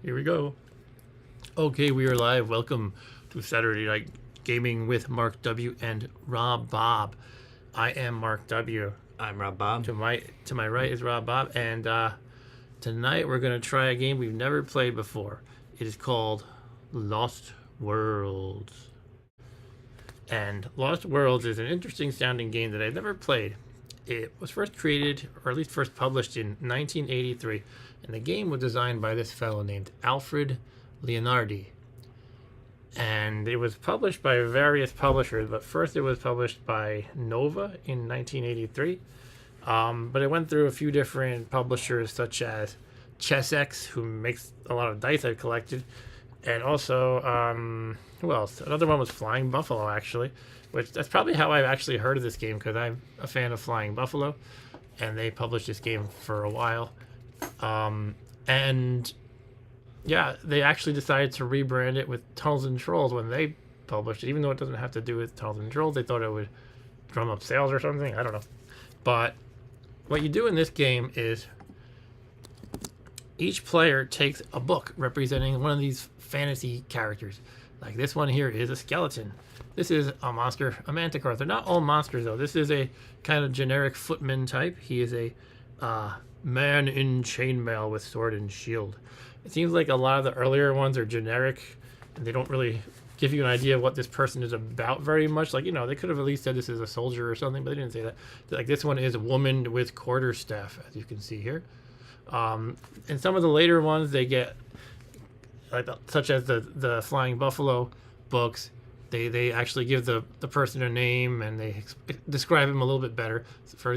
Here we go. Okay, we are live. Welcome to Saturday Night Gaming with Mark W. and Rob Bob. I am Mark W. I'm Rob Bob. To my right is Rob Bob, and tonight we're going to try a game we've never played before. It is called Lost Worlds. And Lost Worlds is an interesting sounding game that I've never played. It was first created, or at least first published in 1983, and the game was designed by this fellow named Alfred Leonardi. And it was published by various publishers, but first it was published by Nova in 1983. But it went through a few different publishers, such as ChessX, who makes a lot of dice I've collected, and also, who else? Another one was Flying Buffalo, actually, which that's probably how I've actually heard of this game, because I'm a fan of Flying Buffalo, and they published this game for a while. And yeah, they actually decided to rebrand it with Tunnels and Trolls when they published it, even though it doesn't have to do with Tunnels and Trolls. They thought it would drum up sales or something. I don't know. But what you do in this game is each player takes a book representing one of these fantasy characters. Like this one here is a skeleton. This is a monster, a manticore. They're not all monsters, though. This is a kind of generic footman type. He is a man in chainmail with sword and shield. It seems like a lot of the earlier ones are generic, and they don't really give you an idea of what this person is about very much. Like, you know, they could have at least said this is a soldier or something, but they didn't say that. Like, this one is a woman with quarterstaff, as you can see here. And some of the later ones, they get, like, such as the Flying Buffalo books, they actually give the person a name, and they describe him a little bit better. For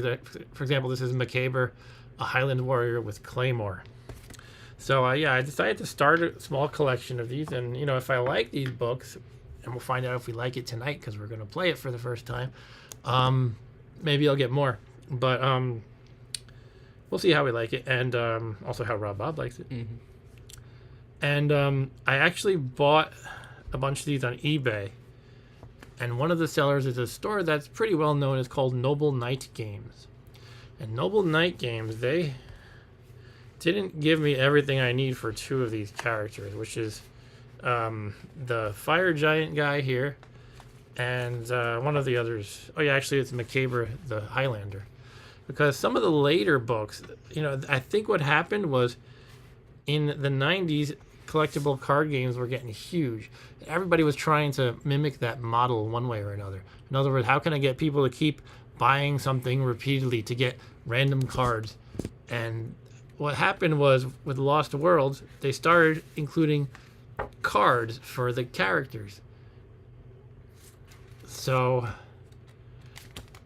example, this is Macabre, a Highland warrior with claymore. So yeah, I decided to start a small collection of these, and you know, if I like these books, and we'll find out if we like it tonight because we're going to play it for the first time, maybe I'll get more. But we'll see how we like it, and also how Rob Bob likes it. Mm-hmm. And I actually bought a bunch of these on eBay, and one of the sellers is a store that's pretty well known. It's called Noble Knight Games. And Noble Knight Games, they didn't give me everything I need for two of these characters, which is the fire giant guy here, and one of the others. Oh yeah, actually it's Macabre the Highlander. Because some of the later books, you know, I think what happened was in the 90s, collectible card games were getting huge. Everybody was trying to mimic that model one way or another. In other words, how can I get people to keep buying something repeatedly to get random cards? And what happened was with Lost Worlds, they started including cards for the characters. So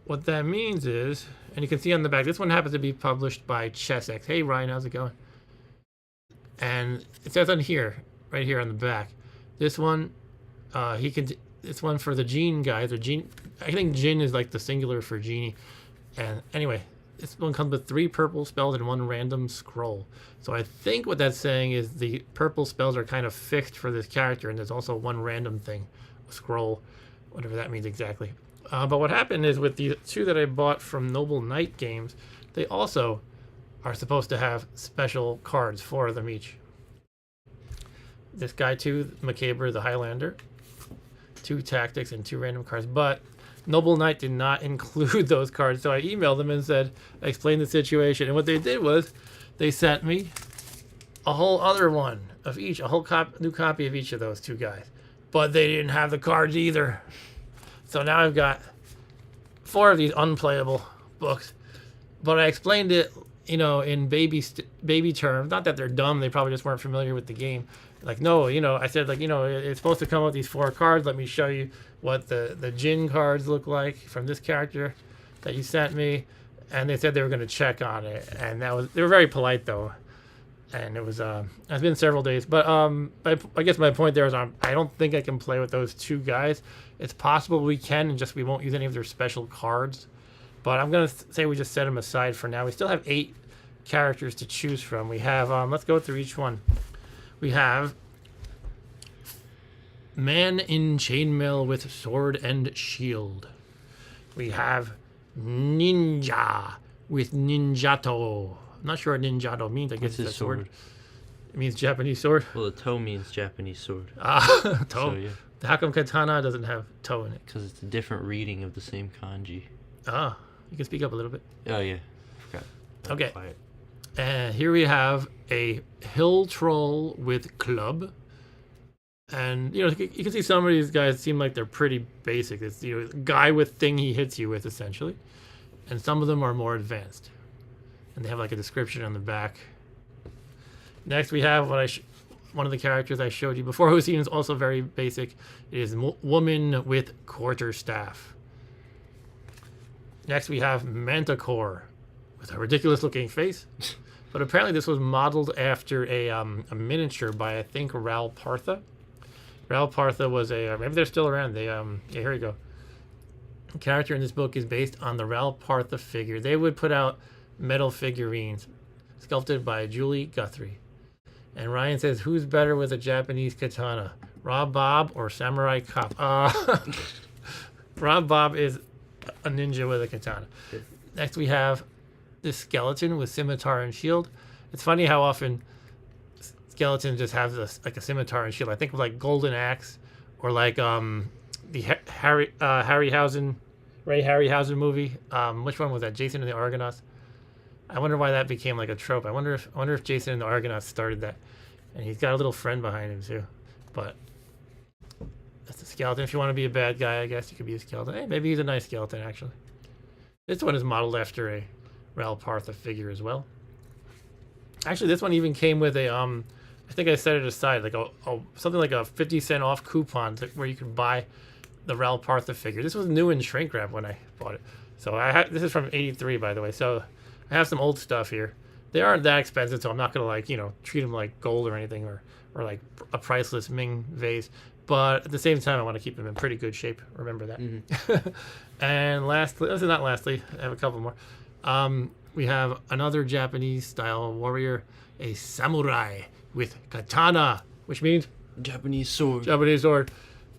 what that means is, and you can see on the back, this one happens to be published by ChessX. Hey Ryan, how's it going? And it says on here, right here on the back, this one, this one for the Gene guys, or Gene, I think Jin is like the singular for genie. And anyway, this one comes with 3 purple spells and 1 random scroll. So I think what that's saying is the purple spells are kind of fixed for this character, and there's also 1 random thing, a scroll, whatever that means exactly. But what happened is with the 2 that I bought from Noble Knight Games, they also are supposed to have special cards, 4 of them each. This guy too, Macabre the Highlander, 2 tactics and 2 random cards, but Noble Knight did not include those cards, so I emailed them and said, I explained the situation, and what they did was they sent me a whole other one of each, a whole new copy of each of those 2 guys, but they didn't have the cards either. So now I've got 4 of these unplayable books, but I explained it, you know, in baby terms. Not that they're dumb, they probably just weren't familiar with the game. Like, no, you know, I said, like, you know, it's supposed to come with these 4 cards. Let me show you what the Jin cards look like from this character that you sent me. And they said they were going to check on it. And they were very polite, though. And it was, it's been several days. But I guess my point there is I don't think I can play with those 2 guys. It's possible we can, and just we won't use any of their special cards. But I'm going to say we just set them aside for now. We still have 8 characters to choose from. We have, let's go through each one. We have Man in Chainmail with Sword and Shield. We have Ninja with Ninjato. I'm not sure what Ninjato means. I guess it's a sword. It means Japanese sword. Well, the toe means Japanese sword. Ah, toe. So, yeah. How come katana doesn't have toe in it? Because it's a different reading of the same kanji. Ah, you can speak up a little bit. Oh, yeah. Forgot. Okay. Quiet. And here we have a hill troll with club. And, you can see some of these guys seem like they're pretty basic. It's, guy with thing he hits you with, essentially. And some of them are more advanced. And they have, like, a description on the back. Next, we have one of the characters I showed you before, who seems also very basic. It is woman with quarterstaff. Next, we have Manticore with a ridiculous-looking face. But apparently this was modeled after a miniature by, I think, Ral Partha. Ral Partha was maybe they're still around. Yeah, here we go. The character in this book is based on the Ral Partha figure. They would put out metal figurines sculpted by Julie Guthrie. And Ryan says, who's better with a Japanese katana, Rob Bob or Samurai Cop? Rob Bob is a ninja with a katana. Next we have this skeleton with scimitar and shield. It's funny how often skeletons just have this, like a scimitar and shield. I think of like Golden Axe or like the Ray Harryhausen movie. Which one was that? Jason and the Argonauts. I wonder why that became like a trope. I wonder if Jason and the Argonauts started that. And he's got a little friend behind him too. But that's a skeleton. If you want to be a bad guy, I guess you could be a skeleton. Hey, maybe he's a nice skeleton actually. This one is modeled after a Ral Partha figure as well. Actually, this one even came with a I think I set it aside like something like a 50-cent off coupon where you could buy the Ral Partha figure. This was new in shrink wrap when I bought it. So this is from '83, by the way. So I have some old stuff here. They aren't that expensive, so I'm not gonna treat them like gold or anything or like a priceless Ming vase. But at the same time, I want to keep them in pretty good shape. Remember that. Mm-hmm. And lastly, this is not lastly. I have a couple more. We have another Japanese style warrior, a samurai with katana, which means Japanese sword. Japanese sword.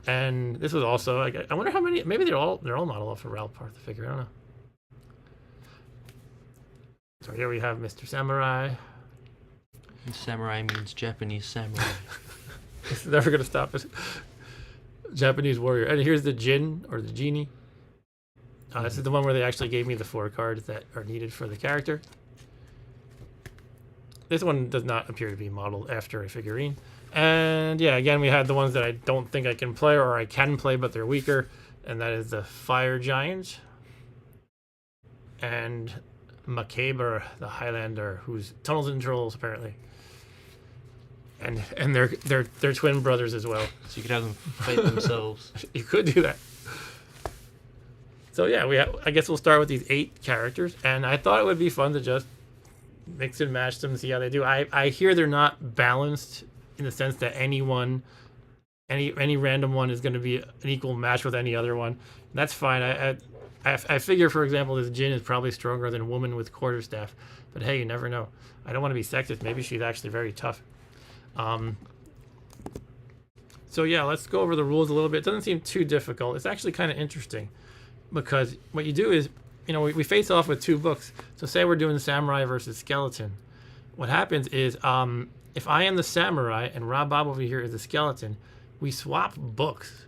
And this was also, I wonder how many. Maybe they're all modeled off a Ral Partha figure. I don't know. So here we have Mr. Samurai. And samurai means Japanese samurai. It's never gonna stop us. Japanese warrior. And here's the Jin or the genie. This is the one where they actually gave me the 4 cards that are needed for the character. This one does not appear to be modeled after a figurine. And yeah, again, we had the ones that I don't think I can play or I can play, but they're weaker. And that is the Fire Giant. And Macabre, the Highlander, who's tunnels and trolls, apparently. And they're twin brothers as well. So you could have them fight themselves. You could do that. So yeah, I guess we'll start with these 8 characters, and I thought it would be fun to just mix and match them and see how they do. I hear they're not balanced in the sense that any random one is going to be an equal match with any other one. And that's fine. I figure, for example, this Jin is probably stronger than a woman with quarterstaff, but hey, you never know. I don't want to be sexist. Maybe she's actually very tough. So yeah, let's go over the rules a little bit. It doesn't seem too difficult. It's actually kind of interesting. Because what you do is, we face off with 2 books. So say we're doing samurai versus skeleton. What happens is, if I am the samurai and Rob Bob over here is the skeleton, we swap books.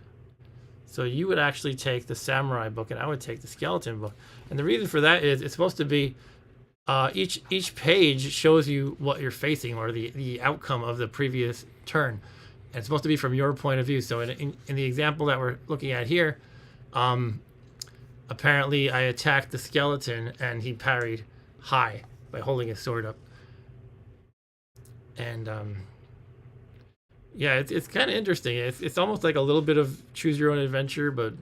So you would actually take the samurai book and I would take the skeleton book. And the reason for that is it's supposed to be each page shows you what you're facing or the outcome of the previous turn. And it's supposed to be from your point of view. So in the example that we're looking at here, apparently I attacked the skeleton and he parried high by holding his sword up. And yeah, it's kind of interesting. It's almost like a little bit of choose your own adventure, but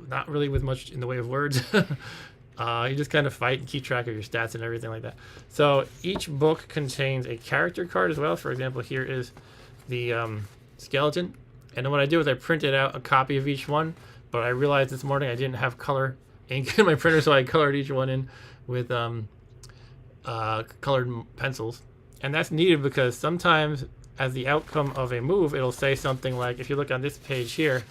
not really with much in the way of words. You just kind of fight and keep track of your stats and everything like that. So each book contains a character card as well. For example, here is the skeleton. And then what I do is I printed out a copy of each one, but I realized this morning I didn't have color ink in my printer, so I colored each one in with colored pencils. And that's needed because sometimes as the outcome of a move, it'll say something like, if you look on this page here,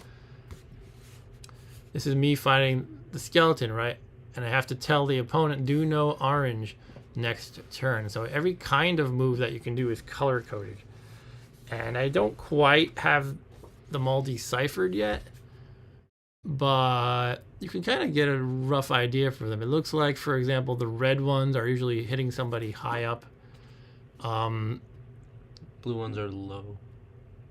this is me fighting the skeleton, right? And I have to tell the opponent, do no orange next turn. So every kind of move that you can do is color-coded. And I don't quite have them all deciphered yet, but you can kind of get a rough idea for them. It looks like, for example, the red ones are usually hitting somebody high up. Blue ones are low.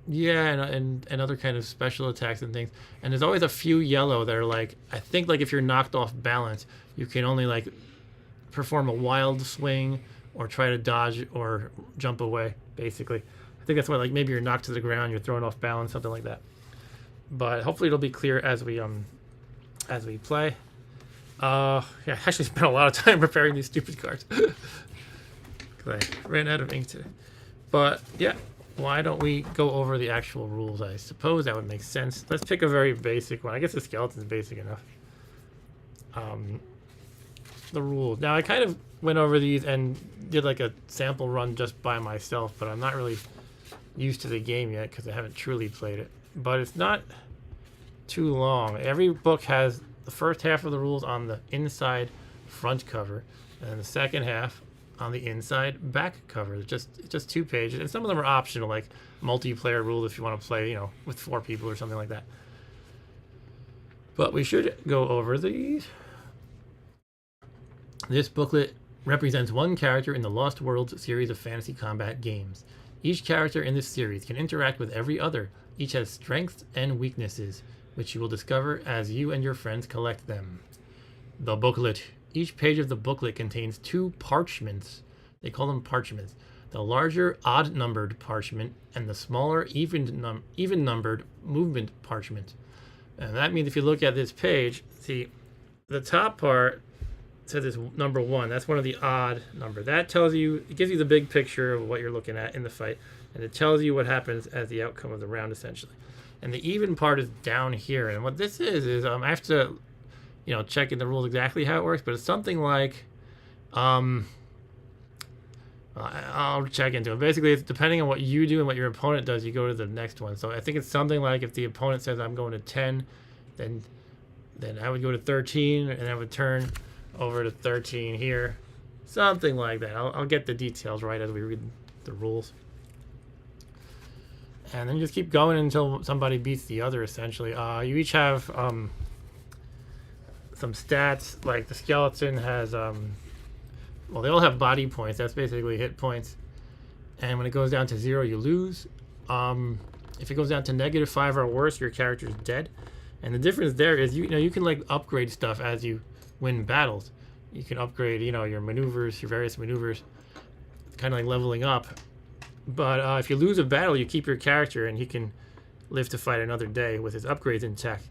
Yeah, and other kind of special attacks and things. And there's always a few yellow that are like, I think like if you're knocked off balance, you can only like perform a wild swing or try to dodge or jump away, basically. I think that's why, like, maybe you're knocked to the ground, you're thrown off balance, something like that. But hopefully it'll be clear as we play. Yeah, I actually spent a lot of time preparing these stupid cards. Because I ran out of ink today. But yeah, why don't we go over the actual rules? I suppose that would make sense. Let's pick a very basic one. I guess the skeleton's basic enough. The rules. Now I kind of went over these and did like a sample run just by myself, but I'm not really used to the game yet because I haven't truly played it. But it's not too long. Every book has the first half of the rules on the inside front cover, and then the second half on the inside back cover. It's just 2 pages, and some of them are optional, like multiplayer rules if you want to play, you know, with 4 people or something like that. But we should go over these. This booklet represents one character in the Lost Worlds series of fantasy combat games. Each character in this series can interact with every other. Each has strengths and weaknesses, which you will discover as you and your friends collect them. The booklet. Each page of the booklet contains 2 parchments. They call them parchments. The larger odd-numbered parchment and the smaller even-numbered movement parchment. And that means if you look at this page, see, the top part says it's number 1. That's one of the odd number. That tells you, it gives you the big picture of what you're looking at in the fight, and it tells you what happens as the outcome of the round, essentially. And the even part is down here. And what this is I have to, you know, check in the rules exactly how it works, but it's something like, I'll check into it. Basically, it's depending on what you do and what your opponent does, you go to the next one. So I think it's something like if the opponent says I'm going to 10, then I would go to 13, and I would turn over to 13 here, something like that. I'll get the details right as we read the rules, and then just keep going until somebody beats the other, essentially. You each have some stats. Like the skeleton has well, they all have body points. That's basically hit points, and when it goes down to 0, you lose. If it goes down to -5 or worse, your character's dead. And the difference there is you can like upgrade stuff as you win battles. You can upgrade, you know, your maneuvers, your various maneuvers, kind of like leveling up. But if you lose a battle, you keep your character and he can live to fight another day with his upgrades intact.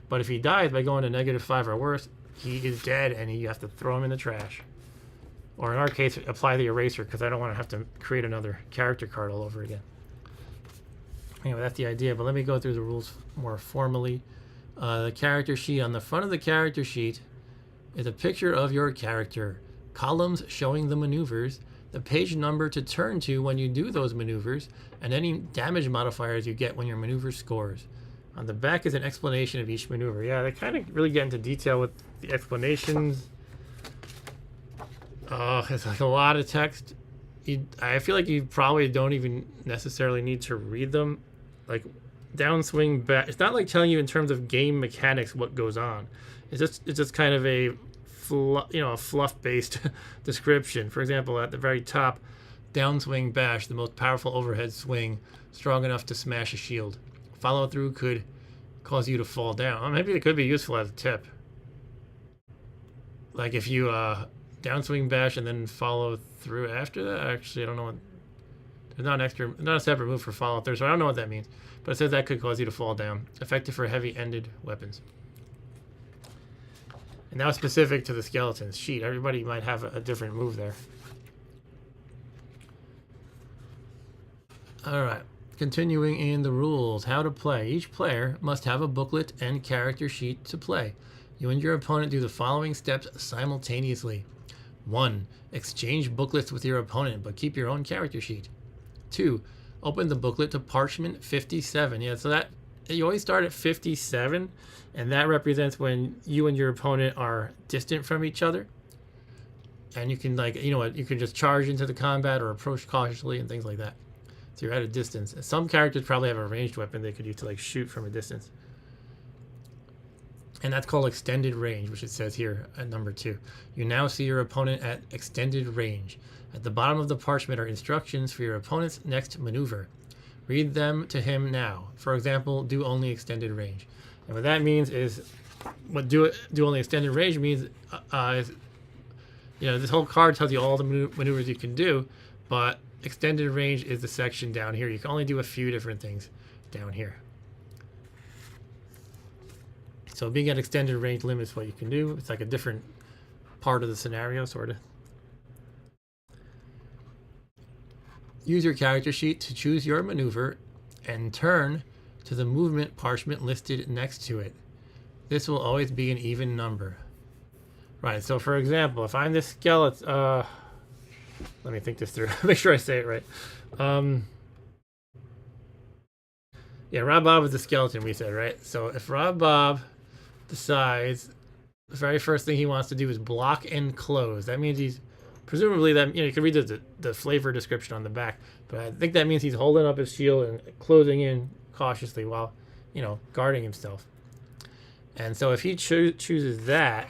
But if he dies by going to -5 or worse, he is dead and you have to throw him in the trash. Or in our case, apply the eraser because I don't want to have to create another character card all over again. Anyway, that's the idea, but let me go through the rules more formally. The character sheet. On the front of the character sheet is a picture of your character, columns showing the maneuvers, the page number to turn to when you do those maneuvers, and any damage modifiers you get when your maneuver scores. On the back is an explanation of each maneuver. Yeah, they kind of really get into detail with the explanations. It's like a lot of text. I feel like you probably don't even necessarily need to read them. Like downswing back. It's not like telling you in terms of game mechanics what goes on. It's just kind of a fluff-based description. For example, at the very top, downswing bash, the most powerful overhead swing, strong enough to smash a shield. Follow through could cause you to fall down. Well, maybe it could be useful as a tip. Like if you downswing bash and then follow through after that. Actually, I don't know what. There's not a separate move for follow through, so I don't know what that means. But it says that could cause you to fall down. Effective for heavy-ended weapons. And now specific to the skeleton's sheet. Everybody might have a different move there. Alright. Continuing in the rules. How to play. Each player must have a booklet and character sheet to play. You and your opponent do the following steps simultaneously. 1. Exchange booklets with your opponent, but keep your own character sheet. 2. Open the booklet to parchment 57. Yeah, so that you always start at 57, and that represents when you and your opponent are distant from each other. And you can, like, you know what, you can just charge into the combat or approach cautiously and things like that. So you're at a distance. Some characters probably have a ranged weapon they could use to like shoot from a distance. And that's called extended range, which it says here at number 2. You now see your opponent at extended range. At the bottom of the parchment are instructions for your opponent's next maneuver. Read them to him now. For example, do only extended range. And what that means is, what do only extended range means, this whole card tells you all the maneuvers you can do, but extended range is the section down here. You can only do a few different things down here. So being at extended range limits what you can do. It's like a different part of the scenario, sort of. Use your character sheet to choose your maneuver and turn to the movement parchment listed next to it. This will always be an even number. Right, so for example, if I'm this skeleton, let me think this through, make sure I say it right. Yeah, Rob Bob is the skeleton, we said, right? So if Rob Bob decides the very first thing he wants to do is block and close, that means he's presumably that you can read the flavor description on the back, but I think that means he's holding up his shield and closing in cautiously while guarding himself. And so if he chooses that,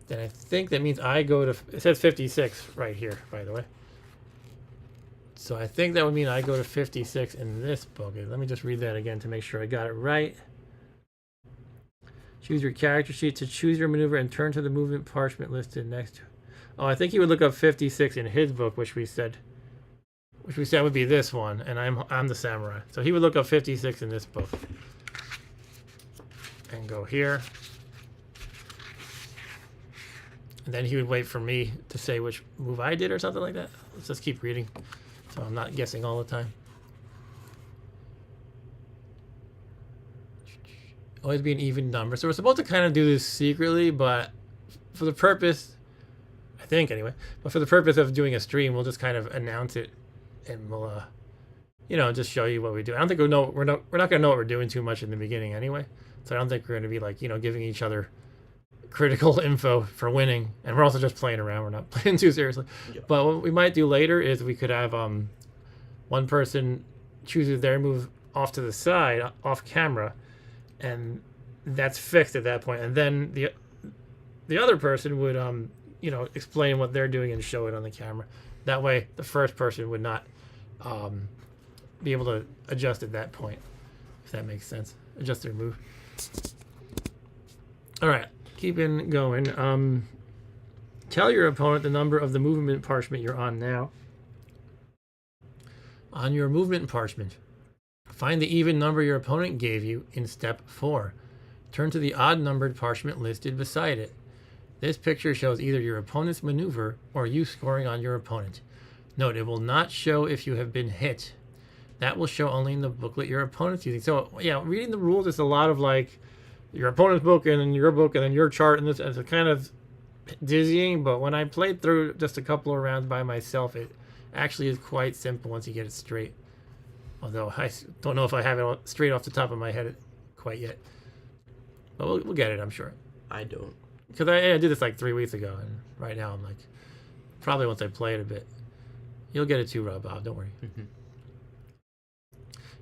then I think that means I go to, it says 56 right here, by the way. So I think that would mean I go to 56 in this book. Let me just read that again to make sure I got it right. Choose your character sheet to choose your maneuver and turn to the movement parchment listed next to it. Oh, I think he would look up 56 in his book, which we said would be this one, and I'm the samurai. So he would look up 56 in this book. And go here. And then he would wait for me to say which move I did or something like that. Let's just keep reading so I'm not guessing all the time. Always be an even number. So we're supposed to kind of do this secretly, but for the purpose, I think anyway, but for the purpose of doing a stream, we'll just kind of announce it and we'll, just show you what we do. I don't think we're not going to know what we're doing too much in the beginning anyway. So I don't think we're going to be like, giving each other critical info for winning, and we're also just playing around. We're not playing too seriously. Yeah. But what we might do later is we could have one person chooses their move off to the side, off camera, and that's fixed at that point. And then the other person would explain what they're doing and show it on the camera. That way, the first person would not be able to adjust at that point, if that makes sense. Adjust their move. All right. Keeping going. Tell your opponent the number of the movement parchment you're on now. On your movement parchment, find the even number your opponent gave you in step 4. Turn to the odd numbered parchment listed beside it. This picture shows either your opponent's maneuver or you scoring on your opponent. Note, it will not show if you have been hit. That will show only in the booklet your opponent's using. So yeah, reading the rules is a lot of like your opponent's book and then your book and then your chart, and it's kind of dizzying, but when I played through just a couple of rounds by myself, it actually is quite simple once you get it straight. Although I don't know if I have it straight off the top of my head quite yet. But we'll get it, I'm sure. I don't. Because I did this like 3 weeks ago, and right now I'm like, probably once I play it a bit. You'll get it too, Rob Bob, don't worry. Mm-hmm.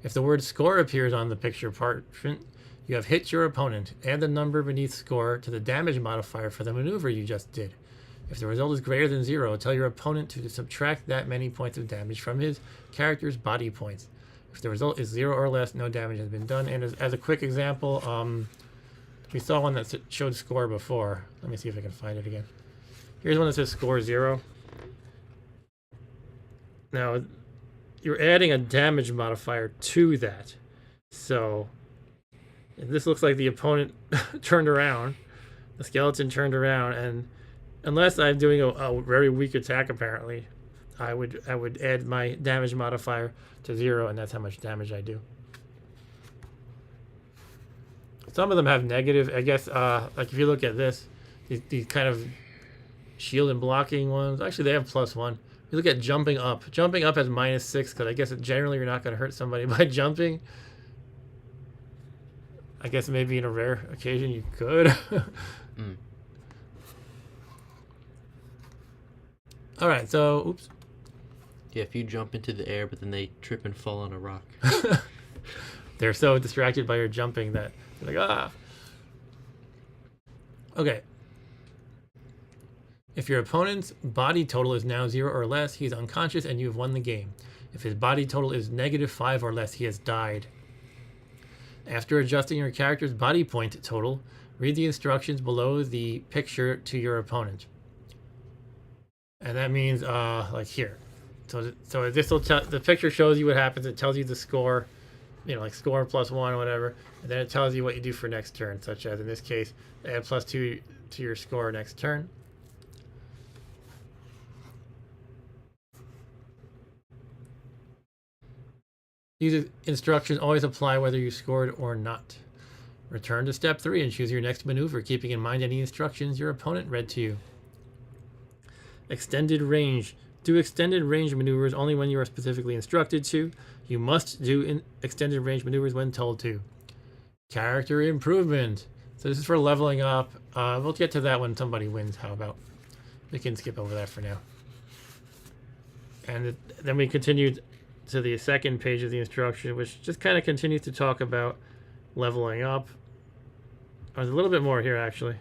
If the word score appears on the picture parchment, you have hit your opponent. Add the number beneath score to the damage modifier for the maneuver you just did. If the result is greater than 0, tell your opponent to subtract that many points of damage from his character's body points. If the result is 0 or less, no damage has been done. And as a quick example, we saw one that showed score before. Let me see if I can find it again. Here's one that says score 0. Now, you're adding a damage modifier to that. So this looks like the opponent turned around. The skeleton turned around, and unless I'm doing a very weak attack, apparently, I would add my damage modifier to 0, and that's how much damage I do. Some of them have negative, I guess. Like if you look at this, these kind of shield and blocking ones, actually they have +1. You look at jumping up. Jumping up has -6 because I guess generally you're not going to hurt somebody by jumping. I guess maybe in a rare occasion you could. All right, so oops. Yeah, if you jump into the air, but then they trip and fall on a rock. They're so distracted by your jumping that they're like, ah. Okay. If your opponent's body total is now 0 or less, he's unconscious and you have won the game. If his body total is -5 or less, he has died. After adjusting your character's body point total, read the instructions below the picture to your opponent. And that means, like here. So this will tell, the picture shows you what happens. It tells you the score, you know, like score +1 or whatever. And then it tells you what you do for next turn, such as in this case, add +2 to your score next turn. These instructions always apply whether you scored or not. Return to step 3 and choose your next maneuver, keeping in mind any instructions your opponent read to you. Extended range. Do extended range maneuvers only when you are specifically instructed to. You must do extended range maneuvers when told to. Character improvement. So this is for leveling up. We'll get to that when somebody wins. How about? We can skip over that for now. And then we continued to the second page of the instruction, which just kind of continues to talk about leveling up. There's a little bit more here, actually.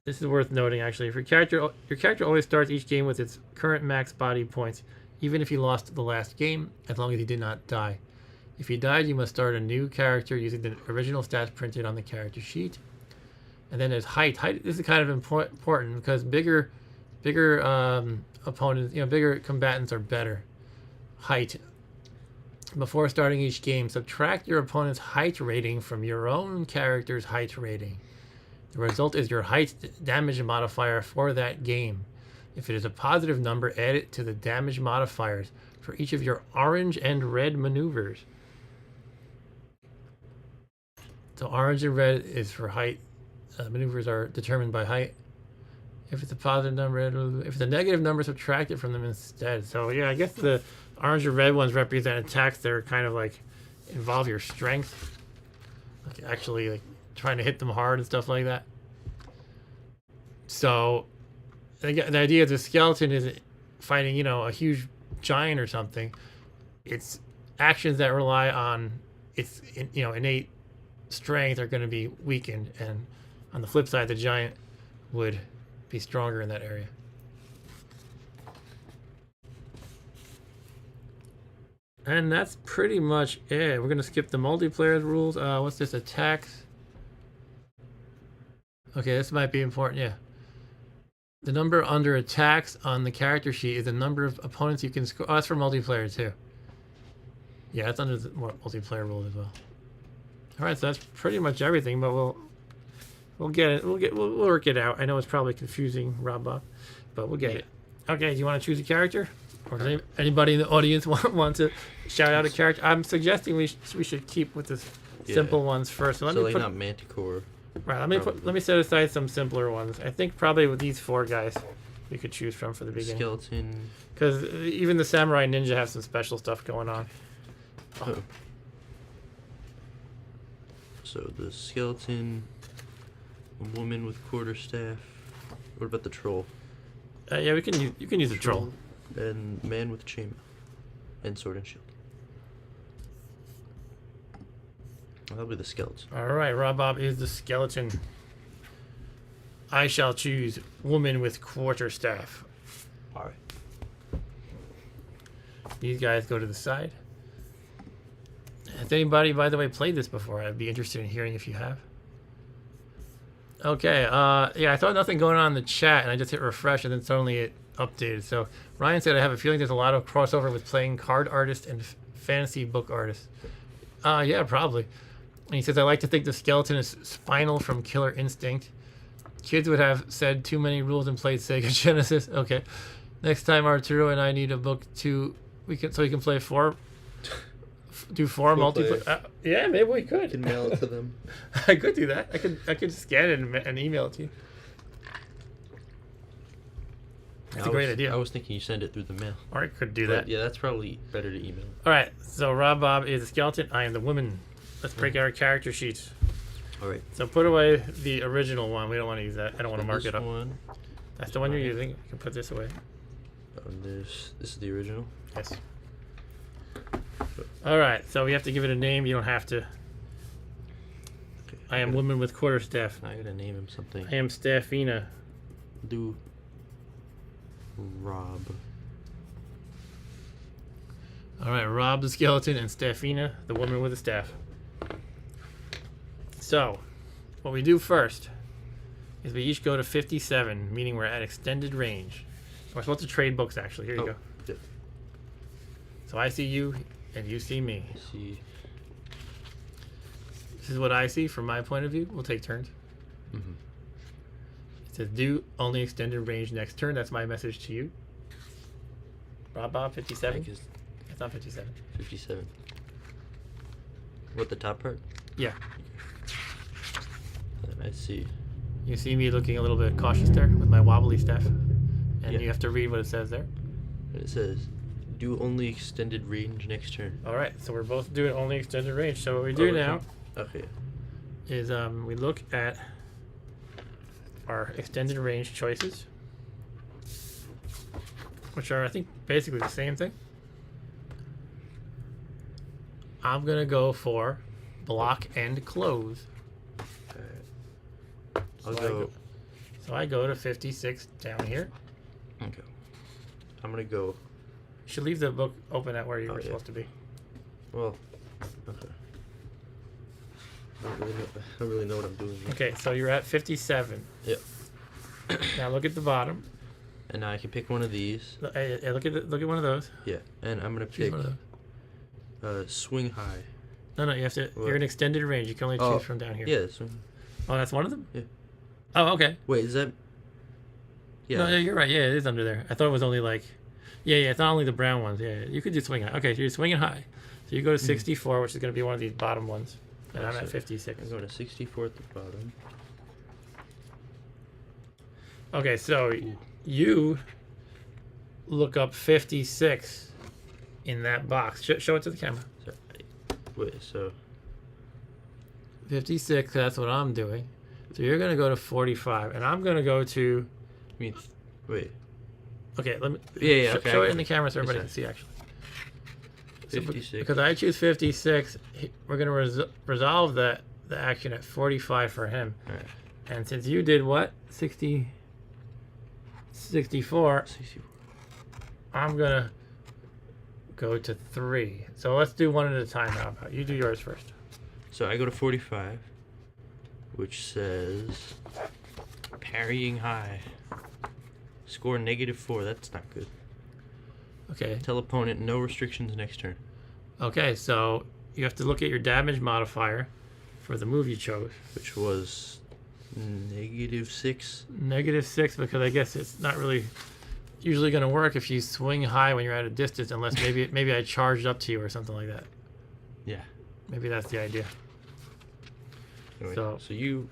This is worth noting, actually. If your character always starts each game with its current max body points, even if he lost the last game, as long as he did not die. If he died, you must start a new character using the original stats printed on the character sheet. And then there's height. Height, this is kind of important because bigger opponents, bigger combatants are better. Height. Before starting each game, subtract your opponent's height rating from your own character's height rating. The result is your height damage modifier for that game. If it is a positive number, add it to the damage modifiers for each of your orange and red maneuvers. So orange and red is for height. Maneuvers are determined by height. If it's a positive number, if it's a negative number, subtract it from them instead. So yeah, I guess the orange and red ones represent attacks that are kind of like involve your strength, like actually like trying to hit them hard and stuff like that. So the idea of the skeleton is fighting, a huge giant or something. It's actions that rely on its innate strength are going to be weakened, and on the flip side, the giant would be stronger in that area. And that's pretty much it. We're going to skip the multiplayer rules. What's this? Attacks. Okay, this might be important. Yeah. The number under attacks on the character sheet is the number of opponents you can score. Oh, that's for multiplayer too. Yeah, that's under the multiplayer rules as well. All right, so that's pretty much everything. But we'll get it. We'll work it out. I know it's probably confusing, Rob, but we'll get it. Okay, do you want to choose a character? Or does anybody in the audience want to shout out a character? I'm suggesting we should keep with the simple ones first. So let me put not Manticore. Right. Let me set aside some simpler ones. I think probably with these 4 guys, we could choose from for the beginning. Skeleton. Because even the Samurai Ninja have some special stuff going on. Oh. So the skeleton, a woman with quarterstaff. What about the troll? Yeah, you can use the troll. And man with chainmail and sword and shield. That'll be the skeleton. All right, Rob is the skeleton. I shall choose woman with quarterstaff. All right. These guys go to the side. Has anybody, by the way, played this before? I'd be interested in hearing if you have. Okay. Yeah, I thought nothing going on in the chat, and I just hit refresh, and then suddenly it updated. So Ryan said, I have a feeling there's a lot of crossover with playing card artists and fantasy book artists. Yeah, probably. And he says, I like to think the skeleton is Spinal from Killer Instinct. Kids would have said too many rules and played Sega Genesis. Okay. Next time Arturo and I need a book so we can play 4. Do 4 multiplayer. Yeah, maybe we could. You can mail it to them. I could do that. I could scan it and email it to you. That's a great idea. I was thinking you send it through the mail. Or I could do that. Yeah, that's probably better to email. All right. So Rob is the skeleton. I am the woman. Let's break out our character sheets. All right. So put away the original one. We don't want to use that. I don't want to mark it up. One. That's the one you're using. You can put this away. This is the original. Yes. All right, so we have to give it a name. You don't have to. Okay, I am woman with quarterstaff. I gotta name him something. I am Staffina. Do Rob. All right, Rob the skeleton and Staffina the woman with a staff. So, what we do first is we each go to 57, meaning we're at extended range. We're supposed to trade books, actually. Here you go. Yeah. So I see you, and you see me. I see. This is what I see from my point of view. We'll take turns. Mm-hmm. It says do only extended range next turn. That's my message to you. Bob, 57? It's not 57. 57. What, the top part? Yeah. And I see. You see me looking a little bit cautious there with my wobbly staff. And Yeah. you have to read what it says there. And it says, do only extended range next turn. All right, so we're both doing only extended range. So what we do now Okay. is we look at our extended range choices, which are, I think, basically the same thing. I'm going to go for block and close. Alright. I'll So go. So I go to 56 down here. Okay. I'm gonna go. You should leave the book open at where you Oh, were yeah. supposed to be. Well. Okay. I don't really know what I'm doing here. Okay, so you're at 57. Yep. Now look at the bottom. And now I can pick one of these. Look at one of those. Yeah. And I'm gonna Choose pick one of those. swing high. No, you have to. What? You're in extended range. You can only Oh, choose from down here. Yeah. Swing. Oh, that's one of them. Yeah. Oh, okay. Wait, is that? Yeah. No, yeah, you're right. Yeah, it is under there. I thought it was only like. Yeah, it's not only the brown ones. Yeah, you could do swing high. Okay, so you're swinging high. So you go to 64, which is going to be one of these bottom ones. And I'm at 56. I'm going to 64 at the bottom. Okay, so you look up 56 in that box. Show it to the camera. So, wait, so 56, that's what I'm doing. So you're going to go to 45, and I'm going to go to... I mean, wait. Okay, let me... Yeah, okay. Show it in the camera so everybody can see, actually. So 56. because I choose 56, we're going to resolve the action at 45 for him. Alright. And since you did what? 64, 64. I'm going to go to 3. So let's do one at a time. How about you do yours first? So I go to 45, which says parrying high. Score -4. That's not good. Okay. Tell opponent no restrictions next turn. Okay, so you have to look at your damage modifier for the move you chose. Which was -6. -6 because I guess it's not really usually going to work if you swing high when you're at a distance, unless maybe I charged up to you or something like that. Yeah. Maybe that's the idea. Anyway, So- so you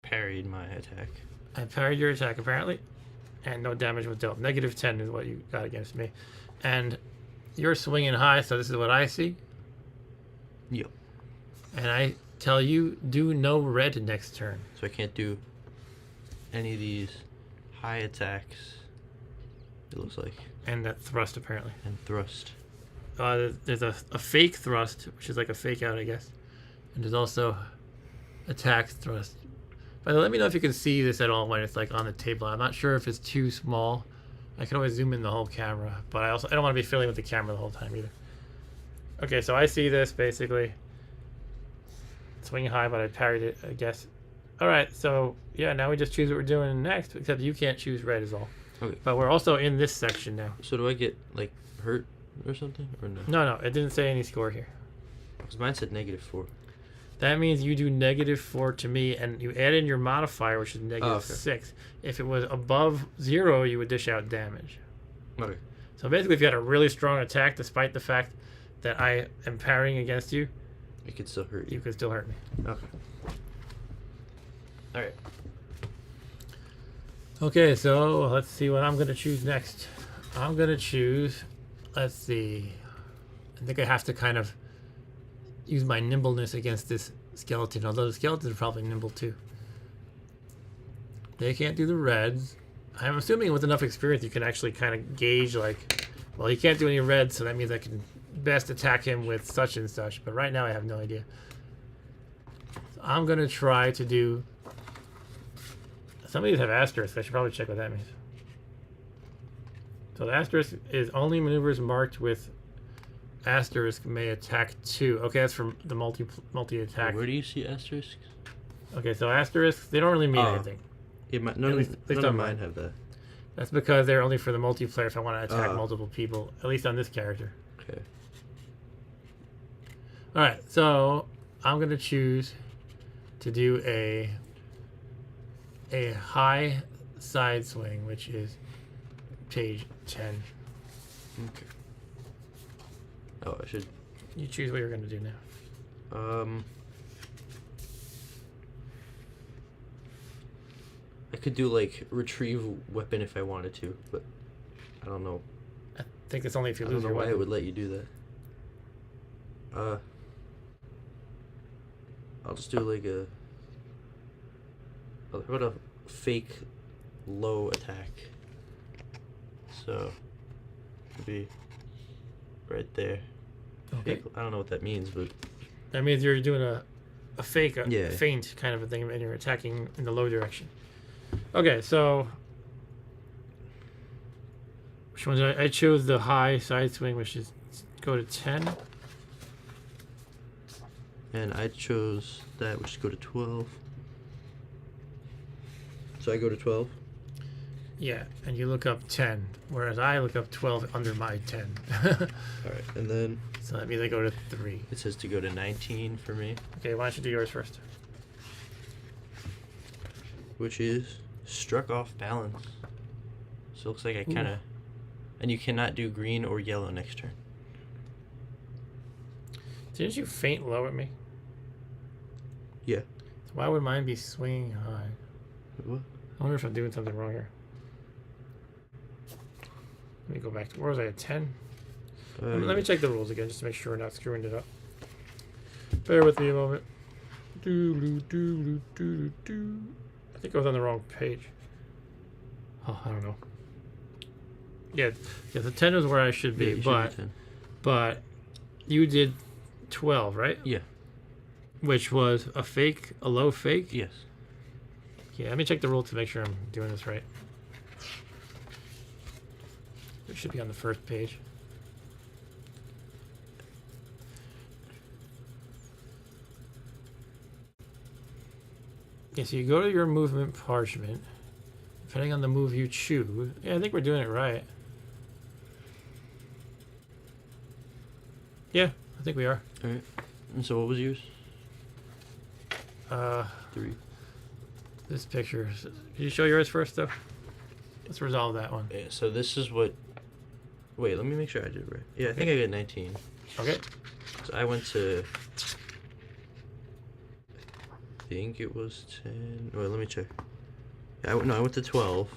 parried my attack. I parried your attack apparently, and no damage was dealt. -10 is what you got against me, and you're swinging high. So this is what I see, Yep. and I tell you do no red next turn. So I can't do any of these high attacks. It looks like. And that thrust apparently. And thrust. There's a fake thrust, which is like a fake out, I guess, and there's also attack thrust. By the way, let me know if you can see this at all when it's like on the table. I'm not sure if it's too small. I can always zoom in the whole camera, but I don't want to be fiddling with the camera the whole time either. Okay, so I see this basically. Swing high, but I parried it, I guess. All right, so yeah, now we just choose what we're doing next, except you can't choose red is all. Okay. But we're also in this section now. So do I get like hurt or something or no? No, it didn't say any score here. Because mine said -4. That means you do -4 to me, and you add in your modifier, which is -6. If it was above 0, you would dish out damage. Okay. So basically, if you had a really strong attack, despite the fact that I am parrying against you, It could still hurt you. you could still hurt me. Okay. Alright. Okay, so let's see what I'm going to choose next. I'm going to choose, let's see, I think I have to kind of use my nimbleness against this skeleton, although the skeletons are probably nimble too. They can't do the reds. I'm assuming with enough experience you can actually kind of gauge like, well, he can't do any red, so that means I can best attack him with such and such. But right now I have no idea. So I'm gonna try to do. Some of these have asterisks. I should probably check what that means. So the asterisk is only maneuvers marked with asterisk may attack 2. Okay, that's from the multi attack. Where do you see asterisks? Okay, so asterisks, they don't really mean anything. Yeah, none of mine have that. That's because they're only for the multiplayer if I want to attack multiple people, at least on this character. Okay. Alright, so I'm going to choose to do a high side swing, which is page 10. Okay. Oh, I should... You choose what you're going to do now. I could do like retrieve weapon if I wanted to, but I don't know. I think it's only if you I lose don't your know why weapon. it would let you do that. I'll just do like a... How about a fake low attack? So, it'd be right there. Okay. Fake, I don't know what that means, but... That means you're doing a fake, Yeah. feint kind of a thing, and you're attacking in the low direction. Okay, so which one did I chose the high side swing, which is go to 10. And I chose that, which is go to 12. So I go to 12? Yeah, and you look up 10, whereas I look up 12 under my 10. Alright, and then So that means I go to 3. it says to go to 19 for me, Okay, why don't you do yours first? which is struck off balance. So it looks like I kind of... And you cannot do green or yellow next turn. Didn't you feint low at me? Yeah. So why would mine be swinging high? What? I wonder if I'm doing something wrong here. Let me go back to... Where was I at 10? Let me check the rules again just to make sure we're not screwing it up. Bear with me a moment. I think I was on the wrong page. Oh, I don't know. Yeah, the 10 is where I should be, Yeah, you should be 10. but you did 12, right? Yeah. Which was a low fake? Yes. Yeah, let me check the rule to make sure I'm doing this right. It should be on the first page. Yeah, so you go to your movement parchment. Depending on the move you choose. Yeah, I think we're doing it right. Yeah, I think we are. Alright. And so what was yours? 3. This picture. Can you show yours first, though? Let's resolve that one. Yeah, so this is what... Wait, let me make sure I did it right. Yeah, I think I got 19. Okay. So I went to... I think it was 10... Wait, let me check. I went to 12.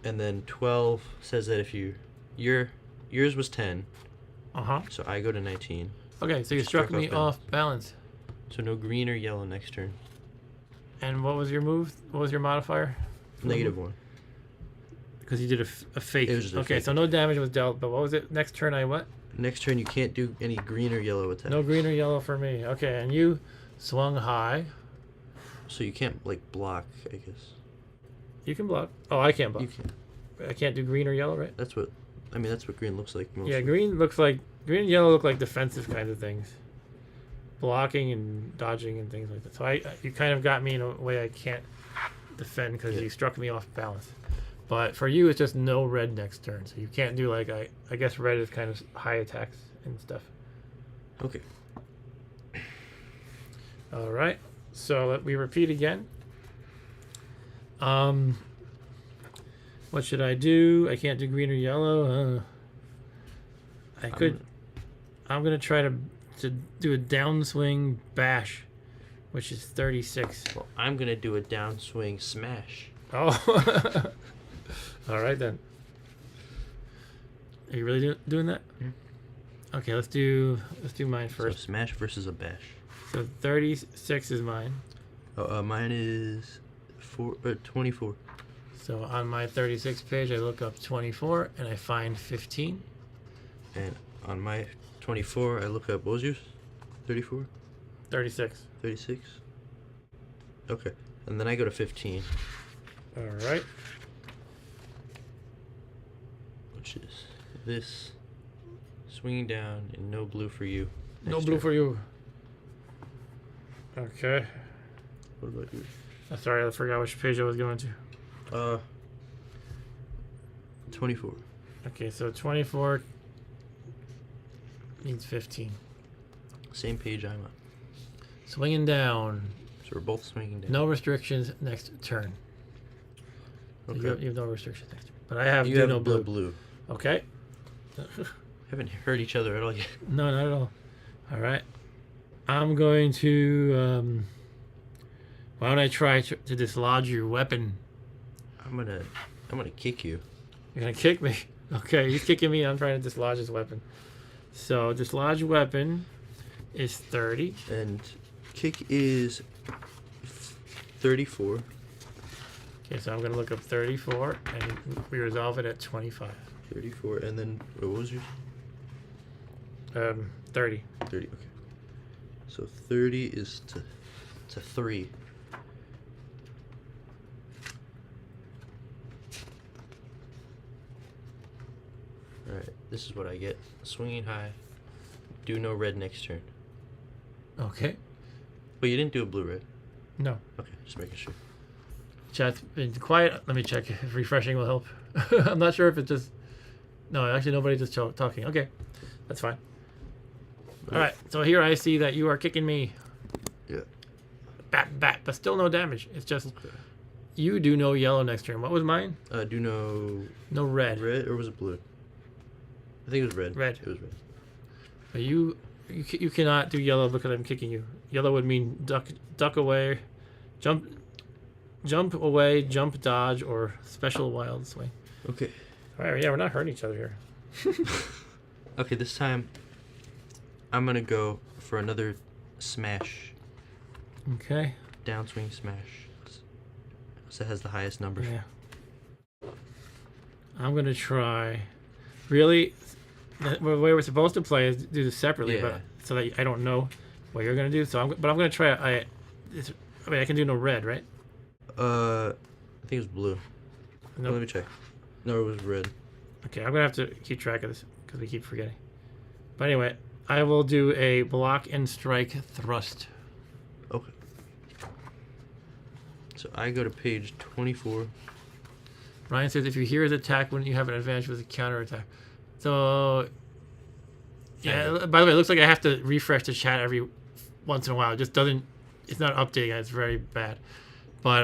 And then 12 says that if you... Yours was 10. Uh-huh. So I go to 19. Okay, so you struck me off balance. So no green or yellow next turn. And what was your move? What was your modifier? -1. Because you did a fake. It was just a okay, fake. so no damage was dealt, but what was it? Next turn I what? Next turn you can't do any green or yellow attacks. No green or yellow for me. Okay, and you swung high. So you can't, like, block, I guess. You can block. Oh, I can't block. You can. I can't do green or yellow, right? That's what... I mean, that's what green looks like mostly. Yeah, green and yellow look like defensive kinds of things. Blocking and dodging and things like that. So you kind of got me in a way I can't defend because you struck me off balance. But for you, it's just no red next turn. So you can't do like, I guess red is kind of high attacks and stuff. Okay. All right. So we repeat again. What should I do? I can't do green or yellow. I could. I'm gonna try to do a downswing bash, which is 36. Well, I'm gonna do a downswing smash. Oh. All right then. Are you really doing that? Mm-hmm. Okay, let's do mine So first. smash versus a bash. So 36 is mine. Oh, mine is 24. So on my 36 page, I look up 24 and I find 15. And on my 24, I look up, what was yours? 34? 36. 36? Okay. And then I go to 15. All right. Which is this. Swinging down and no blue for you. No blue for you. Okay. What about you? Sorry, I forgot which page I was going to. 24. Okay, so 24 needs 15. Same page I'm on. Swinging down. So we're both swinging down. No restrictions next turn. So Okay. you have no restrictions next turn. But I have You do have no blue. blue. Okay. Haven't hurt each other at all yet. No, not at all. All right. I'm going to. Why don't I try to dislodge your weapon? I'm gonna kick you. You're gonna kick me. Okay, he's kicking me. I'm trying to dislodge his weapon. So dislodge weapon is 30. And kick is 34. Okay, so I'm gonna look up 34, and we resolve it at 25. 34, and then what was yours? 30. 30. Okay. So 30 is to 3. Alright, this is what I get. Swinging high. Do no red next turn. Okay. But you didn't do a blue red. No. Okay, just making sure. Chat's been quiet. Let me check if refreshing will help. I'm not sure if it just. No, actually, nobody's just talking. Okay, that's fine. All right, so here I see that you are kicking me. Yeah. Bat, but still no damage. It's just Okay. you do no yellow next turn. What was mine? Do no No red. red, or was it blue? I think it was red. Red. It was red. But you cannot do yellow because I'm kicking you. Yellow would mean duck away, jump away, jump dodge, or special wild swing. Okay. All right, yeah, we're not hurting each other here. Okay, this time I'm gonna go for another smash. Okay. Downswing smash. So it has the highest number. Yeah. I'm gonna try. Really, the way we're supposed to play is do this separately, Yeah. but so that I don't know what you're gonna do. So I'm gonna try. I mean, I can do no red, right? I think it was blue. Nope. Let me check. No, it was red. Okay, I'm gonna have to keep track of this because we keep forgetting. But anyway, I will do a block and strike thrust. Okay. So I go to page 24. Ryan says if you hear his attack, wouldn't you have an advantage with a counter attack? So, yeah. By the way, it looks like I have to refresh the chat every once in a while. It just doesn't. It's not updating. It's very bad. But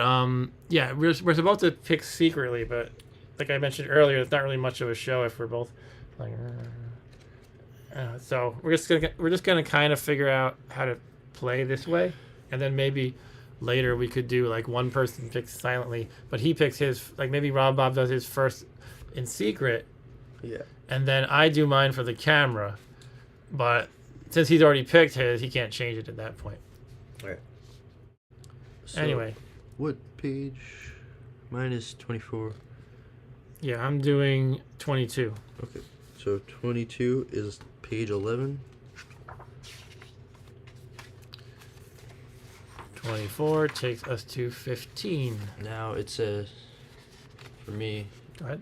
yeah, we're supposed to pick secretly, but like I mentioned earlier, it's not really much of a show if we're both like. So we're just gonna kind of figure out how to play this way, and then maybe later we could do like one person picks silently, but he picks his, like maybe Rob Bob does his first in secret, Yeah. and then I do mine for the camera. But since he's already picked his, he can't change it at that point. Alright. So Anyway, what page? Mine is 24. yeah, I'm doing 22. Okay. So 22 is page 11. 24 takes us to 15. Now it says, for me, Go ahead.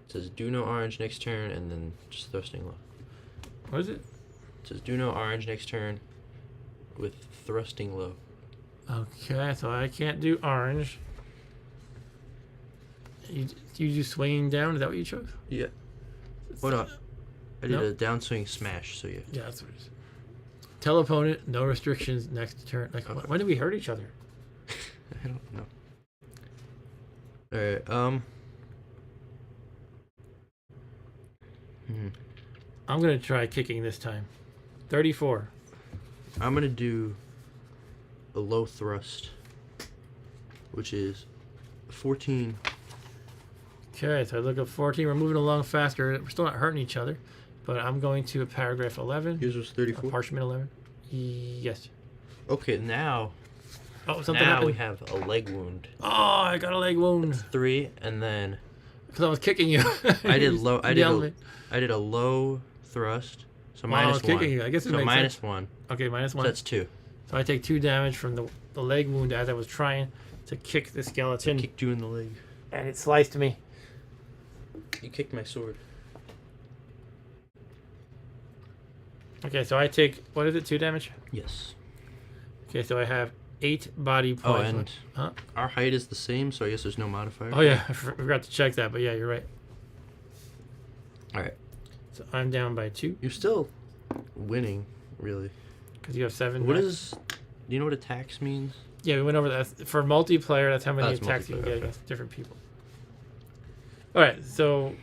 it says do no orange next turn, and then just thrusting low. What is it? It says do no orange next turn with thrusting low. Okay, so I can't do orange. You do swinging down? Is that what you chose? Yeah. Oh no, I did No? a downswing smash, so yeah. Yeah, that's what it is. Tell opponent, no restrictions next turn. Like, Okay. when did we hurt each other? I don't know. Alright, I'm going to try kicking this time. 34. I'm gonna do a low thrust, which is 14. Okay, so I look up 14. We're moving along faster. We're still not hurting each other. But I'm going to paragraph 11. Yours was 34? Parchment 11. Yes. Okay, now Oh, something now happened. we have a leg wound. Oh, I got a leg wound. 3, and then Because I was kicking you. I did low. I Yelled me. did a low thrust. So While I minus was kicking 1. you. I guess it so makes minus sense. 1. Okay, minus So 1. that's 2. So I take 2 damage from the leg wound as I was trying to kick the skeleton. Kicked you in the leg. And it sliced me. You kicked my sword. Okay, so I take, what is it, 2 damage? Yes. Okay, so I have 8 body Oh, points. and Huh? our height is the same, so I guess there's no modifier. Oh yeah, I forgot to check that, but yeah, you're right. All right. So I'm down by 2. You're still winning, really. Because you have 7. What max. is? Do you know what attacks means? Yeah, we went over that. For multiplayer, that's how many That's attacks you can multiplayer, get okay. against different people. Alright, so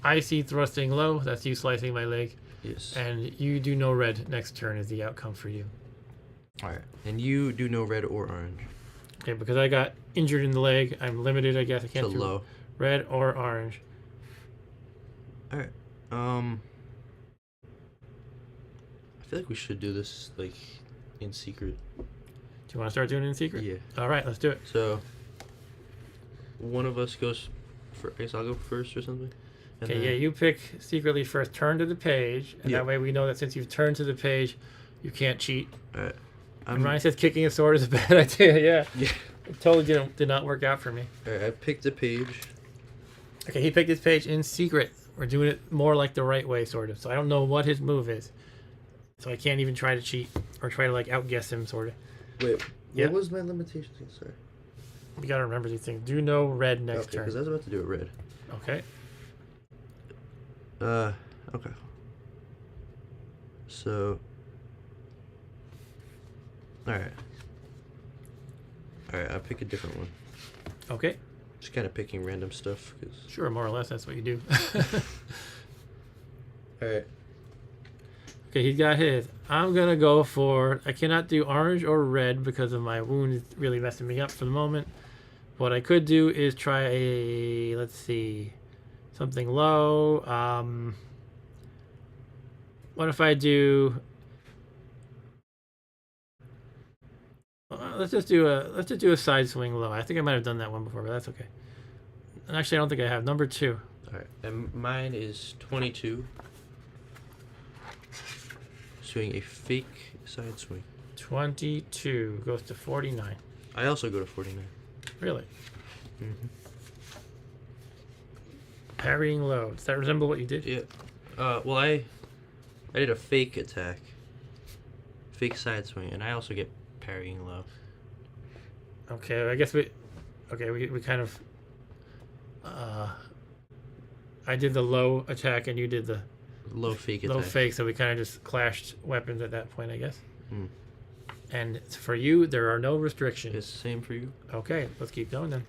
I see thrusting low. That's you slicing my leg. Yes. And you do no red next turn is the outcome for you. All right. And you do no red or orange. Okay, because I got injured in the leg, I'm limited, I guess. I can't So do low. red or orange. All right. I feel like we should do this like in secret. Do you want to start doing it in secret? Yeah. Alright, let's do it. So one of us goes. I guess I'll go first or something. And Okay, then- yeah, you pick secretly first. Turn to the page, and Yeah. that way we know that since you've turned to the page, you can't cheat. All right. And Ryan says kicking a sword is a bad idea. Yeah, Yeah. it totally did not work out for me. All right. I picked a page. Okay, he picked his page in secret. We're doing it more like the right way, sort of. So I don't know what his move is, so I can't even try to cheat or try to like outguess him, sort of. Wait. Yeah. What was my limitation? Sorry. You gotta remember these things. Do no red next Okay, because I turn. was about to do it red. Okay. Okay. So. Alright. Alright, I'll pick a different one. Okay. Just kind of picking random stuff. Cause... Sure, more or less, that's what you do. Alright. Okay, he's got his. I'm gonna go for. I cannot do orange or red because of my wound is really messing me up for the moment. What I could do is try a. Let's see. Something low. What if I do? Let's just do a side swing low. I think I might have done that one before, but that's okay. And actually, I don't think I have. Number 2. Alright. And mine is 22. Swing a fake side swing. 22 goes to 49. I also go to 49. Really? Mm-hmm. Parrying low. Does that resemble what you did? Yeah. Well, I did a fake attack. Fake side swing, and I also get parrying low. Okay, I guess we kind of. I did the low attack and you did the Low fake low attack. fake, so we kind of just clashed weapons at that point, I guess. Mm. And for you, there are no restrictions. It's the same for you. Okay, let's keep going then.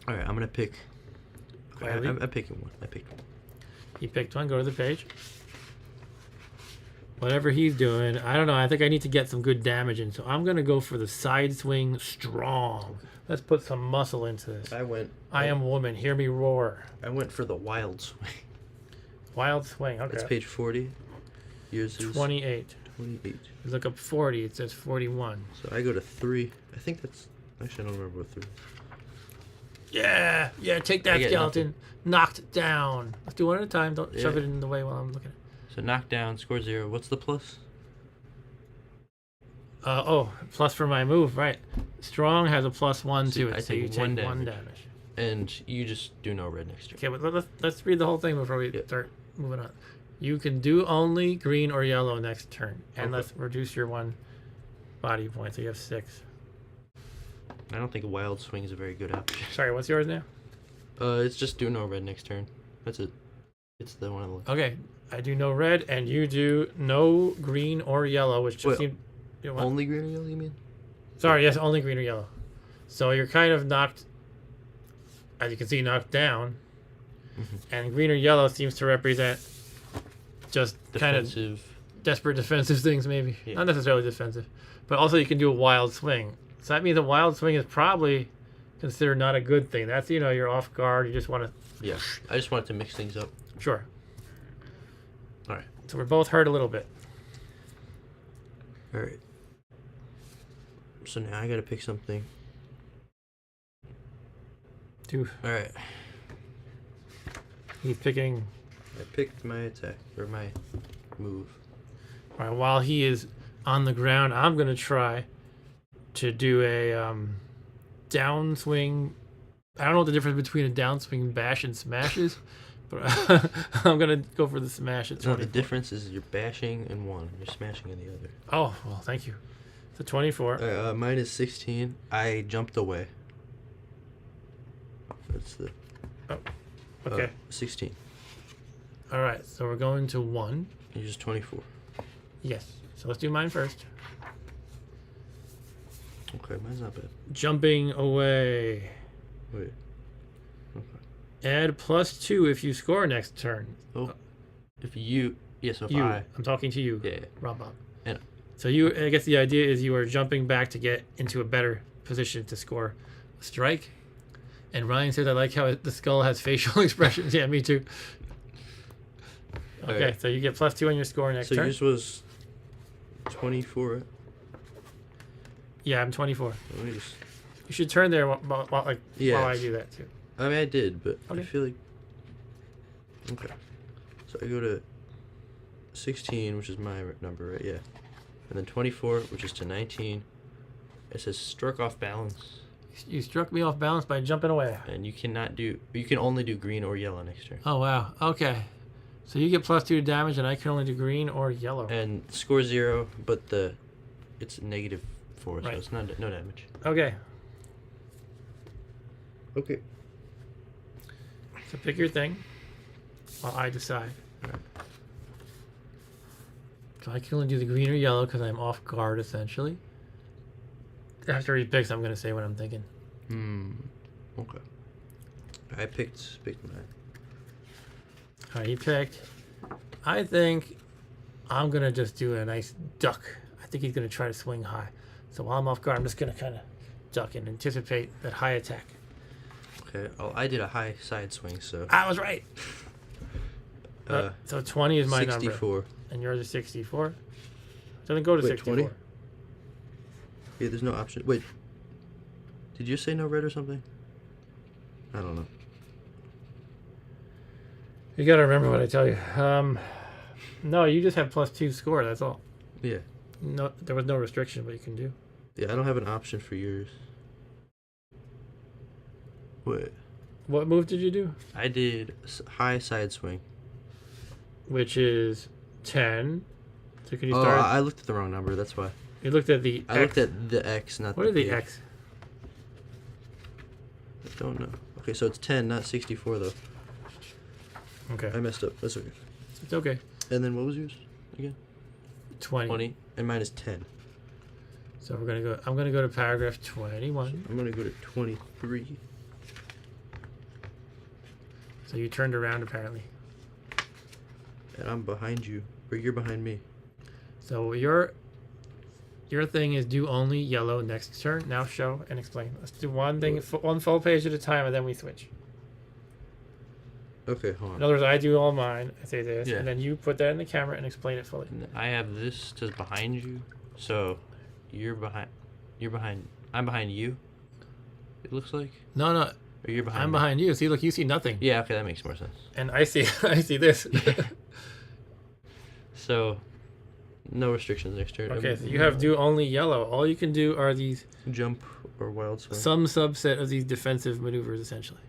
Alright, I'm gonna pick. Quietly. I'm picking one. I picked one. He picked one. Go to the page. Whatever he's doing, I don't know. I think I need to get some good damage in, so I'm gonna go for the side swing strong. Let's put some muscle into this. I am woman. Hear me roar. I went for the wild swing. Wild swing. Okay. That's page 40. Yours is 28. 28. You look up 40. It says 41. So I go to 3. I think that's. Actually, I don't remember what 3. Yeah, take I that get skeleton. Knocked down. Let's do one at a time. Don't shove Yeah. it in the way while I'm looking. So knock down, score 0. What's the plus? Plus for my move, right? Strong has a +1 So to it, I so you take take 1 1 damage. damage. And you just do no red next turn. Okay, but let's read the whole thing before we Yep. start moving on. You can do only green or yellow next turn, and Okay. let's reduce your 1 body point, so you have 6. I don't think a wild swing is a very good option. Sorry, what's yours now? It's just do no red next turn. That's it. It's the one I look. Okay, I do no red, and you do no green or yellow, which just Wait, seemed... you know what? Only green or yellow, you mean? Sorry, yes, only green or yellow. So you're kind of knocked, as you can see, knocked down. Mhm. And green or yellow seems to represent just kind of Defensive. desperate defensive things, maybe. Yeah. Not necessarily defensive. But also you can do a wild swing. So that means a wild swing is probably considered not a good thing. That's, you're off guard. You just want to... Yeah. I just wanted to mix things up. Sure. Alright. So we're both hurt a little bit. Alright. So now I gotta pick something. Dude, Alright. he's picking. I picked my attack, or my move. All right, while he is on the ground, I'm gonna try to do a downswing. I don't know what the difference between a downswing bash and smash is, but I'm gonna go for the smash at 24. No, the difference is you're bashing in one, you're smashing in the other. Oh, well, thank you. So 24. Mine is 16. I jumped away. That's the. Okay. 16. All right, so we're going to 1. You're just 24. Yes. So let's do mine first. Okay, mine's not bad. Jumping away. Wait. Add +2 if you score next turn. Oh. If you. Yes, if You. I. I'm talking to you. Yeah. Rob. And So you, I guess the idea is you are jumping back to get into a better position to score a strike. And Ryan says, I like how the skull has facial expressions. Yeah, me too. Okay, Okay. so you get +2 on your score next so turn. yours was 24. Yeah, I'm 24. Let me just. You should turn there while I Yes. do that too. I mean, I did, but Okay. I feel like. Okay. So I go to 16, which is my number, right? Yeah. And then 24, which is to 19. It says struck off balance. You struck me off balance by jumping away. And you cannot do. You can only do green or yellow next turn. Oh, wow. Okay. So you get +2 to damage, and I can only do green or yellow. And score 0, but it's -4, so Right. it's no damage. Okay. Okay. So pick your thing while I decide. Alright. So I can only do the green or yellow because I'm off guard, essentially. After he picks, I'm going to say what I'm thinking. Okay. I picked mine. All right, he picked. I think I'm going to just do a nice duck. I think he's going to try to swing high. So while I'm off guard, I'm just going to kind of duck and anticipate that high attack. Okay. Oh, I did a high side swing, so. I was right. So 20 is my 64. number. And yours is 64. Doesn't go to Wait, 64. 20? Yeah, there's no option. Wait. Did you say no red or something? I don't know. You got to remember what I tell you. No, you just have +2 score. That's all. Yeah. No, there was no restriction what you can do. Yeah, I don't have an option for yours. Wait. What move did you do? I did high side swing. Which is 10. So can you Oh, start? I looked at the wrong number. That's why. You looked at the I X. looked at the X, not What the are the page. X? I don't know. Okay, so it's 10, not 64 though. Okay. I messed up. That's okay. It's okay. And then what was yours again? 20. 20. And mine is 10. So we're gonna go. I'm gonna go to paragraph 21. I'm gonna go to 23. So you turned around apparently. And I'm behind you, or you're behind me. So your thing is do only yellow next turn. Now show and explain. Let's do one thing, one full page at a time, and then we switch. Okay, hold In on. other words, I do all mine. I say this, Yeah. and then you put that in the camera and explain it fully. And I have this to behind you, so you're behind. I'm behind you. It looks like. No, no, Or you're behind. I'm me. behind you. See, look, you see nothing, Yeah. Okay, that makes more sense. and I see, I see this. So, no restrictions next turn. Okay, so you have do only yellow. All you can do are these Jump or wild swing. some subset of these defensive maneuvers, essentially.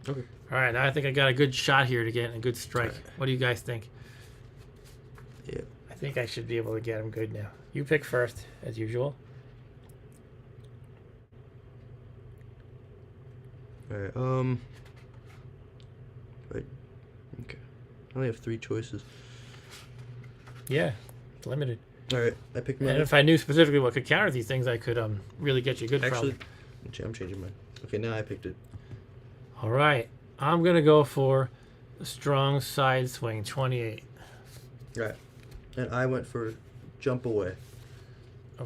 Okay. All right, now I think I got a good shot here to get a good strike. Alright. What do you guys think? Yeah. I think I should be able to get him good now. You pick first, as usual. Alright, Right. Okay. I only have 3 choices. Yeah, it's limited. Alright, I picked mine. And if I knew specifically what could counter these things, I could really get you good. Actually, Problem. I'm changing mine. Okay, now I picked it. All right, I'm gonna go for the strong side swing, 28. Right. And I went for jump away,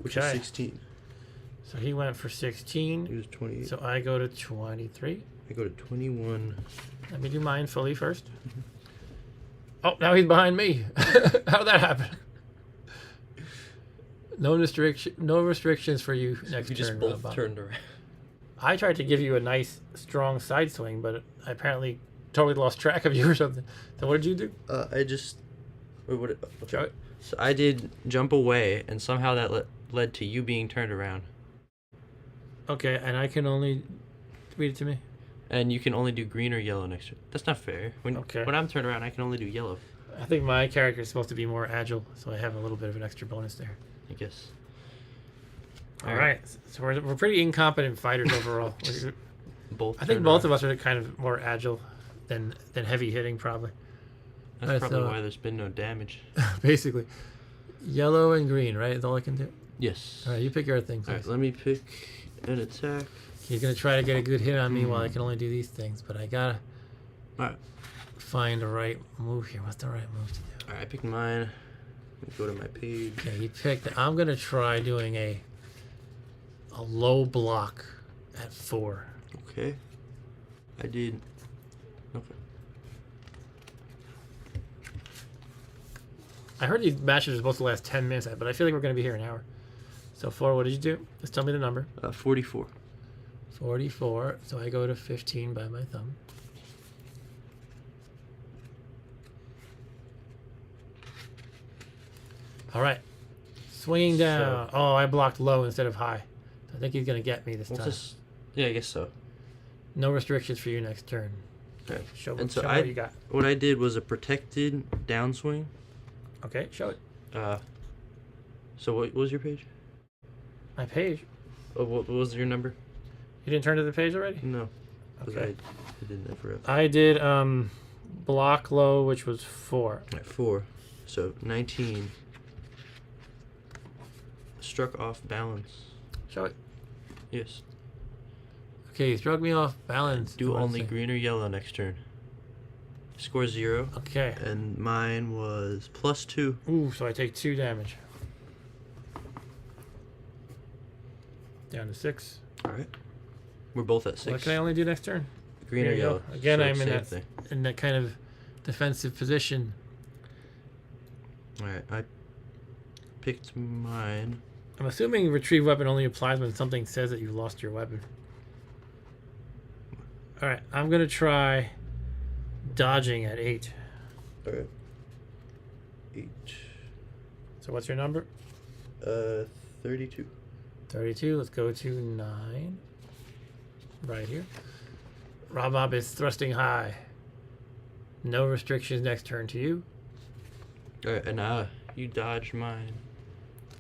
which is Okay, 16. so he went for 16. He was 28. So I go to 23. I go to 21. Let me do mine fully first. Oh, now he's behind me. How did that happen? No restrictions for you next We turn. just both Bob. turned around. I tried to give you a nice, strong side swing, but I apparently totally lost track of you or something. So what did you do? I just. Wait, what? Show it. So I did jump away, and somehow that led to you being turned around. Okay, and I can only read it to me. And you can only do green or yellow next turn. That's not fair. When I'm turned around, I can only do yellow. I think my character is supposed to be more agile, so I have a little bit of an extra bonus there. I guess. All right. So we're pretty incompetent fighters overall. Both. I think both of us are kind of more agile than heavy hitting, probably. That's probably why there's been no damage. Basically, yellow and green, right? Is all I can do. Yes. All right, you pick your things. All right, let me pick an attack. He's gonna try to get a good hit on me while I can only do these things, but I gotta find the right move here. What's the right move to do? All right, I picked mine. Let me go to my page. Okay, he picked. I'm gonna try doing a low block at 4. Okay. I did. Okay. I heard these matches are supposed to last 10 minutes, but I feel like we're gonna be here an hour. So 4. What did you do? Just tell me the number. 44. 44. So I go to 15 by my thumb. All right. Swinging down. Oh, I blocked low instead of high. I think he's going to get me this time. Yeah, I guess so. No restrictions for you next turn. Okay. Show and so me what you got. What I did was a protected downswing. Okay, show it. So what was your page? My page. Oh, what was your number? You didn't turn to the page already? No. Okay. I didn't ever. I did block low, which was 4. Right, 4. So 19. Struck off balance. Show it. Yes. Okay, you struck me off balance. Do only green or yellow next turn. Score 0. Okay. And mine was +2. Ooh, so I take 2 damage. Down to 6. All right. We're both at 6. What can I only do next turn? Green or yellow. Again, So I'm same in that kind of defensive position. All right. I picked mine. I'm assuming retrieve weapon only applies when something says that you lost your weapon. All right, I'm gonna try dodging at 8. All right. 8. So what's your number? 32. 32. Let's go to 9. Right here. Rob is thrusting high. No restrictions next turn to you. All right, and you dodged mine.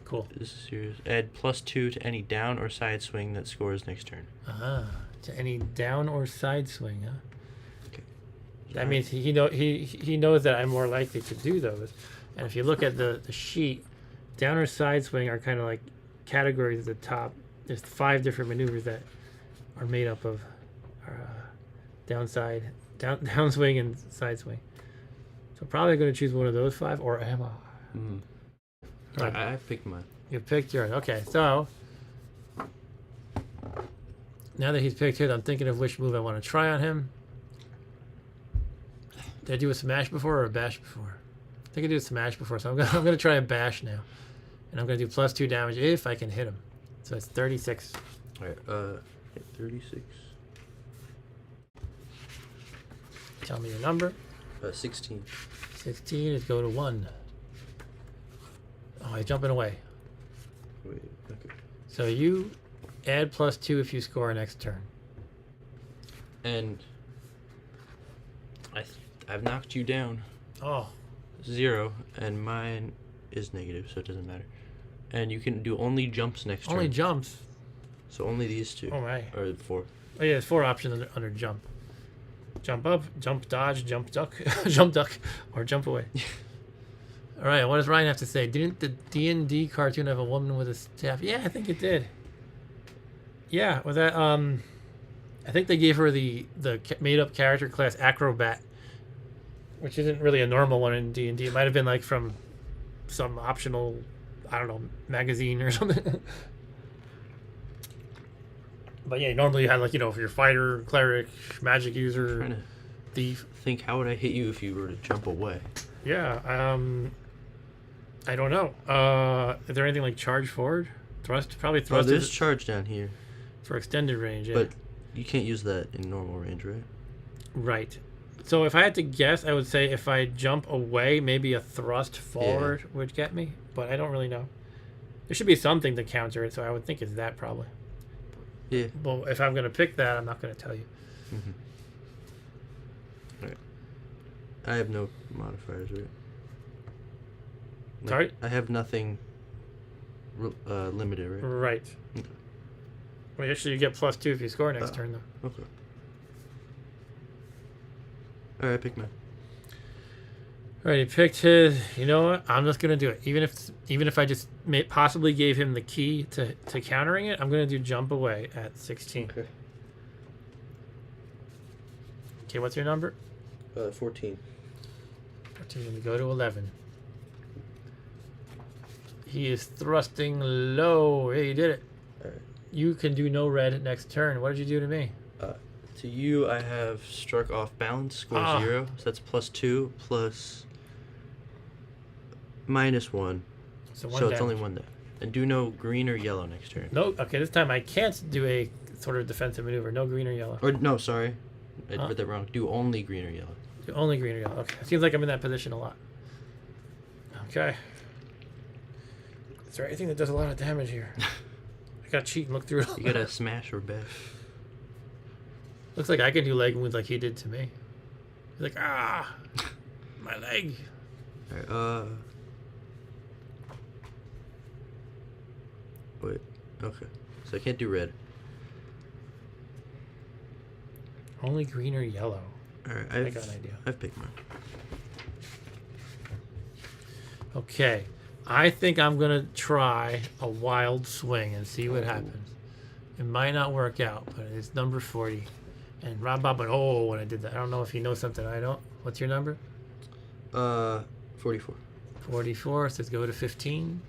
Cool. This is yours. Add +2 to any down or side swing that scores next turn. To any down or side swing, huh? Okay. That means he knows that I'm more likely to do those. And if you look at the sheet, down or side swing are kind of like categories at the top. There's 5 different maneuvers that are made up of downside, downswing, and side swing. So probably going to choose one of those 5, or am I? Mm. Right. I picked mine. You picked yours. Okay, so now that he's picked his, I'm thinking of which move I want to try on him. Did I do a smash before or a bash before? I think I did a smash before, so I'm gonna try a bash now, and I'm gonna do +2 damage if I can hit him. So it's 36. All right. 36. Tell me your number. 16. 16 is go to 1. Oh, he's jumping away. Wait. Okay. So you add +2 if you score next turn. And I've knocked you down. Oh. 0, and mine is negative, so it doesn't matter. And you can do only jumps next turn. Only jumps. So only these 2. Oh my. Or 4. Oh yeah, there's 4 options under jump. Jump up, jump dodge, jump duck, jump duck, or jump away. All right, what does Ryan have to say? Didn't the D&D cartoon have a woman with a staff? Yeah, I think it did. Yeah, with that, I think they gave her the made-up character class Acrobat, which isn't really a normal one in D&D. It might have been like from some optional, I don't know, magazine or something. But yeah, normally you had like, if you're fighter, cleric, magic user, I'm trying to thief. think, how would I hit you if you were to jump away? Yeah, I don't know. Is there anything like charge forward? Thrust? Probably Oh, thrust there's is charge down here, for extended range, yeah. but you can't use that in normal range, right? Right. So if I had to guess, I would say if I jump away, maybe a thrust forward would get me, but I don't really know. There should be something to counter it, so I would think it's that probably. Yeah. Well, if I'm going to pick that, I'm not going to tell you. Mm-hmm. Alright. I have no modifiers, right? Like, Sorry? I have nothing limited, right? Right. Okay. Well, actually, you get +2 if you score next turn, though. Okay. Alright, pick mine. Alright, he picked his. You know what? I'm just gonna do it. Even if I just possibly gave him the key to countering it, I'm gonna do jump away at 16. Okay. Okay, what's your number? 14. 14. We go to 11. He is thrusting low. Hey, you did it. Alright. You can do no red next turn. What did you do to me? To you, I have struck off balance, score 0. So that's +2 plus -1. So It's only 1 there. And do no green or yellow next turn. No. Okay, this time I can't do a sort of defensive maneuver. No green or yellow. Or no, sorry, I read that wrong. Do only green or yellow. Do only green or yellow. Okay. It seems like I'm in that position a lot. Okay. Is there anything that does a lot of damage here? I gotta cheat and look through it. You gotta smash or bash. Looks like I can do leg wounds like he did to me. He's like, my leg. Alright, wait, okay. So I can't do red. Only green or yellow. Alright, I got an idea. I've picked mine. Okay. I think I'm going to try a wild swing and see what happens. It might not work out, but it's number 40. And Rob Bob went, oh, when I did that. I don't know if he knows something I don't. What's your number? 44. 44. So let's go to 15.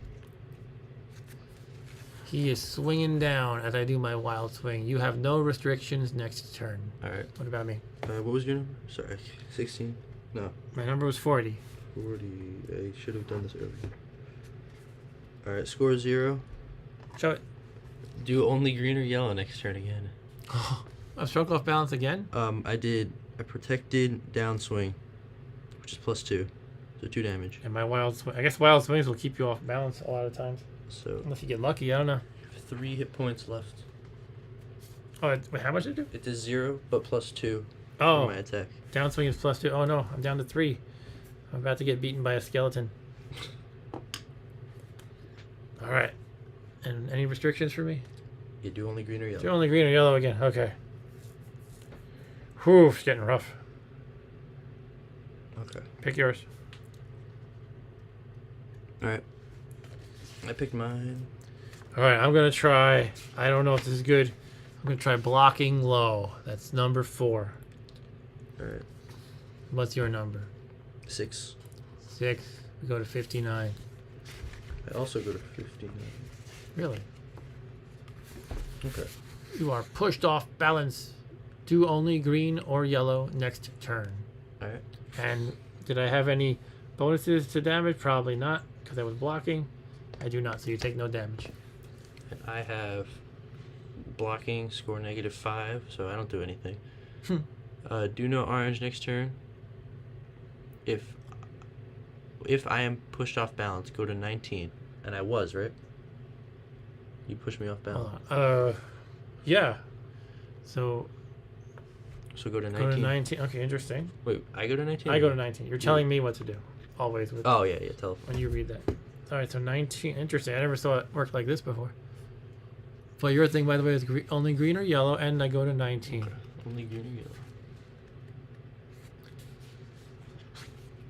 He is swinging down as I do my wild swing. You have no restrictions next turn. Alright. What about me? What was your number? Sorry, 16? No. My number was 40. 40. I should have done this earlier. Alright, score 0. Show it. Do only green or yellow next turn again. I've struck off balance again? I did a protected downswing, which is +2. So 2 damage. And my wild swing. I guess wild swings will keep you off balance a lot of times. So Unless you get lucky, I don't know. 3 hit points left. Oh, wait, how much did it do? It does 0, but +2 Oh, for my attack. downswing is +2. Oh no, I'm down to 3. I'm about to get beaten by a skeleton. Alright. And any restrictions for me? You do only green or yellow. Do only green or yellow again. Okay. Whew, it's getting rough. Okay. Pick yours. Alright. I picked mine. Alright, I'm going to try. I don't know if this is good. I'm going to try blocking low. That's number 4. Alright. What's your number? 6. 6. We go to 59. I also go to 59. Really? Okay. You are pushed off balance. Do only green or yellow next turn. Alright. And did I have any bonuses to damage? Probably not, because I was blocking. I do not, so you take no damage. And I have blocking, score -5, so I don't do anything. Do no orange next turn. If I am pushed off balance, go to 19. And I was, right? You pushed me off balance. Yeah. So go to 19. go to 19. Okay, interesting. Wait, I go to 19? I go to 19. You're telling me what to do. Always. Oh, yeah, tell. When you read that. All right, so 19. Interesting. I never saw it work like this before. But your thing, by the way, is only green or yellow, and I go to 19. Okay. Only green or yellow.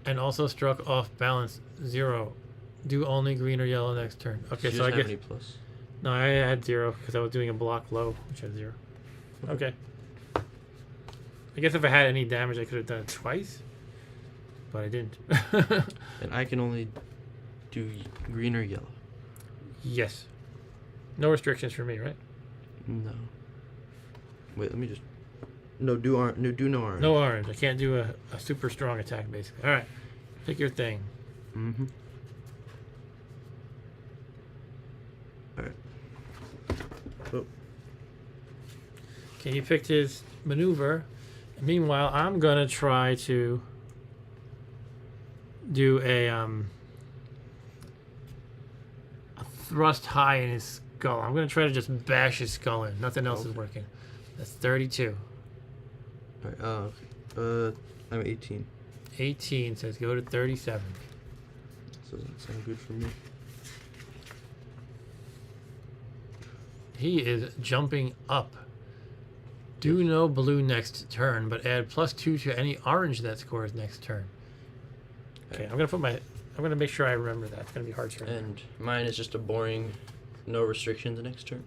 And also struck off balance 0. Do only green or yellow next turn. Okay, Did you so I just have guess. any plus? No, I had 0 because I was doing a block low, which had 0. Okay. I guess if I had any damage, I could have done it twice. But I didn't. And I can only do green or yellow. Yes. No restrictions for me, right? No. Wait, let me just. No, do orange. No, do no orange. No orange. I can't do a super strong attack, basically. All right. Pick your thing. Mm-hmm. Alright. Oh. Okay, he picked his maneuver. Meanwhile, I'm gonna try to do a thrust high in his skull. I'm gonna try to just bash his skull in. Nothing else is working. That's 32. Alright, okay. I'm 18. 18 says go to 37. This doesn't sound good for me. He is jumping up. Do no blue next turn, but add +2 to any orange that scores next turn. Okay, I'm gonna make sure I remember that. It's gonna be hard to remember. And mine is just a boring, no restrictions next turn.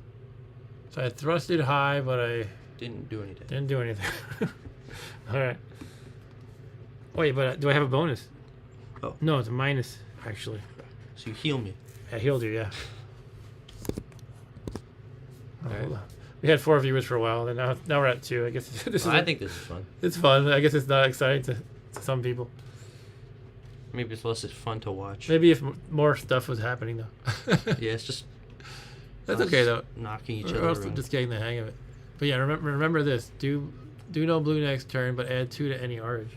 So I thrusted high, but I Didn't do anything. didn't do anything. All right. Wait, but do I have a bonus? Oh. No, it's a minus actually. So you heal me. I healed you, yeah. All right. Hold on. We had 4 viewers for a while, and now we're at 2. I guess this I is. think this is fun. It's fun. I guess it's not exciting to some people. Maybe it's less fun to watch. Maybe if more stuff was happening though. Yeah, it's just. That's us okay though. Knocking each We're other also around. just getting the hang of it. But yeah, remember this. Do no blue next turn, but add 2 to any orange,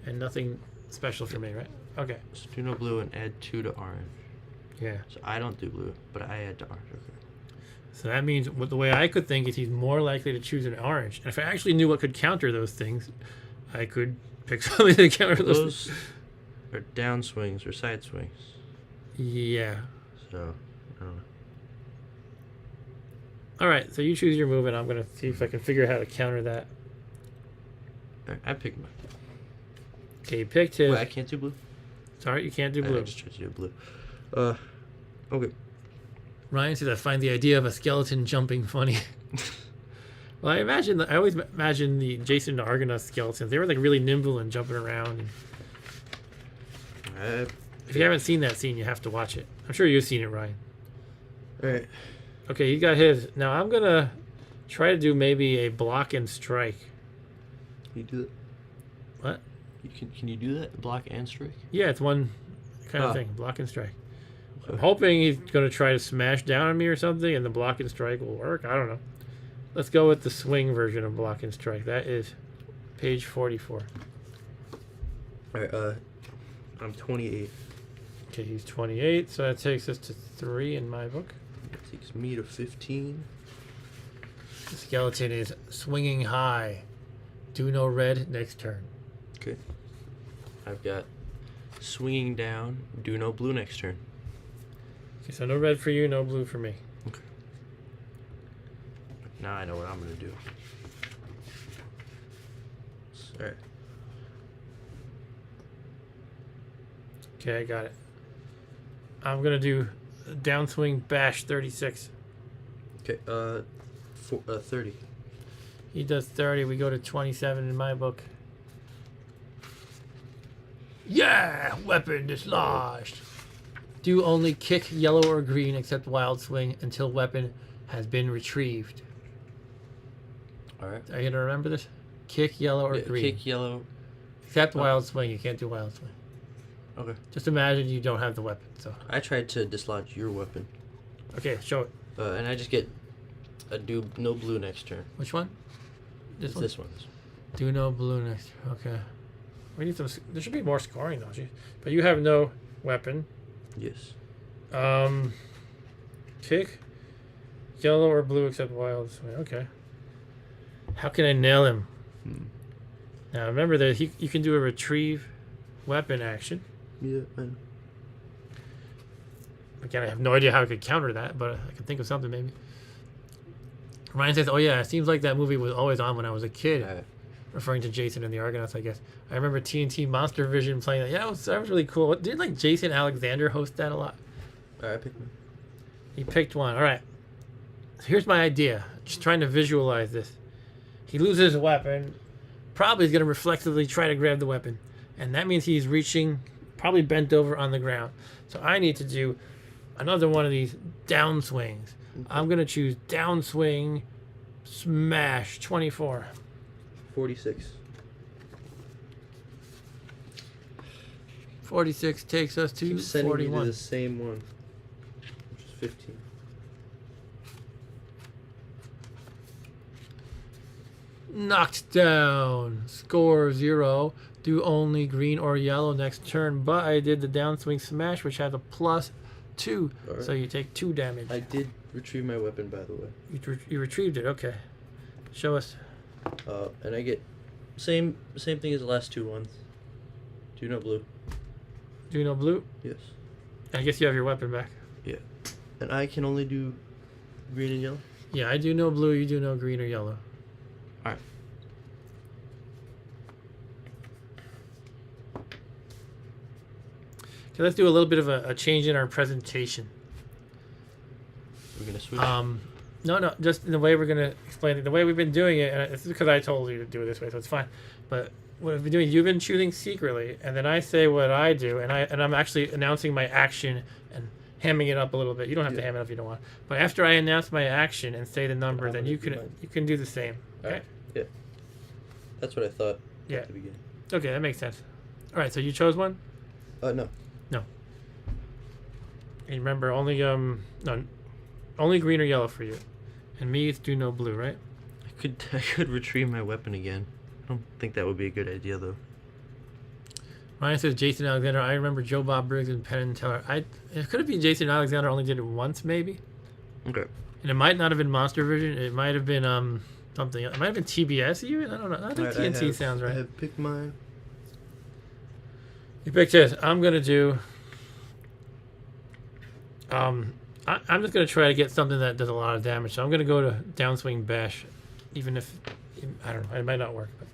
and nothing special for me, right? Okay. So do no blue and add 2 to orange. Yeah. So I don't do blue, but I add to orange. Okay. So that means the way I could think is he's more likely to choose an orange. And if I actually knew what could counter those things, I could pick something to counter those. Those are down swings or side swings. Yeah. So I don't know. All right. So you choose your move, and I'm gonna see if I can figure out how to counter that. All right, I picked mine. Okay, you picked his. Wait, I can't do blue. Sorry, you can't do I blue. just tried to do blue. Okay. Ryan says I find the idea of a skeleton jumping funny. Well, I always imagine the Jason and Argonaut skeletons. They were like really nimble and jumping around. And if you haven't seen that scene, you have to watch it. I'm sure you've seen it, Ryan. All right. Okay, he got his. Now I'm gonna try to do maybe a block and strike. Can you do that? What? Can you do that? Block and strike? Yeah, it's one kind of thing. Block and strike. I'm hoping he's gonna try to smash down on me or something, and the block and strike will work. I don't know. Let's go with the swing version of block and strike. That is page 44. All right. I'm 28. Okay, he's 28, so that takes us to 3 in my book. That takes me to 15. The skeleton is swinging high. Do no red next turn. Okay. I've got swinging down. Do no blue next turn. Okay, so no red for you, no blue for me. Okay. Now I know what I'm gonna do. All right. Okay, I got it. I'm gonna do downswing bash 36. Okay. 30. He does 30. We go to 27 in my book. Yeah! Weapon dislodged. Do only kick yellow or green except wild swing until weapon has been retrieved. All right. Are you going to remember this? Kick yellow or green. Kick yellow. Except wild swing. You can't do wild swing. Okay. Just imagine you don't have the weapon. So I tried to dislodge your weapon. okay, show it. And I just get a do no blue next turn. Which one? This one? This one. Do no blue next. Okay. We need some. There should be more scoring though. Geez. But you have no weapon. Yes. Kick yellow or blue except wild swing. Okay. How can I nail him? Now remember that you can do a retrieve weapon action. Yeah. I know. Again, I have no idea how I could counter that, but I can think of something maybe. Ryan says, "Oh yeah, it seems like that movie was always on when I was a kid." All right. Referring to Jason and the Argonauts, I guess. I remember TNT Monster Vision playing that. Yeah, that was really cool. Didn't like Jason Alexander host that a lot? All right, I picked one. He picked one. All right. So here's my idea. Just trying to visualize this. He loses a weapon. Probably is going to reflexively try to grab the weapon. And that means he's reaching, probably bent over on the ground. So I need to do another one of these down swings. Okay. I'm going to choose downswing smash 24. 46. 46 takes us to Keep sending 41. me to the same one, which is 15. Knocked down. Score 0. Do only green or yellow next turn. But I did the downswing smash, which has a +2. Right. So you take 2 damage. I did retrieve my weapon, by the way. You retrieved it. Okay. Show us. And I get same thing as the last 2 ones. Do no blue. Do no blue? Yes. I guess you have your weapon back. Yeah. And I can only do green and yellow? Yeah, I do no blue, you do no green or yellow. Alright. Okay, let's do a little bit of a change in our presentation. We're gonna switch? No, just in the way we're going to explain it. The way we've been doing it, and it's because I told you to do it this way, so it's fine. But what I've been doing, you've been shooting secretly, and then I say what I do, and I'm actually announcing my action and hamming it up a little bit. You don't have to ham it up if you don't want. But after I announce my action and say the number, then you can do the same. Okay? Right. Yeah. That's what I thought Yeah. at the beginning. Okay, that makes sense. All right, so you chose one? No. No. And remember, only only green or yellow for you. And me, it's do no blue, right? I could retrieve my weapon again. I don't think that would be a good idea, though. Ryan says Jason Alexander. I remember Joe Bob Briggs and Penn and Teller. It could have been Jason Alexander only did it once, maybe. Okay. And it might not have been Monster Vision. It might have been something. It might have been TBS even. I don't know. I think TNT sounds right. I have picked mine. You picked his. I'm gonna do. I'm just gonna try to get something that does a lot of damage. So I'm gonna go to downswing bash, even if I don't know. It might not work. But.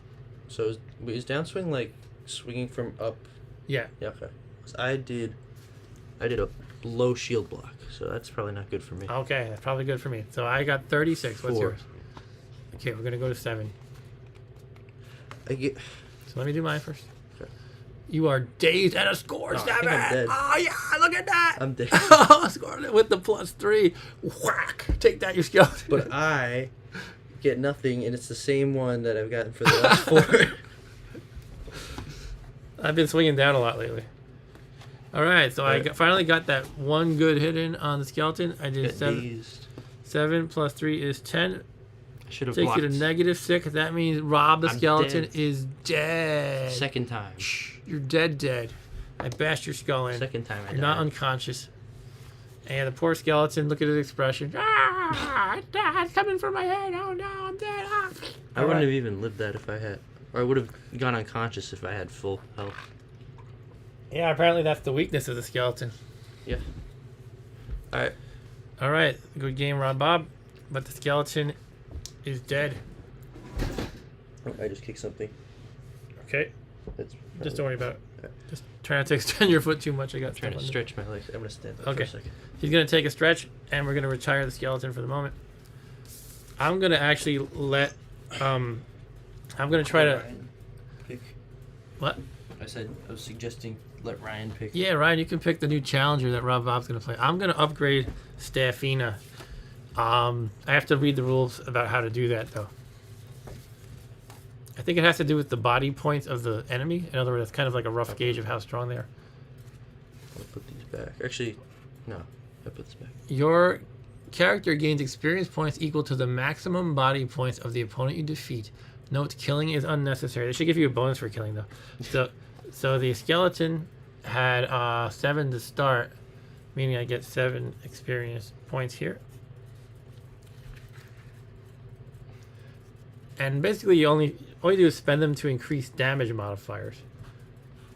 So is downswing like swinging from up? Yeah. Yeah. Okay. 'Cause I did a low shield block, so that's probably not good for me. Okay, that's probably good for me. So I got 36. What's 4. yours? Okay, we're gonna go to 7. I get. So let me do mine first. Okay. You are dazed at a score, I Staffin. think I'm dead. Oh yeah, look at that. I'm dead. Oh, scored it with the +3. Whack! Take that, you skeleton. But I get nothing, and it's the same one that I've gotten for the last 4. I've been swinging down a lot lately. All right, so I finally got that one good hit in on the skeleton. I did 7. Dazed. 7 + 3 is 10. I should have Takes blocked. you to -6. That means Rob the I'm skeleton dead. is dead. Second time. You're dead. I bashed your skull in. Second time I You're not died. unconscious. And the poor skeleton, look at his expression. Ah, it's coming for my head. Oh no, I'm dead. Ah. I wouldn't have even lived that if I had, or I would have gone unconscious if I had full health. Yeah, apparently that's the weakness of the skeleton. Yeah. Alright. All right, good game, Ron Bob. But the skeleton is dead. Oh, I just kicked something. Okay, That's just don't worry about it. Okay. Just try not to extend your foot too much. I got trying to stuff on stretch my legs. I'm gonna stand up Okay. for a second. He's gonna take a stretch, and we're gonna retire the skeleton for the moment. I'm gonna actually let. I'm gonna try to. Ryan pick. What? I said I was suggesting let Ryan pick. Yeah, Ryan, you can pick the new challenger that Rob Bob's gonna play. I'm gonna upgrade Staffina. I have to read the rules about how to do that though. I think it has to do with the body points of the enemy. In other words, it's kind of like a rough gauge of how strong they are. I'll put these back. Actually, no. I put this back. Your character gains experience points equal to the maximum body points of the opponent you defeat. Note, killing is unnecessary. They should give you a bonus for killing though. So the skeleton had 7 to start, meaning I get 7 experience points here. And basically, all you do is spend them to increase damage modifiers.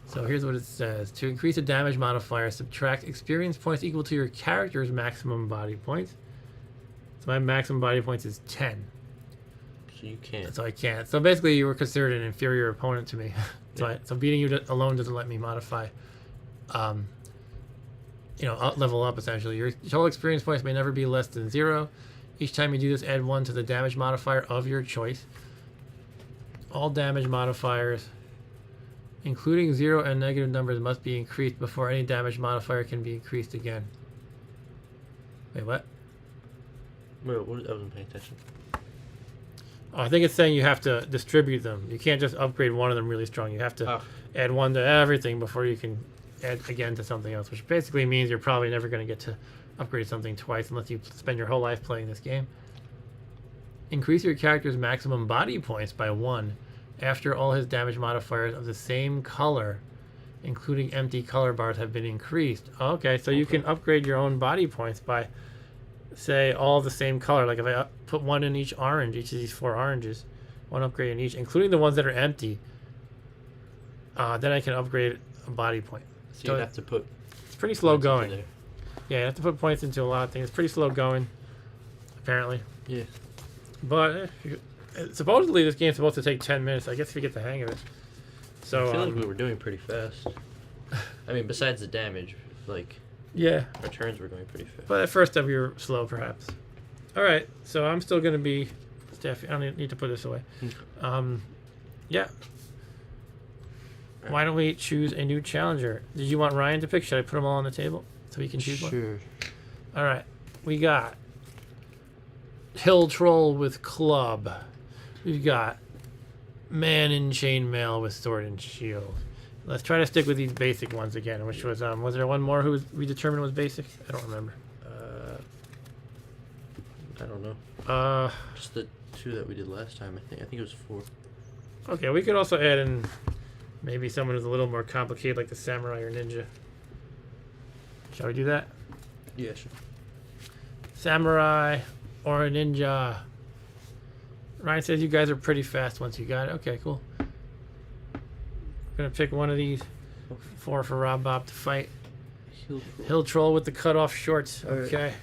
So here's what it says. To increase a damage modifier, subtract experience points equal to your character's maximum body points. So my maximum body points is 10. So you can't. So I can't. So basically, you were considered an inferior opponent to me. Yeah. So beating you alone doesn't let me modify. Level up essentially. Your total experience points may never be less than 0. Each time you do this, add 1 to the damage modifier of your choice. All damage modifiers, including 0 and negative numbers, must be increased before any damage modifier can be increased again. Wait, what? Wait, I wasn't paying attention. Oh, I think it's saying you have to distribute them. You can't just upgrade one of them really strong. You have to add 1 to everything before you can add again to something else, which basically means you're probably never going to get to upgrade something twice unless you spend your whole life playing this game. Increase your character's maximum body points by 1 after all his damage modifiers of the same color, including empty color bars, have been increased. Okay, so you can upgrade your own body points by, say, all the same color. Like if I put 1 in each orange, each of these 4 oranges, 1 upgrade in each, including the ones that are empty, then I can upgrade a body point. So you'd have to put... It's pretty slow points into going. there. Yeah, you have to put points into a lot of things. It's pretty slow going, apparently. Yeah. But supposedly this game's supposed to take 10 minutes. I guess if you get the hang of it. So I feel like we were doing pretty fast. I mean, besides the damage, like... Yeah. Our turns were going pretty fast. But at first we were slow, perhaps. All right, so I'm still going to be... I don't need to put this away. Yeah. Why don't we choose a new challenger? Did you want Ryan to pick? Should I put them all on the table so he can choose one? Sure. All right. We got Hill Troll with club. We've got Man in chainmail with sword and shield. Let's try to stick with these basic ones again. Which was there one more who we determined was basic? I don't remember. I don't know. Just the 2 that we did last time. I think it was 4. Okay, we could also add in maybe someone who's a little more complicated, like the samurai or ninja. Shall we do that? Yeah, sure. Samurai or a ninja. Ryan says you guys are pretty fast once you got it. Okay, cool. I'm gonna pick one of these 4 for Rob Bob to fight. Hill Troll with the cut-off shorts. Okay.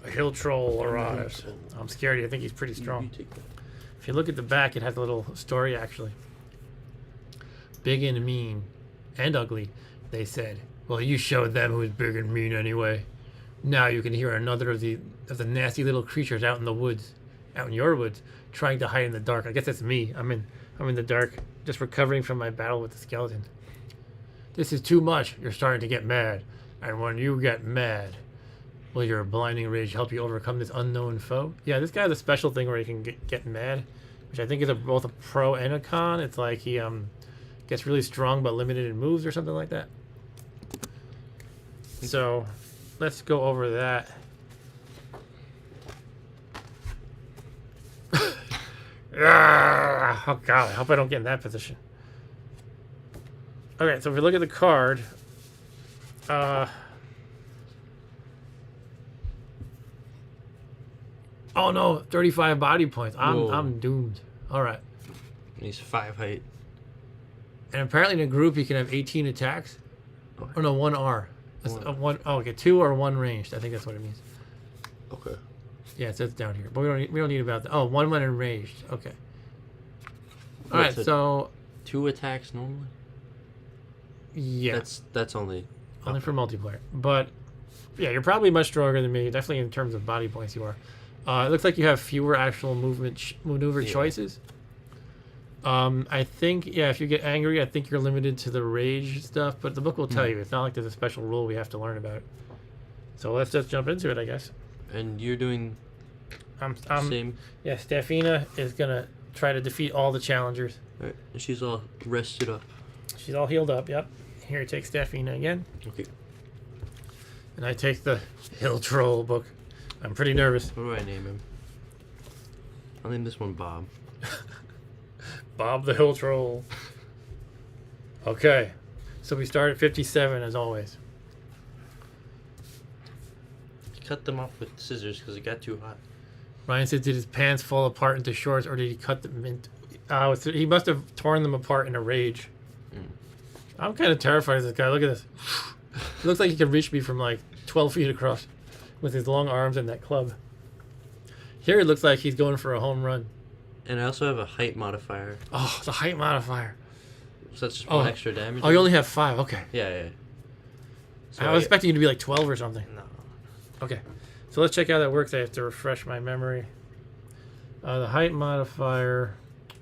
A Hill Troll arrives. I'm scared. I think he's pretty strong. If you look at the back, it has a little story, actually. Big and mean. And ugly, they said. Well, you showed them who was big and mean anyway. Now you can hear another of the nasty little creatures out in the woods. Out in your woods, trying to hide in the dark. I guess that's me. I'm in the dark, just recovering from my battle with the skeleton. This is too much. You're starting to get mad. And when you get mad, will your blinding rage help you overcome this unknown foe? Yeah, this guy has a special thing where he can get mad, which I think is both a pro and a con. It's like he gets really strong but limited in moves or something like that. So let's go over that. Oh god, I hope I don't get in that position. Okay, so if we look at the card, oh no, 35 body points. I'm doomed. All right. He's 5 height. And apparently in a group you can have 18 attacks. Okay. Oh no, 1 R. That's oh, okay, 2 or 1 ranged. I think that's what it means. Okay. Yeah, it says down here, but we don't need about that. Oh, 1 when enraged. Okay. All right, so 2 attacks normally. Yeah. That's only for multiplayer. But yeah, you're probably much stronger than me. Definitely in terms of body points, you are. It looks like you have fewer actual maneuver choices. I think if you get angry, I think you're limited to the rage stuff. But the book will tell you. It's not like there's a special rule we have to learn about. So let's just jump into it, I guess. And you're doing same. Yeah, Staffina is gonna try to defeat all the challengers. All right, and she's all rested up. She's all healed up. Yep. Here, take Staffina again. Okay. And I take the Hill Troll book. I'm pretty nervous. What do I name him? I'll name this one Bob. Bob the Hill Troll. Okay. So we start at 57 as always. Cut them off with scissors because it got too hot. Ryan said, did his pants fall apart into shorts or did he cut them into... he must have torn them apart in a rage. I'm kind of terrified of this guy. Look at this. It looks like he can reach me from like 12 feet across with his long arms and that club. Here it looks like he's going for a home run. And I also have a height modifier. Oh, the height modifier. So that's just 1 extra damage. Oh, you only have 5. Okay. Yeah. So I was expecting you to be like 12 or something. No. Okay. So let's check how that works. I have to refresh my memory. The height modifier.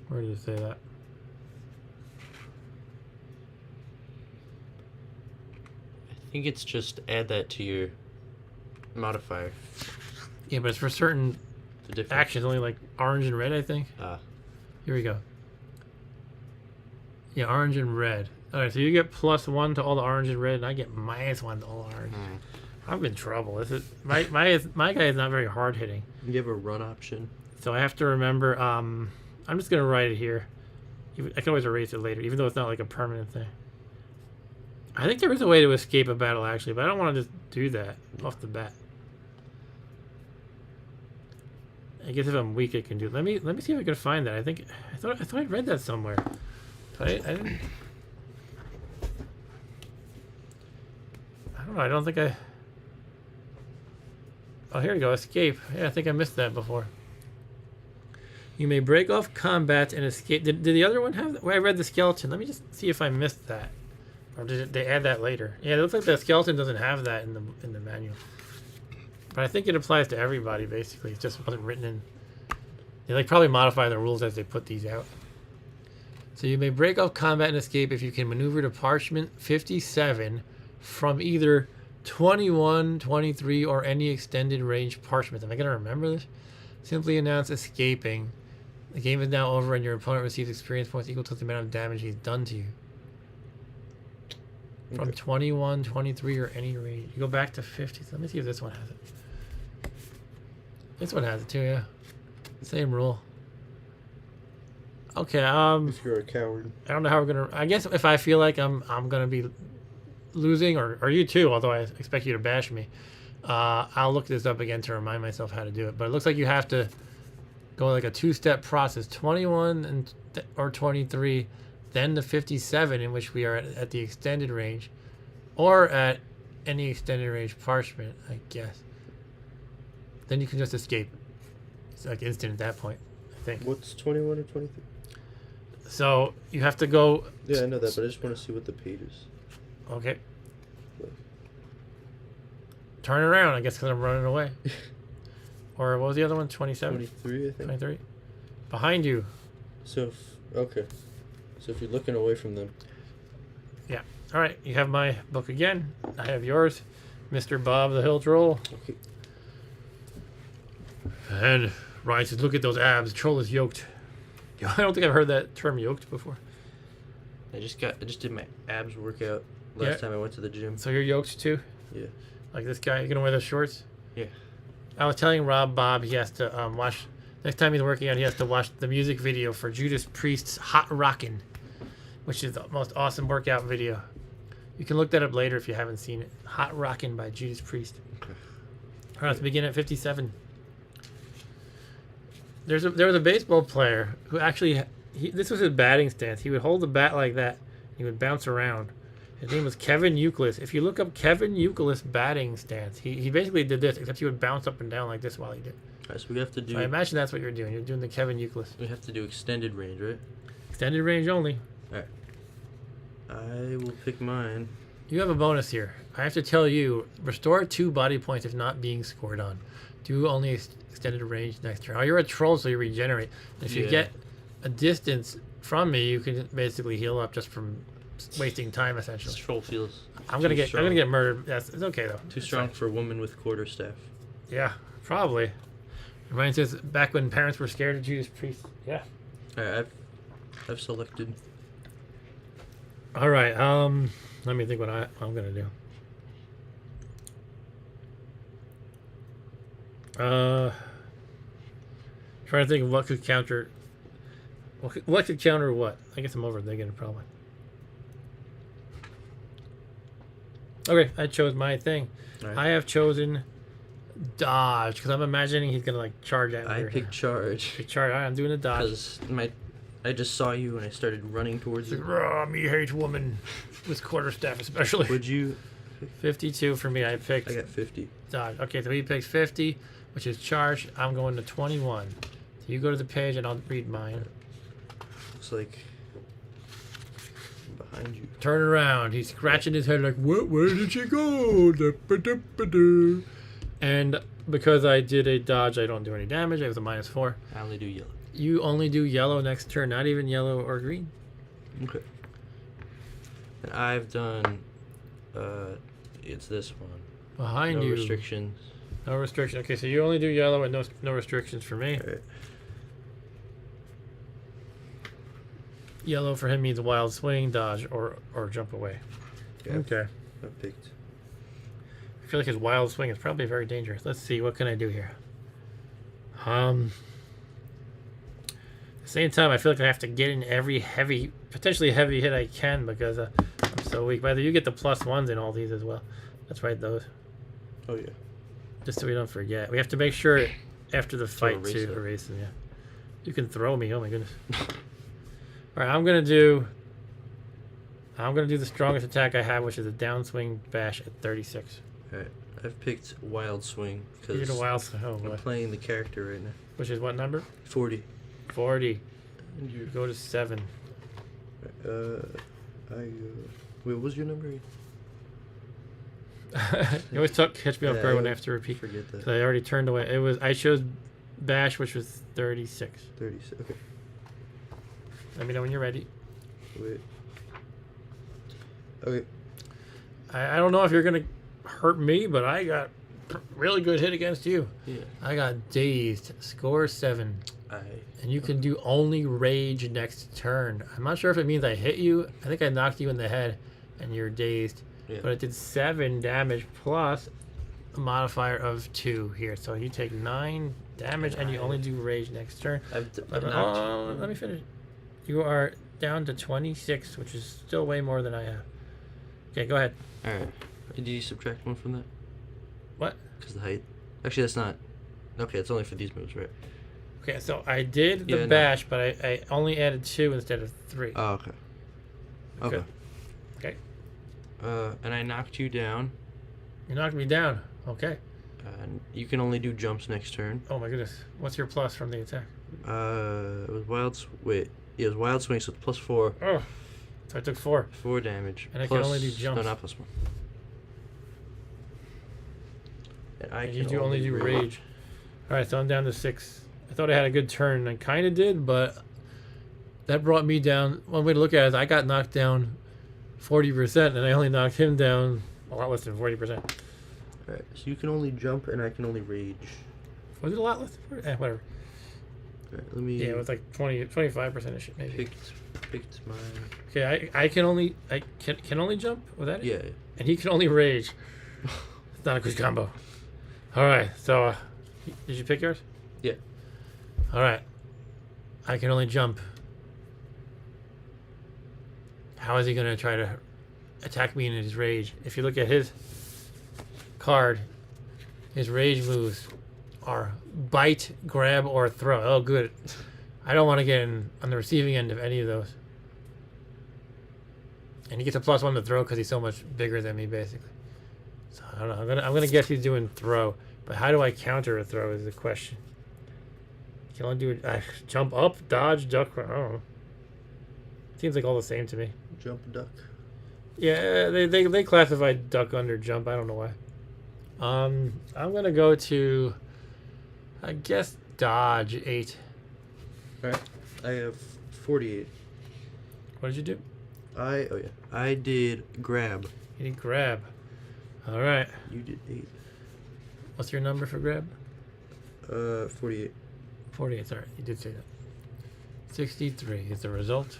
Where did you say that? I think it's just add that to your modifier. Yeah, but it's for certain actions, only like orange and red, I think. Here we go. Yeah, orange and red. All right, so you get +1 to all the orange and red, and I get -1 to all orange. I'm in trouble. This is my guy is not very hard hitting. You have a run option. So I have to remember. I'm just gonna write it here. I can always erase it later, even though it's not like a permanent thing. I think there is a way to escape a battle actually, but I don't want to just do that off the bat. I guess if I'm weak, I can do. Let me see if I can find that. I thought I read that somewhere, but I didn't. I don't know. I don't think I. Oh, here we go. Escape. Yeah, I think I missed that before. You may break off combat and escape. Did the other one have that? Well, I read the skeleton. Let me just see if I missed that. Or did they add that later? Yeah, it looks like the skeleton doesn't have that in the manual. But I think it applies to everybody, basically. It just wasn't written in. They like probably modify the rules as they put these out. So you may break off combat and escape if you can maneuver to parchment 57 from either 21, 23, or any extended range parchment. Am I going to remember this? Simply announce escaping. The game is now over and your opponent receives experience points equal to the amount of damage he's done to you. From 21, 23, or any range. You go back to 50. So let me see if this one has it. This one has it too, yeah. Same rule. Okay, If you're a coward. I don't know how we're gonna. I guess if I feel like I'm gonna be losing, or you too, although I expect you to bash me, I'll look this up again to remind myself how to do it. But it looks like you have to go like a two-step process: 21 or 23, then the 57, in which we are at the extended range, or at any extended range parchment, I guess. Then you can just escape. It's like instant at that point, I think. What's 21 or 23? So you have to go. Yeah, I know that, but I just want to see what the page is. Okay. Turn around, I guess, because I'm running away. Or what was the other one? 27? 23, I think. 23? Behind you. So, okay. So if you're looking away from them. Yeah. All right. You have my book again. I have yours. Mr. Bob the Hill Troll. Okay. And Ryan says, look at those abs. Troll is yoked. I don't think I've heard that term yoked before. I just did my abs workout last time I went to the gym. So you're yoked too? Yeah. Like this guy? You're going to wear those shorts? Yeah. I was telling Bob he has to watch, next time he's working out, he has to watch the music video for Judas Priest's Hot Rockin', which is the most awesome workout video. You can look that up later if you haven't seen it. Hot Rockin' by Judas Priest. Okay. All right, let's begin at 57. There was a baseball player who actually, this was his batting stance. He would hold the bat like that. He would bounce around. His name was Kevin Youkilis. If you look up Kevin Youkilis batting stance, he basically did this, except he would bounce up and down like this while he did. All right, so we have to do. So I imagine that's what you're doing. You're doing the Kevin Youkilis. We have to do extended range, right? Extended range only. All right. I will pick mine. You have a bonus here. I have to tell you, restore 2 body points if not being scored on. Do only extended range next turn. Oh, you're a troll, so you regenerate. If you get a distance from me, you can basically heal up just from wasting time, essentially. This troll feels. I'm gonna get murdered. It's okay though. Too strong for a woman with quarterstaff. Yeah, probably. Reminds us back when parents were scared of Judas Priest. Yeah. All right, I've selected. All right. Let me think what I'm gonna do. Trying to think of what could counter. What could counter what? I guess I'm overthinking it probably. Okay, I chose my thing. Right. I have chosen dodge because I'm imagining he's gonna like charge at me. I picked charge. Pick charge. All right, I'm doing a dodge. Because I just saw you and I started running towards you. Me hate woman with quarterstaff especially. Would you? 52 for me. I picked. I got 50. Dodge. Okay, so he picks 50, which is charge. I'm going to 21. So you go to the page and I'll read mine. Looks like I'm behind you. Turn around. He's scratching his head like, what? Where did she go? Da-ba-da-ba-da. And because I did a dodge, I don't do any damage. I was a -4. I only do yellow. You only do yellow next turn, not even yellow or green. Okay. And I've done. It's this one. Behind you. No restrictions. No restriction. Okay, so you only do yellow and no restrictions for me. All right. Yellow for him means wild swing, dodge, or jump away. Yeah, Okay. I picked. feel like his wild swing is probably very dangerous. Let's see, what can I do here? Same time, I feel like I have to get in every potentially heavy hit I can because I'm so weak. By the way, you get the +1s in all these as well. Let's write those. Oh yeah. Just so we don't forget. We have to make sure after the fight erase to it. erase them, yeah. You can throw me, oh my goodness. Alright, I'm gonna do the strongest attack I have, which is a downswing bash at 36. Alright. I've picked Wild Swing You because did a wild oh I'm boy. playing the character right now. Which is what number? 40. 40. And you Go to 7. wait, what was your number? You always catch me off guard when I have to repeat. Forget that. 'Cause I already turned away. I chose bash, which was 36. 36. Okay. Let me know when you're ready. Wait. Okay. I don't know if you're gonna hurt me, but I got really good hit against you. Yeah. I got dazed. Score 7. I. And you can do only rage next turn. I'm not sure if it means I hit you. I think I knocked you in the head and you're dazed. Yeah. But it did 7 damage plus a modifier of 2 here. So you take 9 damage and you only do rage next turn. Let me finish. You are down to 26, which is still way more than I have. Okay, go ahead. Alright. Did you subtract 1 from that? What? Because the height. Actually, that's not. Okay, it's only for these moves, right? Okay, so I did the Yeah, no. bash, but I only added 2 instead of 3. Oh, okay. Okay. Okay. And I knocked you down. You knocked me down. Okay. And you can only do jumps next turn. Oh my goodness. What's your plus from the attack? It was it was wild swing, so it's +4. Oh. So I took 4. 4 damage. And I can only do jumps. No, not +1. And I And can you do only do rage. Alright, so I'm down to 6. I thought I had a good turn, and I kind of did, but that brought me down. One way to look at it is I got knocked down 40%, and I only knocked him down a lot less than 40%. Alright, so you can only jump, and I can only rage. Was it a lot less? Whatever. Alright, let me. Yeah, it was like 25% of shit, maybe. Picked mine. Okay, I can only jump. Was that it? Yeah. And he can only rage. It's not a good combo. All right, so did you pick yours? Yeah. All right. I can only jump. How is he gonna try to attack me in his rage? If you look at his card, his rage moves are bite, grab, or throw. Oh, good. I don't want to get on the receiving end of any of those. And he gets a +1 to throw because he's so much bigger than me, basically. So I don't know. I'm gonna guess he's doing throw, but how do I counter a throw is the question. You can only do it. Jump up, dodge, duck. I don't know. Seems like all the same to me. Jump, duck. Yeah, they classify duck under jump. I don't know why. I'm gonna go to, I guess, dodge 8. Alright. I have 48. What did you do? I did grab. You did grab. All right. You did 8. What's your number for grab? 48. 48. Sorry, you did say that. 63 is the result.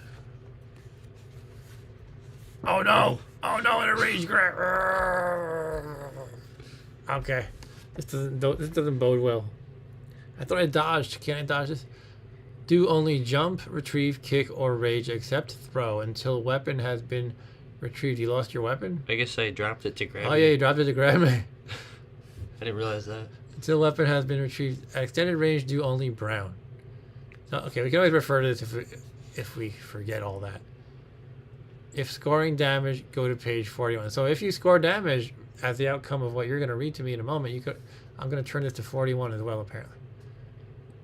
Oh no! Oh no! In a rage grab. Okay, this doesn't bode well. I thought I dodged. Can't I dodge this? Do only jump, retrieve, kick, or rage except throw until weapon has been retrieved. You lost your weapon? I guess I dropped it to grab. Oh yeah, you dropped it to grab me. I didn't realize that. Until weapon has been retrieved. At extended range, do only brown. So, okay, we can always refer to this if we forget all that. If scoring damage, go to page 41. So if you score damage as the outcome of what you're going to read to me in a moment, I'm going to turn this to 41 as well, apparently.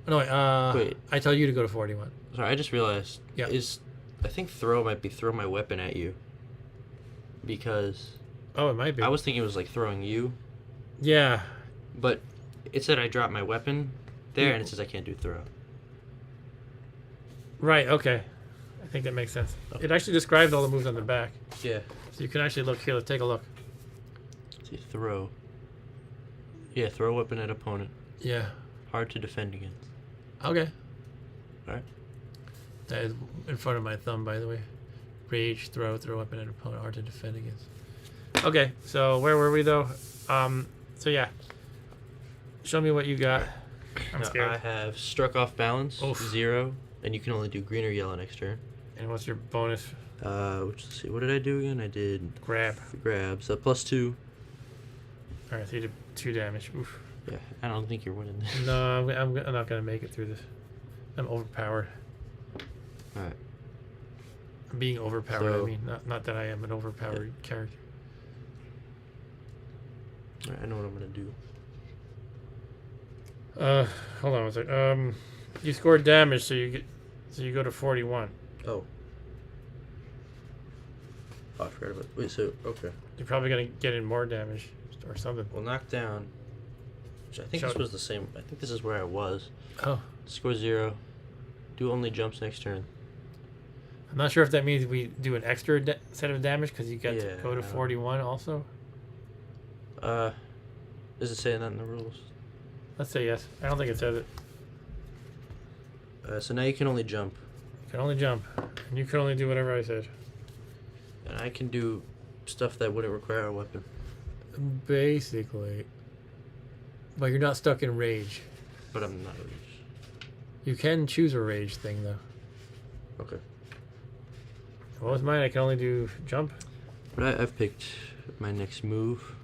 No, wait. I tell you to go to 41. Sorry, I just realized. Yeah. I think throw might be throw my weapon at you. Because. Oh, it might be. I was thinking it was like throwing you. Yeah. But it said I dropped my weapon there, and it says I can't do throw. Right, okay. I think that makes sense. It actually describes all the moves on the back. Yeah. So you can actually look here. Let's take a look. Let's see, throw. Yeah, throw weapon at opponent. Yeah. Hard to defend against. Okay. Alright. That is in front of my thumb, by the way. Rage, throw weapon at opponent, hard to defend against. Okay, so where were we though? So yeah. Show me what you got. I'm scared. I have struck off balance, Oof. 0, and you can only do green or yellow next turn. And what's your bonus? Let's see. What did I do again? I did Grab. grab. So +2. All right, so you did 2 damage. Oof. Yeah, I don't think you're winning this. No, I'm not gonna make it through this. I'm overpowered. All right. I'm being overpowered. So- I mean, not that I am an overpowered character. All right. I know what I'm gonna do. Hold on a sec. You scored damage, so you go to 41. Oh. Oh, I forgot about. Wait. So okay. You're probably gonna get in more damage or something. Well, knock down. Which I think So- this was the same. I think this is where I was. Oh, Score 0. Do only jumps next turn. I'm not sure if that means we do an extra set of damage because you get to Yeah, go to I don't- 41 also. Does it say that in the rules? Let's say yes. I don't think it says it. So now you can only jump, You can only jump, and you can only do whatever I said. and I can do stuff that wouldn't require a weapon. Basically. But you're not stuck in rage. But I'm not. You can choose a rage thing though. Okay. What was mine? I can only do jump. But I've picked my next move.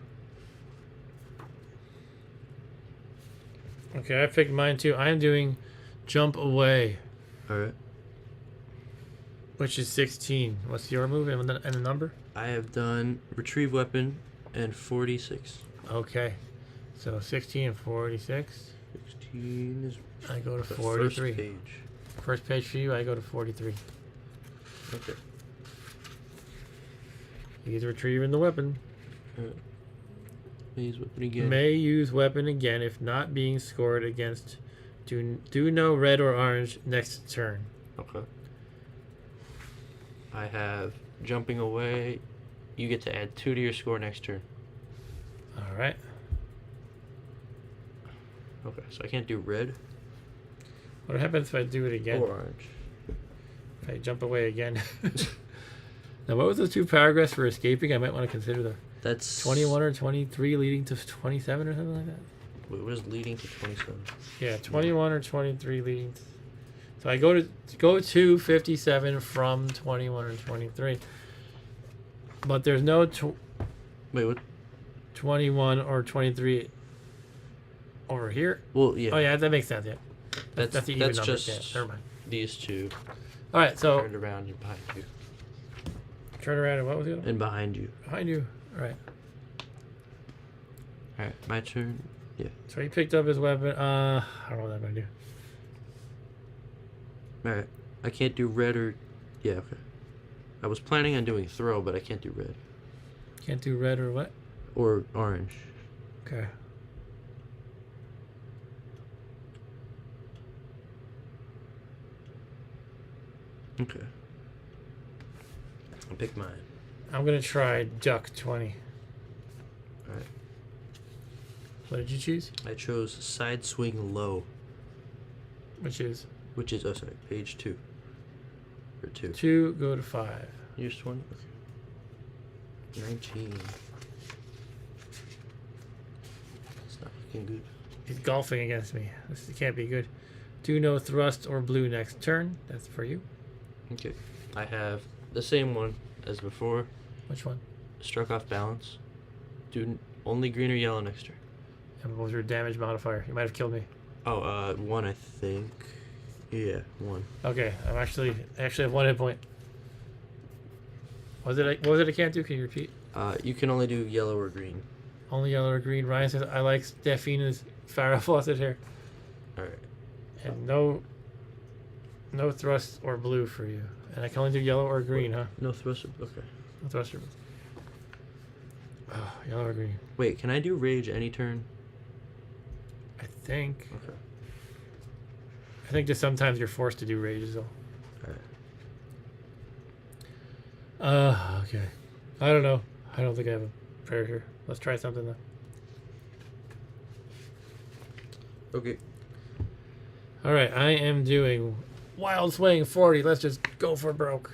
Okay, I picked mine too. I am doing jump away, All right. which is 16. What's your move and the number? I have done retrieve weapon and 46. Okay, so 16 and 46. 16 is I go to the 43. first page. First page for you, I go to 43. Okay. He's retrieving the weapon. Use weapon again. May use weapon again if not being scored against. Do no red or orange next turn. Okay. I have jumping away. You get to add 2 to your score next turn. All right. Okay, so I can't do red What happens if I do it again? or orange. If I jump away again. Now, what was those 2 paragraphs for escaping? I might want to consider them. That's 21 or 23 leading to 27 or something like that. Wait, what is leading to 27? Yeah, 21 or 23 leading. So I go to 57 from 21 or 23. But there's no Wait, what? 21 or 23 over here. Well, yeah. Oh yeah, that makes sense. Yeah, that's the even that's number. just Yeah, never mind. these 2 All right, so turned around and behind you. turn around and what was the other? And behind you. Behind you. All right. All right, my turn. Yeah. So he picked up his weapon. I don't know what I'm gonna do. All right. I can't do red or. Yeah. Okay. I was planning on doing throw, but I can't do red Can't do red or what? or orange. Okay. Okay. I'll pick mine. I'm gonna try duck 20. All right. What did you choose? I chose side swing low, Which is which is page 2. Or 2. 2. Go to 5. Here's 20. Okay. 19. It's not looking good. He's golfing against me. This can't be good. Do no thrust or blue next turn. That's for you. Okay. I have the same one as before. Which one? Struck off balance. Do only green or yellow next turn. And what was your damage modifier? You might have killed me. Oh, 1, I think. Yeah, 1. Okay, I actually have 1 hit point. What was it I can't do? Can you repeat? You can only do yellow or green. Only yellow or green. Ryan says I like Staffina's Farrah Fawcett hair. All right. And no thrust or blue for you. And I can only do yellow or green, huh? No thrust. Okay. No thrust or blue. Oh, yellow or green. Wait, can I do rage any turn? I think. Okay. I think just sometimes you're forced to do rage, though. All right. Okay. I don't know. I don't think I have a prayer here. Let's try something though. Okay. All right, I am doing wild swing 40. Let's just go for broke.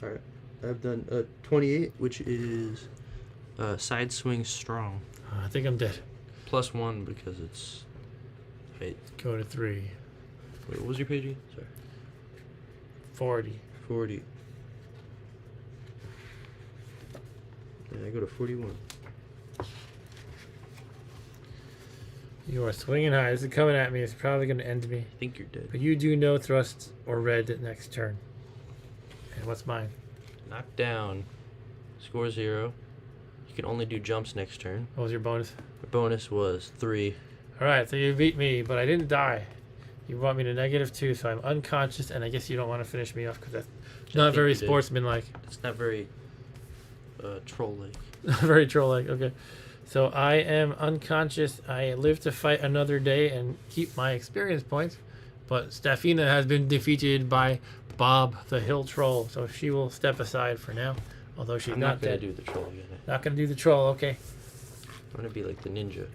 All right. I've done 28, which is side swing strong. I think I'm dead. +1 because it's. Wait, Go to 3. what was your page again? Sorry. 40. 40. And I go to 41. You are swinging high. This is coming at me. It's probably going to end me. I think you're dead. But you do no thrust or red next turn. And what's mine? Knocked down. Score 0. You can only do jumps next turn. What was your bonus? The bonus was 3. Alright, so you beat me, but I didn't die. You brought me to -2, so I'm unconscious, and I guess you don't want to finish me off because that's not very sportsmanlike. It's not very troll-like. Very troll-like, okay. So I am unconscious. I live to fight another day and keep my experience points, but Staffina has been defeated by Bob the Hill Troll, so she will step aside for now, although she's not dead. I'm not going to do the troll again. Not going to do the troll, okay. I'm going to be like the ninja.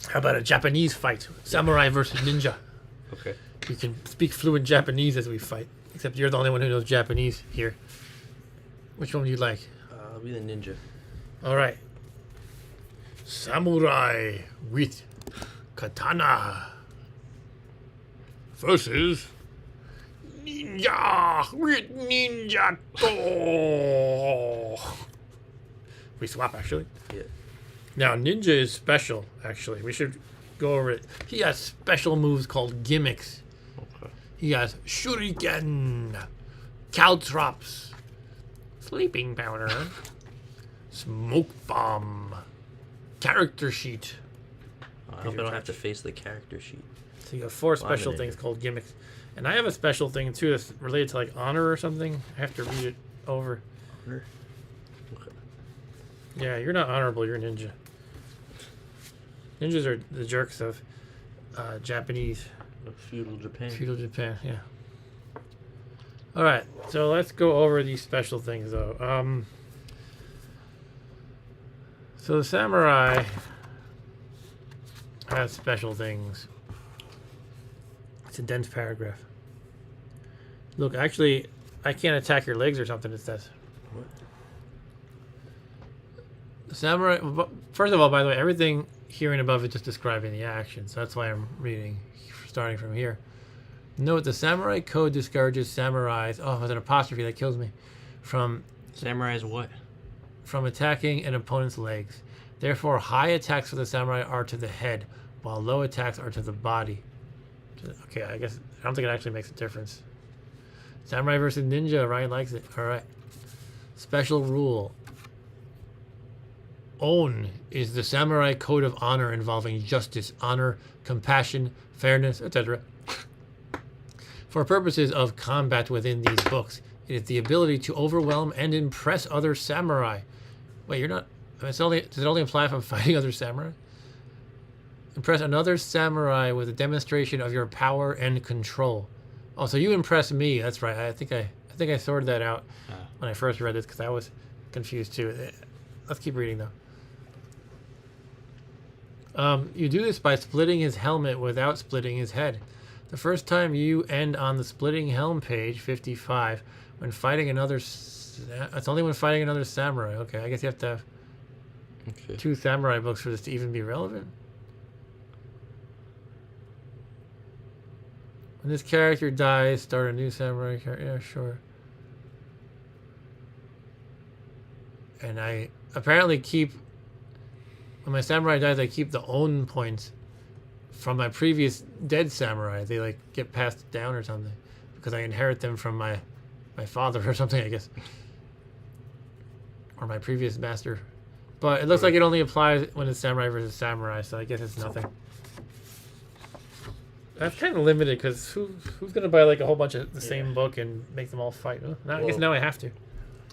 How about a Japanese fight? Samurai versus ninja. Okay. You can speak fluent Japanese as we fight, except you're the only one who knows Japanese here. Which one would you like? I'll be the ninja. All right. Samurai with katana versus ninja with Ninjato. We swap, actually. Yeah. Now, ninja is special, actually. We should go over it. He has special moves called gimmicks. Okay. He has shuriken, caltrops, sleeping powder, smoke bomb, character sheet. I hope I don't have to face the character sheet. So you have 4 special things called gimmicks. And I have a special thing, too, that's related to, like, honor or something. I have to read it over. Honor? Okay. Yeah, you're not honorable. You're a ninja. Ninjas are the jerks of Japanese. Feudal Japan. Feudal Japan, yeah. All right, so let's go over these special things, though. So the samurai has special things. It's a dense paragraph. Look, actually, I can't attack your legs or something, it says. What? The samurai... First of all, by the way, everything here and above is just describing the action, so that's why I'm reading, starting from here. Note, the samurai code discourages samurais... Oh, there's an apostrophe that kills me. From... Samurais what? From attacking an opponent's legs. Therefore, high attacks for the samurai are to the head, while low attacks are to the body. Okay, I guess... I don't think it actually makes a difference. Samurai versus ninja. Ryan likes it. Alright. Special rule. Own is the samurai code of honor involving justice, honor, compassion, fairness, etc. For purposes of combat within these books, it is the ability to overwhelm and impress other samurai. Wait, you're not... does it only apply if I'm fighting other samurai? Impress another samurai with a demonstration of your power and control. Oh, so you impress me. That's right. I think I sorted that out when I first read this because I was confused too. Let's keep reading though. You do this by splitting his helmet without splitting his head. The first time you end on the splitting helm page, 55, when fighting another... It's only when fighting another samurai. Okay, I guess you have to have 2 samurai books for this to even be relevant. When this character dies, start a new samurai character. Yeah, sure. And I apparently keep... When my samurai dies, I keep the own points from my previous dead samurai. They, like, get passed down or something. Because I inherit them from my father or something, I guess. Or my previous master. But it looks like it only applies when it's samurai versus samurai, so I guess it's nothing. That's kind of limited, because who's going to buy, like, a whole bunch of the same book and make them all fight? I guess now I have to.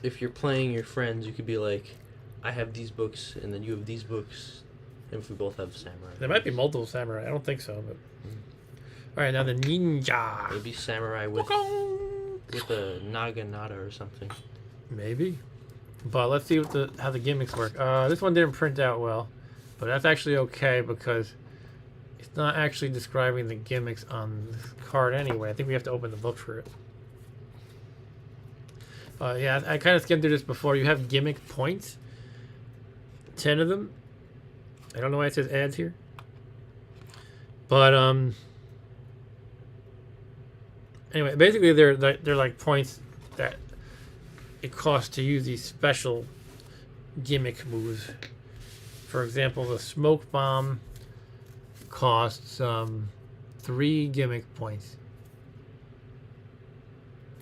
If you're playing your friends, you could be like, I have these books, and then you have these books, and if we both have samurai. There might be multiple samurai. I don't think so, but... Alright, now the ninja. Maybe samurai with a naginata or something. Maybe. But let's see what how the gimmicks work. This one didn't print out well, but that's actually okay, because... It's not actually describing the gimmicks on this card anyway. I think we have to open the book for it. Yeah, I kind of skimmed through this before. You have gimmick points. 10 of them. I don't know why it says ads here. But, Anyway, basically they're like points that it costs to use these special gimmick moves. For example, the smoke bomb costs 3 gimmick points.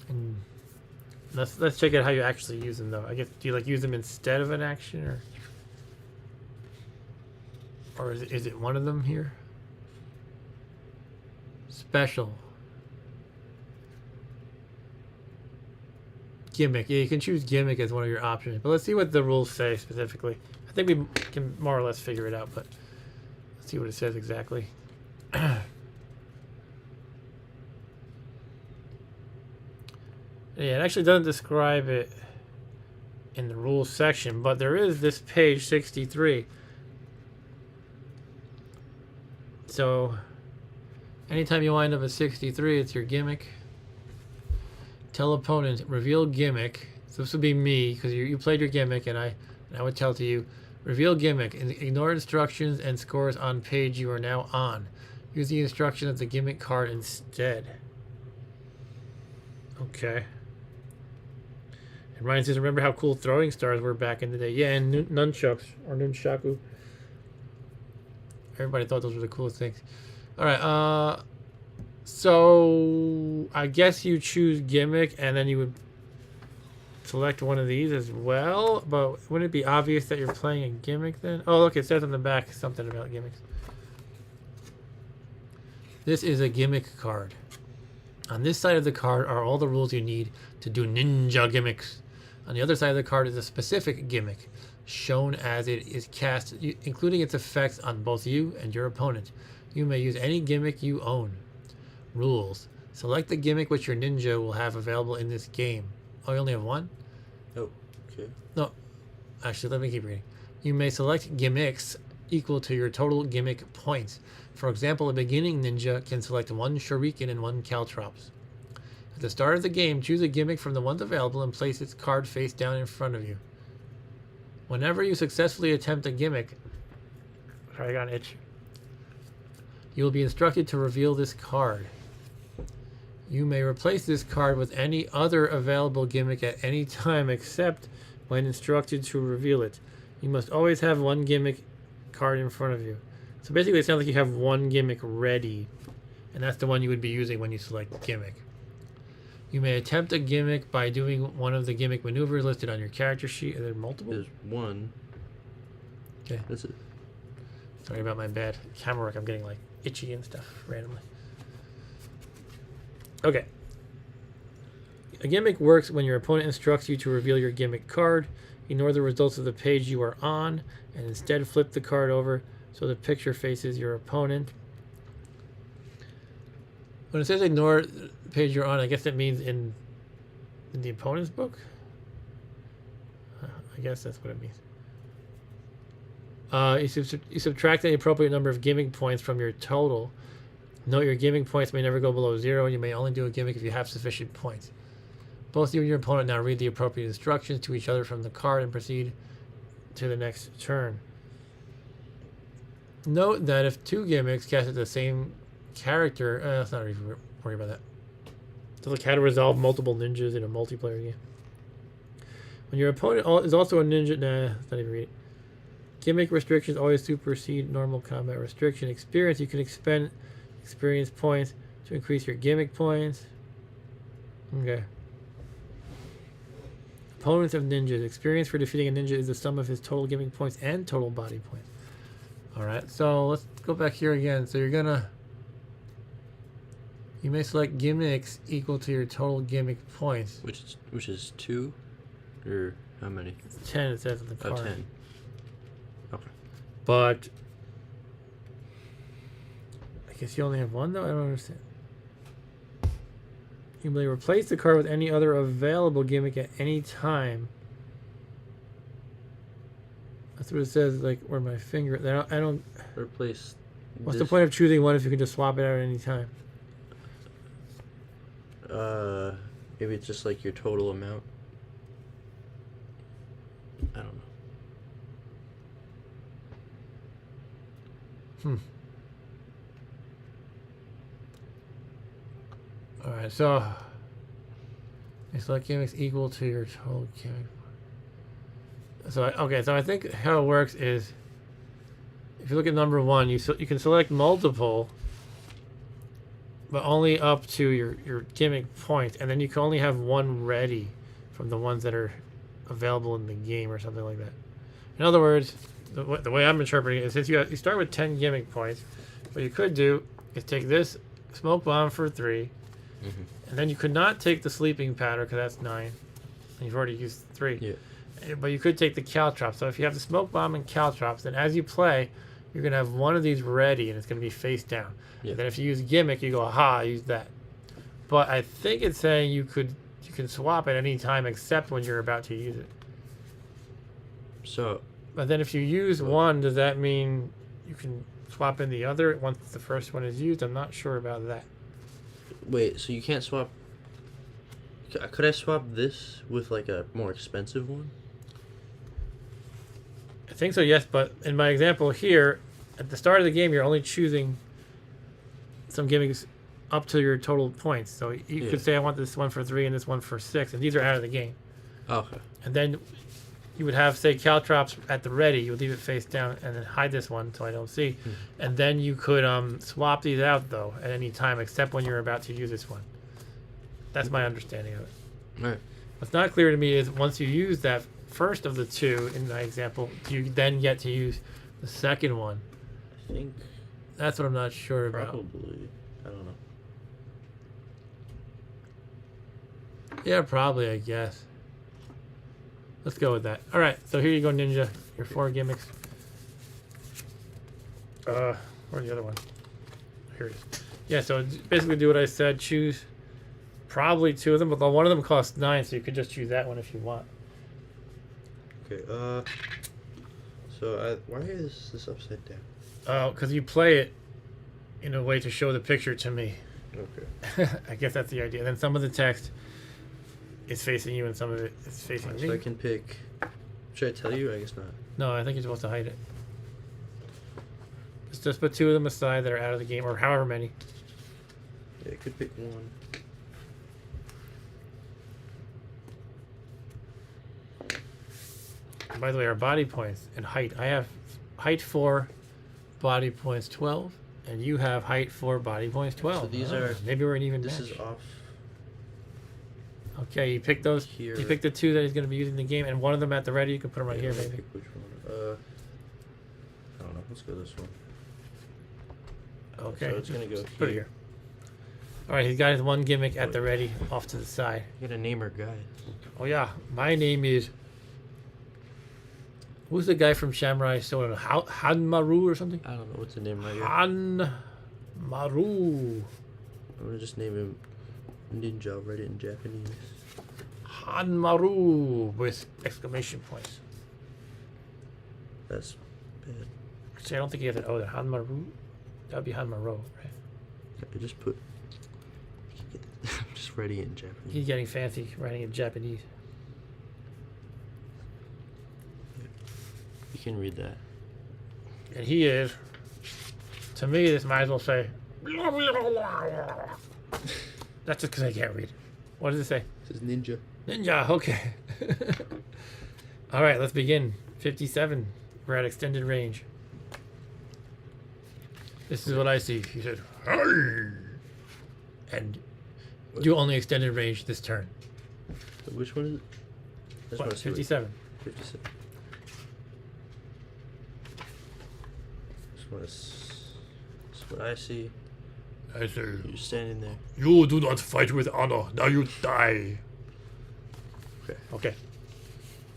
And let's check out how you actually use them though. I guess, do you like use them instead of an action, or is it one of them here? Special. Gimmick. Yeah, you can choose gimmick as one of your options. But let's see what the rules say specifically. I think we can more or less figure it out, but let's see what it says exactly. Yeah, it actually doesn't describe it in the rules section, but there is this page 63. So anytime you wind up at 63, it's your gimmick. Tell opponent, reveal gimmick. So this would be me, because you played your gimmick, and I would tell to you, reveal gimmick. Ignore instructions and scores on page you are now on. Use the instruction of the gimmick card instead. Okay. And Ryan says, remember how cool throwing stars were back in the day? Yeah, and nunchucks, or nunchaku. Everybody thought those were the coolest things. Alright, so I guess you choose gimmick, and then you would select one of these as well. But wouldn't it be obvious that you're playing a gimmick then? Oh, look, it says on the back something about gimmicks. This is a gimmick card. On this side of the card are all the rules you need to do ninja gimmicks. On the other side of the card is a specific gimmick, shown as it is cast, including its effects on both you and your opponent. You may use any gimmick you own. Rules. Select the gimmick which your ninja will have available in this game. Oh, you only have one? Oh, okay. No. Actually, let me keep reading. You may select gimmicks equal to your total gimmick points. For example, a beginning ninja can select 1 shuriken and 1 caltrops. At the start of the game, choose a gimmick from the ones available and place its card face down in front of you. Whenever you successfully attempt a gimmick... Sorry, I got an itch. You will be instructed to reveal this card. You may replace this card with any other available gimmick at any time except when instructed to reveal it. You must always have 1 gimmick card in front of you. So basically it sounds like you have 1 gimmick ready, and that's the one you would be using when you select gimmick. You may attempt a gimmick by doing one of the gimmick maneuvers listed on your character sheet. Are there multiple? There's one. Okay. That's it. Sorry about my bad camera work. I'm getting like itchy and stuff randomly. Okay. A gimmick works when your opponent instructs you to reveal your gimmick card. Ignore the results of the page you are on, and instead flip the card over so the picture faces your opponent. When it says ignore the page you're on, I guess that means in the opponent's book? I guess that's what it means. You subtract the appropriate number of gimmick points from your total. Note your gimmick points may never go below 0. You may only do a gimmick if you have sufficient points. Both you and your opponent now read the appropriate instructions to each other from the card and proceed to the next turn. Note that if 2 gimmicks cast at the same character, let's not even worry about that. So like how to resolve multiple ninjas in a multiplayer game. When your opponent is also a ninja, let's not even read it. Gimmick restrictions always supersede normal combat restriction. Experience, you can expend experience points to increase your gimmick points. Okay. Opponents of ninjas. Experience for defeating a ninja is the sum of his total gimmick points and total body points. Alright, so let's go back here again. So you may select gimmicks equal to your total gimmick points. Which is 2? Or how many? It's 10, it says on the card. Oh, 10. Okay. But I guess you only have 1 though? I don't understand. You may replace the card with any other available gimmick at any time. That's what it says, like where my finger. I don't. Replace. What's the point of choosing one if you can just swap it out at any time? Maybe it's just like your total amount. I don't know. Alright. Alright, so you select gimmicks equal to your total gimmick. So okay, so I think how it works is if you look at number 1, you can select multiple, but only up to your gimmick point, and then you can only have one ready from the ones that are available in the game or something like that. In other words, the way I'm interpreting it is since you start with 10 gimmick points, what you could do is take this smoke bomb for 3, and then you could not take the sleeping powder because that's 9, and you've already used 3. Yeah. But you could take the caltrop. So if you have the smoke bomb and caltrops, then as you play, you're gonna have one of these ready, and it's gonna be face down. Yeah. And then if you use gimmick, you go, aha, I used that. But I think it's saying you can swap at any time except when you're about to use it. So. But then if you use one, does that mean you can swap in the other once the first one is used? I'm not sure about that. Wait, so you can't swap. Could I swap this with like a more expensive one? I think so, yes. But in my example here, at the start of the game, you're only choosing some gimmicks up to your total points. So you could say I want this one for 3 and this one for 6, and these are out of the game. Okay. And then you would have, say, caltrops at the ready. You would leave it face down and then hide this one so I don't see. And then you could swap these out, though, at any time except when you're about to use this one. That's my understanding of it. All right. What's not clear to me is once you use that first of the 2 in my example, do you then get to use the second one? I think. That's what I'm not sure about. Probably. I don't know. Yeah, probably, I guess. Let's go with that. All right, so here you go, Ninja. Your 4 gimmicks. Where's the other one? Here it is. Yeah, so basically do what I said. Choose probably 2 of them, but one of them costs 9, so you could just choose that one if you want. Okay. So why is this upside down? Oh, because you play it in a way to show the picture to me. Okay. I guess that's the idea. Then some of the text is facing you and some of it is facing me. So I can pick. Should I tell you? I guess not. No, I think you're supposed to hide it. Just put 2 of them aside that are out of the game, or however many. Yeah, I could pick one. By the way, our body points and height. I have height 4, body points 12, and you have height 4, body points 12. So these are. Maybe we're an even This match. is off. Okay, you pick those. Here. You pick the 2 that he's going to be using in the game, and one of them at the ready. You can put them right here, I'll maybe. pick which one? I don't know. Let's go this one. Okay. So it's gonna go Put it here. All right, he's got his 1 gimmick at the ready, off to the side. You gotta name our guy. Oh yeah, my name is. Who's the guy from Samurai Shodown? Haomaru or something? I don't know what's the name right here. Haomaru. I'm gonna just name him Ninja. I'll write it in Japanese. Haomaru with exclamation points. That's bad. Actually, I don't think you have an O there. Haomaru. That would be Haomaru, right? I just put. I'm just writing it in Japanese. He's getting fancy writing in Japanese. You can read that. And he is. To me, this might as well say. That's just because I can't read. What does it say? It says Ninja. Ninja, okay. All right, let's begin. 57. We're at extended range. This is what I see. He said, "Hey!" And you only extended range this turn. So which one is it? I just What, wanna see 57. 57. That's what I see. I say, You're standing there. you do not fight with honor. Now you die. Okay. Okay.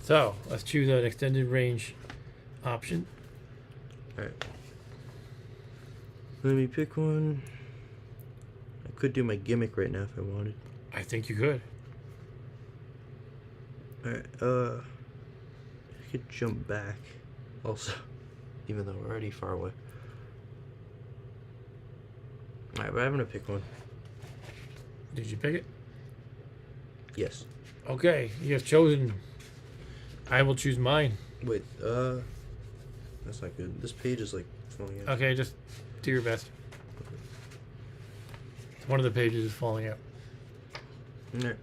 So, let's choose an extended range option. Alright. Let me pick one. I could do my gimmick right now if I wanted. I think you could. Alright, I could jump back also. Even though we're already far away. Alright, but I'm gonna pick one. Did you pick it? Yes. Okay, you have chosen. I will choose mine. Wait, that's not good. This page is like falling out. Okay, just do your best. One of the pages is falling out. Alright.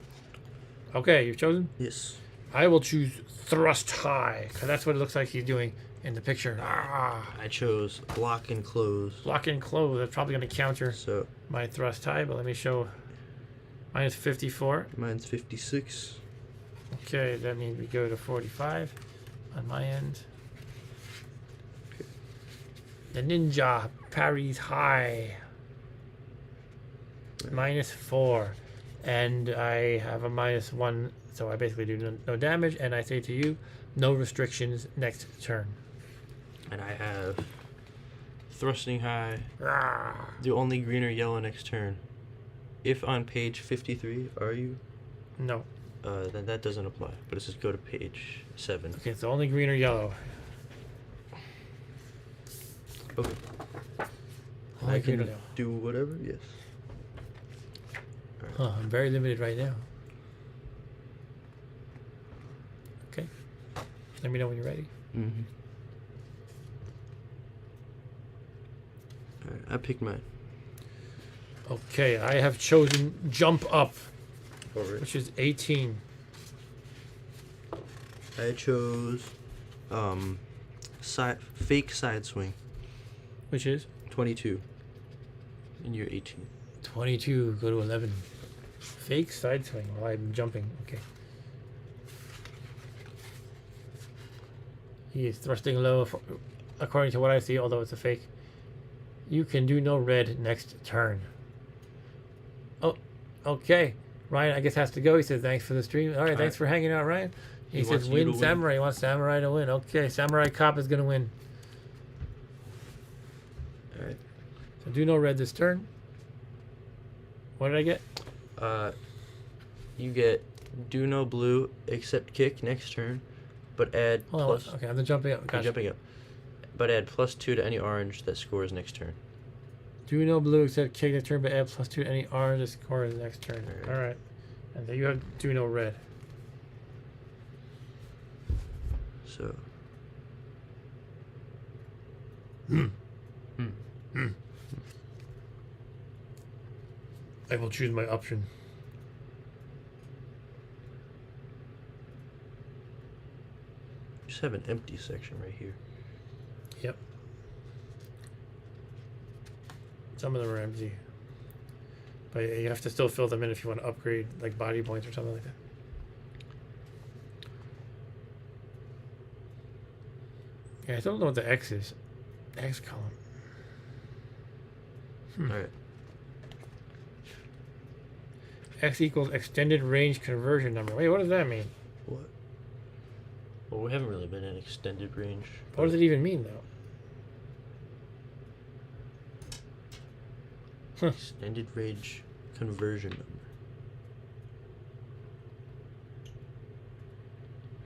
Okay, you've chosen? Yes. I will choose thrust high, because that's what it looks like he's doing in the picture. I chose block and close. Block and close. That's probably going to counter So my thrust high, but let me show. Mine is 54. mine's 56. Okay, that means we go to 45 on my end. The ninja parries high. -4. And I have a -1, so I basically do no damage. And I say to you, no restrictions next turn. And I have thrusting high. Rawr. Do only green or yellow next turn. If on page 53, are you? No. Then that doesn't apply. But it says go to page 7. Okay, so only green or yellow. Okay. Only I green or can yellow. do whatever? Yes. Huh, I'm very limited right now. Okay. Let me know when you're ready. Mm-hmm. Alright, I picked mine. Okay, I have chosen jump up, Alright. which is 18. I chose fake side swing. Which is 22. And you're 18. 22. Go to 11. Fake side swing while I'm jumping. Okay. He is thrusting low, according to what I see, although it's a fake. You can do no red next turn. Oh, okay. Ryan, I guess, has to go. He says, thanks for the stream. All right, thanks for hanging out, Ryan. He says, wants you to win Samurai. He wants Samurai to win. Okay, Samurai Cop is going to win. Alright. So do no red this turn. What did I get? You get do no blue except kick next turn, but add Hold on. plus. Okay, I'm jumping up. You're Gotcha. jumping up. But add +2 to any orange that scores next turn. Do no blue except kick the turn, but add +2 to any orange that scores the next turn. Alright. All right. And then you have do no red. So. I will choose my option. You just have an empty section right here. Yep. Some of them are empty. But you have to still fill them in if you want to upgrade, like body points or something like that. Yeah, I don't know what the X is. X column. Alright. X equals extended range conversion number. Wait, what does that mean? What? Well, we haven't really been in extended range. What does it even mean, though? Extended range conversion number.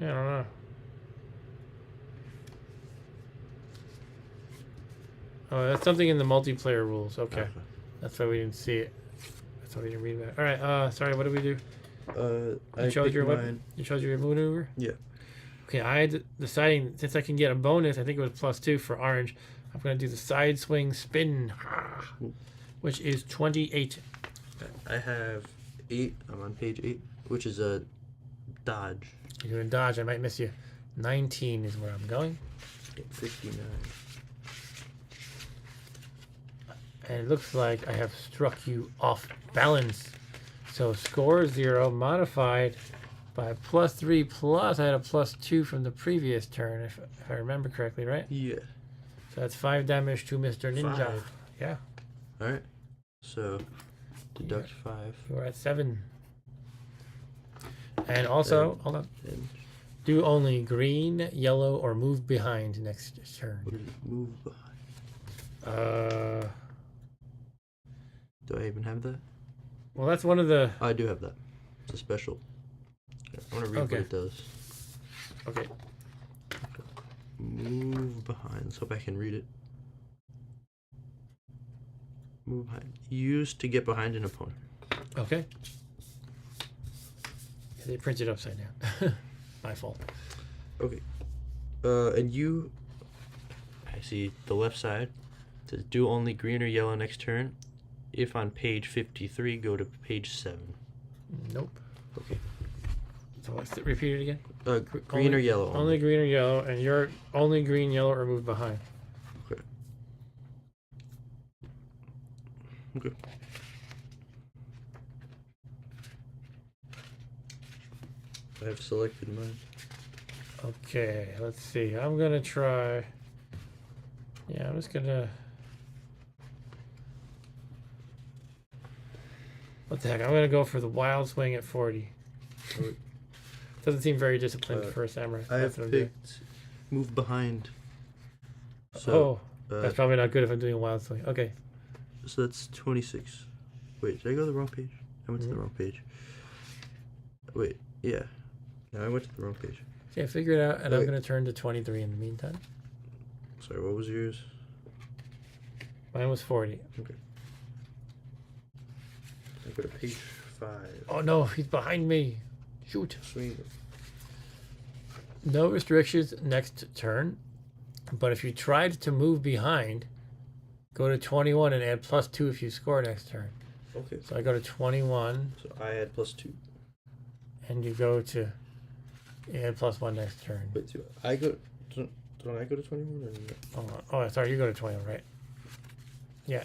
I don't know. Oh, that's something in the multiplayer rules. Okay. That's why we didn't see it. That's why we didn't read about it. All right. Sorry. What did we do? I chose picked your mine. weapon. You chose your maneuver. Yeah. Okay. I deciding since I can get a bonus. I think it was +2 for orange. I'm gonna do the side swing spin, which is 28. I have 8. I'm on page 8, which is a dodge. You're doing dodge. I might miss you. 19 is where I'm going. 59. And it looks like I have struck you off balance. So score 0 modified by +3 plus I had a +2 from the previous turn, if I remember correctly, right? Yeah. So that's 5 damage to Mr. Ninja. 5. Yeah. Alright. So, deduct 5. You're at 7. And also, hold on. And Do only green, yellow, or move behind next turn. what is it? Move behind. Do I even have that? Well, that's one of the... Oh, I do have that. It's a special. I want to read Okay. what it does. Okay. Move behind. Let's hope I can read it. Move behind. Used to get behind an opponent. Okay. Yeah, they printed upside down. My fault. Okay. And you... I see the left side. It says do only green or yellow next turn. If on page 53, go to page 7. Nope. Okay. So let's repeat it again. Green or yellow? Only green or yellow, and you're only green, yellow, or move behind. Okay. Okay. I've selected mine. Okay, let's see. I'm gonna try. Yeah, I'm just gonna. What the heck? I'm gonna go for the wild swing at 40. Alright. Doesn't seem very disciplined for a samurai. I That's have what I'm doing. picked move behind. Oh, So, that's probably not good if I'm doing a wild swing. Okay. so that's 26. Wait, did I go to the wrong page? I went to the wrong page. Wait, yeah. No, I went to the wrong page. Okay, figure it out, and I'm Wait. gonna turn to 23 in the meantime. Sorry, what was yours? Mine was 40. Okay. I go to page 5. Oh no, he's behind me. Shoot. Swing. No restrictions next turn, but if you tried to move behind, go to 21 and add +2 if you score next turn. Okay. So I go to 21, So I had +2. and you go to add +1 next turn. Wait, do I go? Don't I go to 21 or no? Oh, sorry, you go to 21, right? Yeah.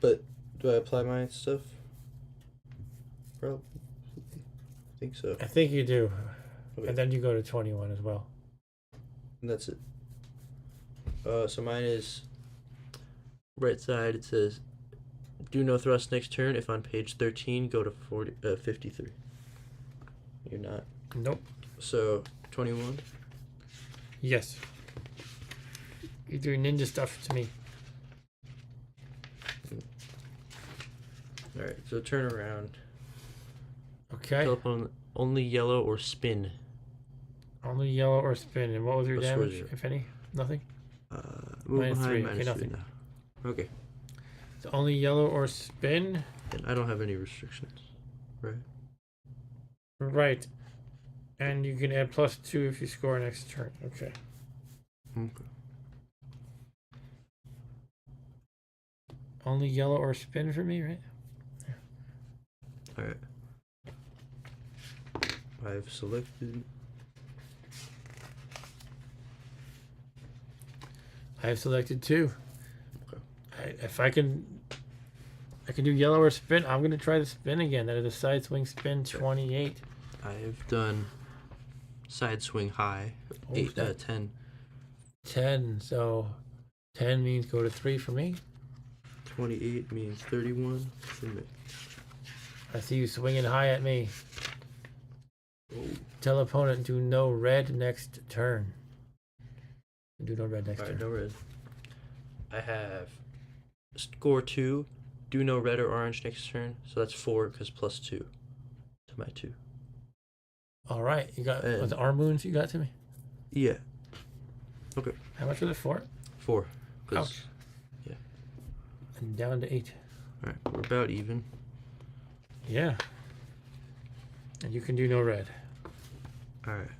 But do I apply my stuff? Probably. I think so. I think you do. Okay. And then you go to 21 as well. And that's it. So mine is right side. It says, "Do no thrust next turn. If on page 13, go to 53." You're not. Nope. So 21. Yes. You're doing ninja stuff to me. All right. So turn around. Okay. Telephone only yellow or spin. Only yellow or spin. And what was your What's damage, yours? if any? Nothing? Move -3. behind, Okay, -3 nothing. now. Okay. So only yellow or spin. And I don't have any restrictions, right? Right. And you can add +2 if you score next turn. Okay. Okay. Only yellow or spin for me, right? All right. I've selected. I have selected 2. Okay. If I can do yellow or spin. I'm gonna try the spin again. That is a side swing spin 28. I have done side swing high, Oh, 8 that- 10. 10. So 10 means go to 3 for me. 28 means 31 for me. I see you swinging high at me. Oh. Tell opponent do no red next turn. Do no red next All right, turn. no red. I have score 2, do no red or orange next turn. So that's 4 because +2 to my 2. All right, you got And- what's the arm wounds you got to me? Yeah. Okay. How much was it for? 4. 'cause- Ouch. And down to 8. All right, we're about even. Yeah. And you can do no red. All right.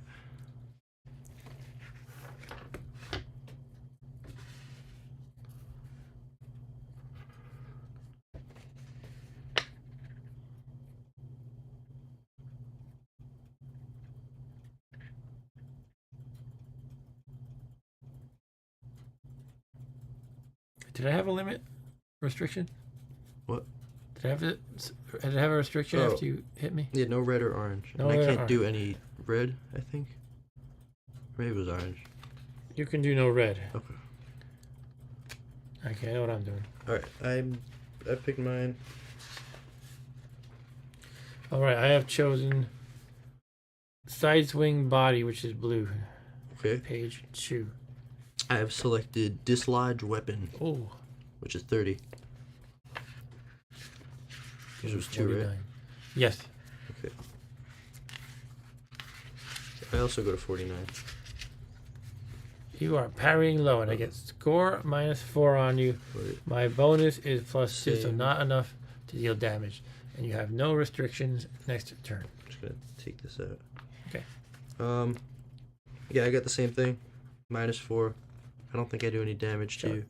Did I have a limit restriction? What? Did I have to? Did I have a restriction Oh. after you hit me? Yeah, no red or orange. No and I red or can't do any red, I think. Maybe it was orange. You can do no red. Okay. Okay, I know what I'm doing. All right, I picked mine. All right, I have chosen side swing body, which is blue. Okay. Page 2. I have selected dislodge weapon, Oh, which is 30. Yours was 2, right? 49. Yes. Okay. I also go to 49. You are parrying low, and I get score -4 on you. Wait. My bonus is +2, so Same. not enough to deal damage. And you have no restrictions next turn. I'm just gonna take this out. Okay. Yeah, I got the same thing. -4. I don't think I do any damage to Sure. you.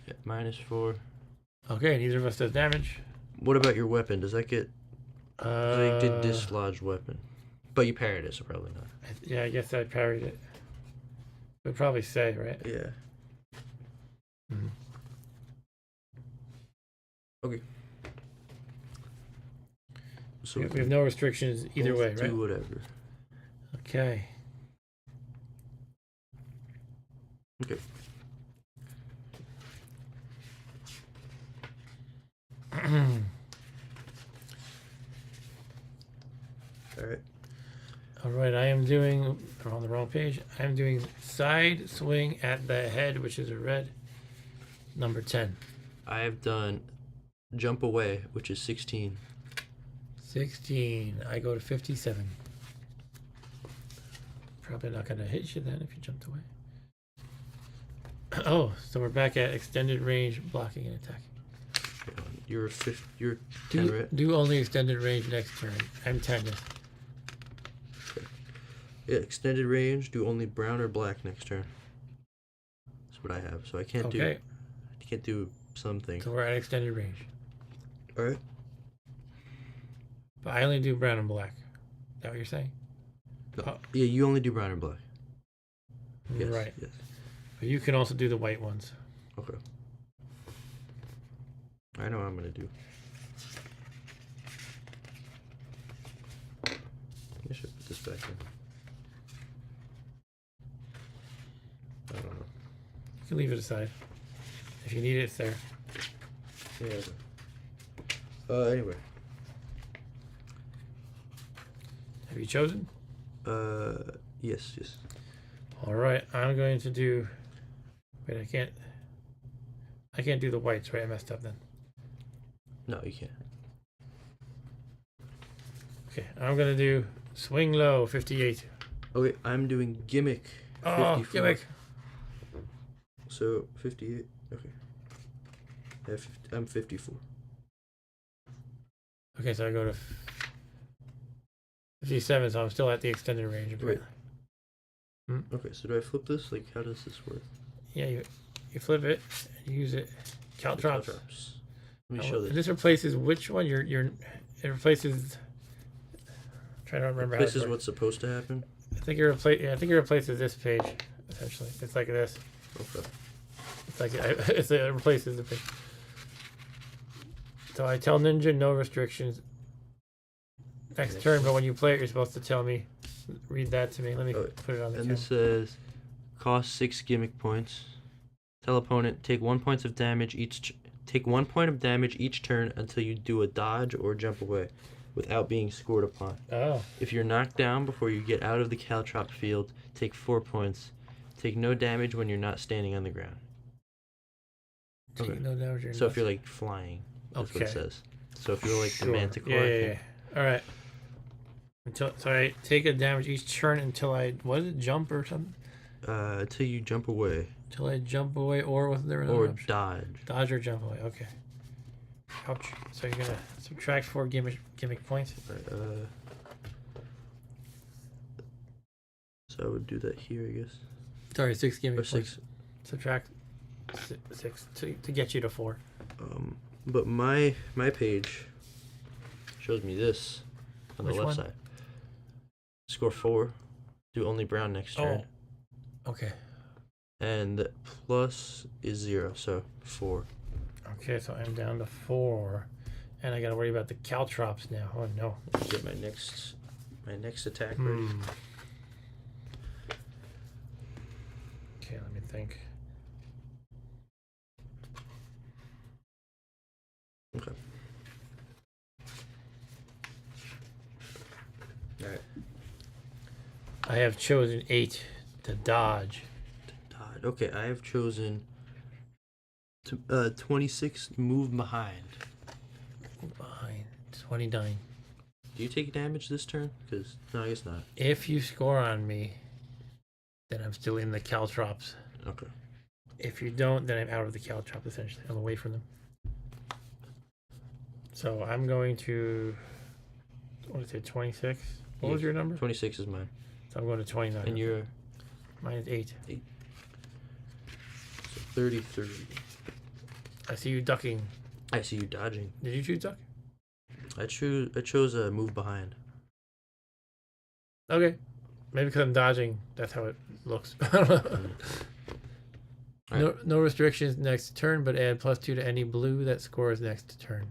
Yeah, -4. Okay, neither of us does damage. What about your weapon? Does that get I did dislodge weapon. But you parried it, so probably not. Yeah, I guess I parried it. It would probably say, right? Yeah. Mhm. Okay. So We have no restrictions either way, right? Do whatever. Okay. Okay. All right. All right, I am doing, I'm on the wrong page. I'm doing side swing at the head, which is a red, number 10. I have done jump away, which is 16. 16. I go to 57. Probably not going to hit you then if you jumped away. Oh, so we're back at extended range blocking and attacking. You're 10, right? Do only extended range next turn. I'm 10. Yes. Yeah, extended range. Do only brown or black next turn. That's what I have. So I can't Okay. do something. So we're at extended range. All right. But I only do brown and black. Is that what you're saying? No. Oh. Yeah, you only do brown and black. Yes, Right. Yes. But you can also do the white ones. Okay. I know what I'm gonna do. I should put this back in. I don't know. You can leave it aside. If you need it, it's there. Yeah. Anyway. Have you chosen? Yes. All right, I'm going to do. Wait, I can't do the whites, right? I messed up then. No, you can't. Okay, I'm gonna do swing low, 58. Okay, I'm doing gimmick. Oh, 54. gimmick. So 58. Okay. Yeah, I'm 54. Okay, so I go to 57, so I'm still at the extended range. Apparently. Okay, so do I flip this? Like, how does this work? Yeah, you flip it, and use it. Caltrops. Let me show And this. this replaces which one? It replaces. I'm trying to remember. This how is it works. what's supposed to happen. I think it replaces this page. Essentially, it's like this. Okay. It's like it replaces the page. So I tell Ninja no restrictions next turn, but when you play it, you're supposed to tell me. Read that to me. Let me put it on the And camera. this says, cost 6 gimmick points. Tell opponent take 1 point of damage each. Take 1 point of damage each turn until you do a dodge or jump away, without being scored upon. Oh. If you're knocked down before you get out of the caltrop field, take 4 points. Take no damage when you're not standing on the ground. Take no damage. So if you're like flying, that's what it says. So if you're like the manticore, Yeah. All right. So I take a damage each turn until I jump or something? until you jump away Until I jump away, or wasn't there another option? dodge. Dodge or jump away. Okay. Ouch. So you're gonna subtract 4 gimmick points. Right, so I would do that here, I guess. Sorry, 6 gimmick Or points. 6. Subtract 6 to get you to 4. But my page shows me this on Which the left one? side. Score 4. Do only brown next turn. Oh. Okay. And the plus is 0, so 4. Okay, so I'm down to 4, and I gotta worry about the caltrops now. Oh no. Get my next attack ready. Okay, let me think. Okay. All right. I have chosen 8 to dodge. Dodge. Okay, I have chosen 26 move behind. Behind 29. Do you take damage this turn? Because no, I guess not. If you score on me, then I'm still in the caltrops. Okay. If you don't, then I'm out of the caltrop. Essentially, I'm away from them. So I'm going to. What is it? 26. What was your number? 26 is mine. So I'm going to 29. And you're Mine is 8. 8. So 33. I see you ducking. I see you dodging. Did you choose duck? I chose a move behind. Okay. Maybe because I'm dodging, that's how it looks. I don't know. Alright. No restrictions next turn, but add +2 to any blue that scores next turn.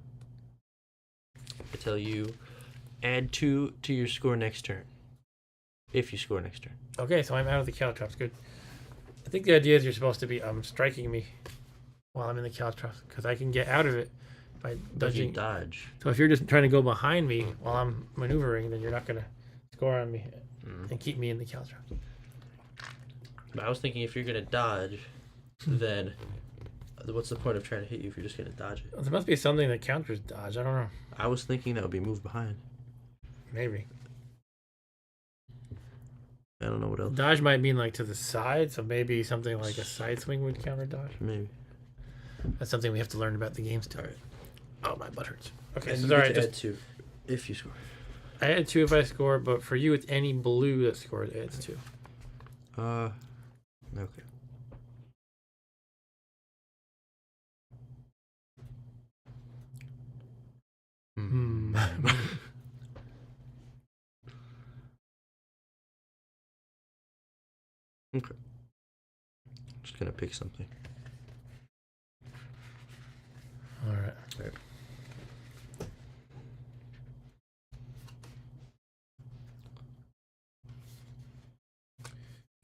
I tell you, add 2 to your score next turn. If you score next turn. Okay, so I'm out of the Caltrops. Good. I think the idea is you're supposed to be striking me while I'm in the Caltrops, because I can get out of it by dodging. Dodge. So if you're just trying to go behind me while I'm maneuvering, then you're not going to score on me and keep me in the Caltrops. But I was thinking if you're gonna dodge, then what's the point of trying to hit you if you're just gonna dodge it? Well, there must be something that counters dodge. I don't know. I was thinking that would be move behind. Maybe. I don't know what else. Dodge might mean like to the side, so maybe something like a side swing would counter dodge. Maybe. That's something we have to learn about the games too. Alright. Oh, my butt hurts. Okay, And so you sorry. get to Just add 2 if you score. I add 2 if I score, but for you, it's any blue that scores adds 2. Okay. Okay. Just gonna pick something. All right. Alright.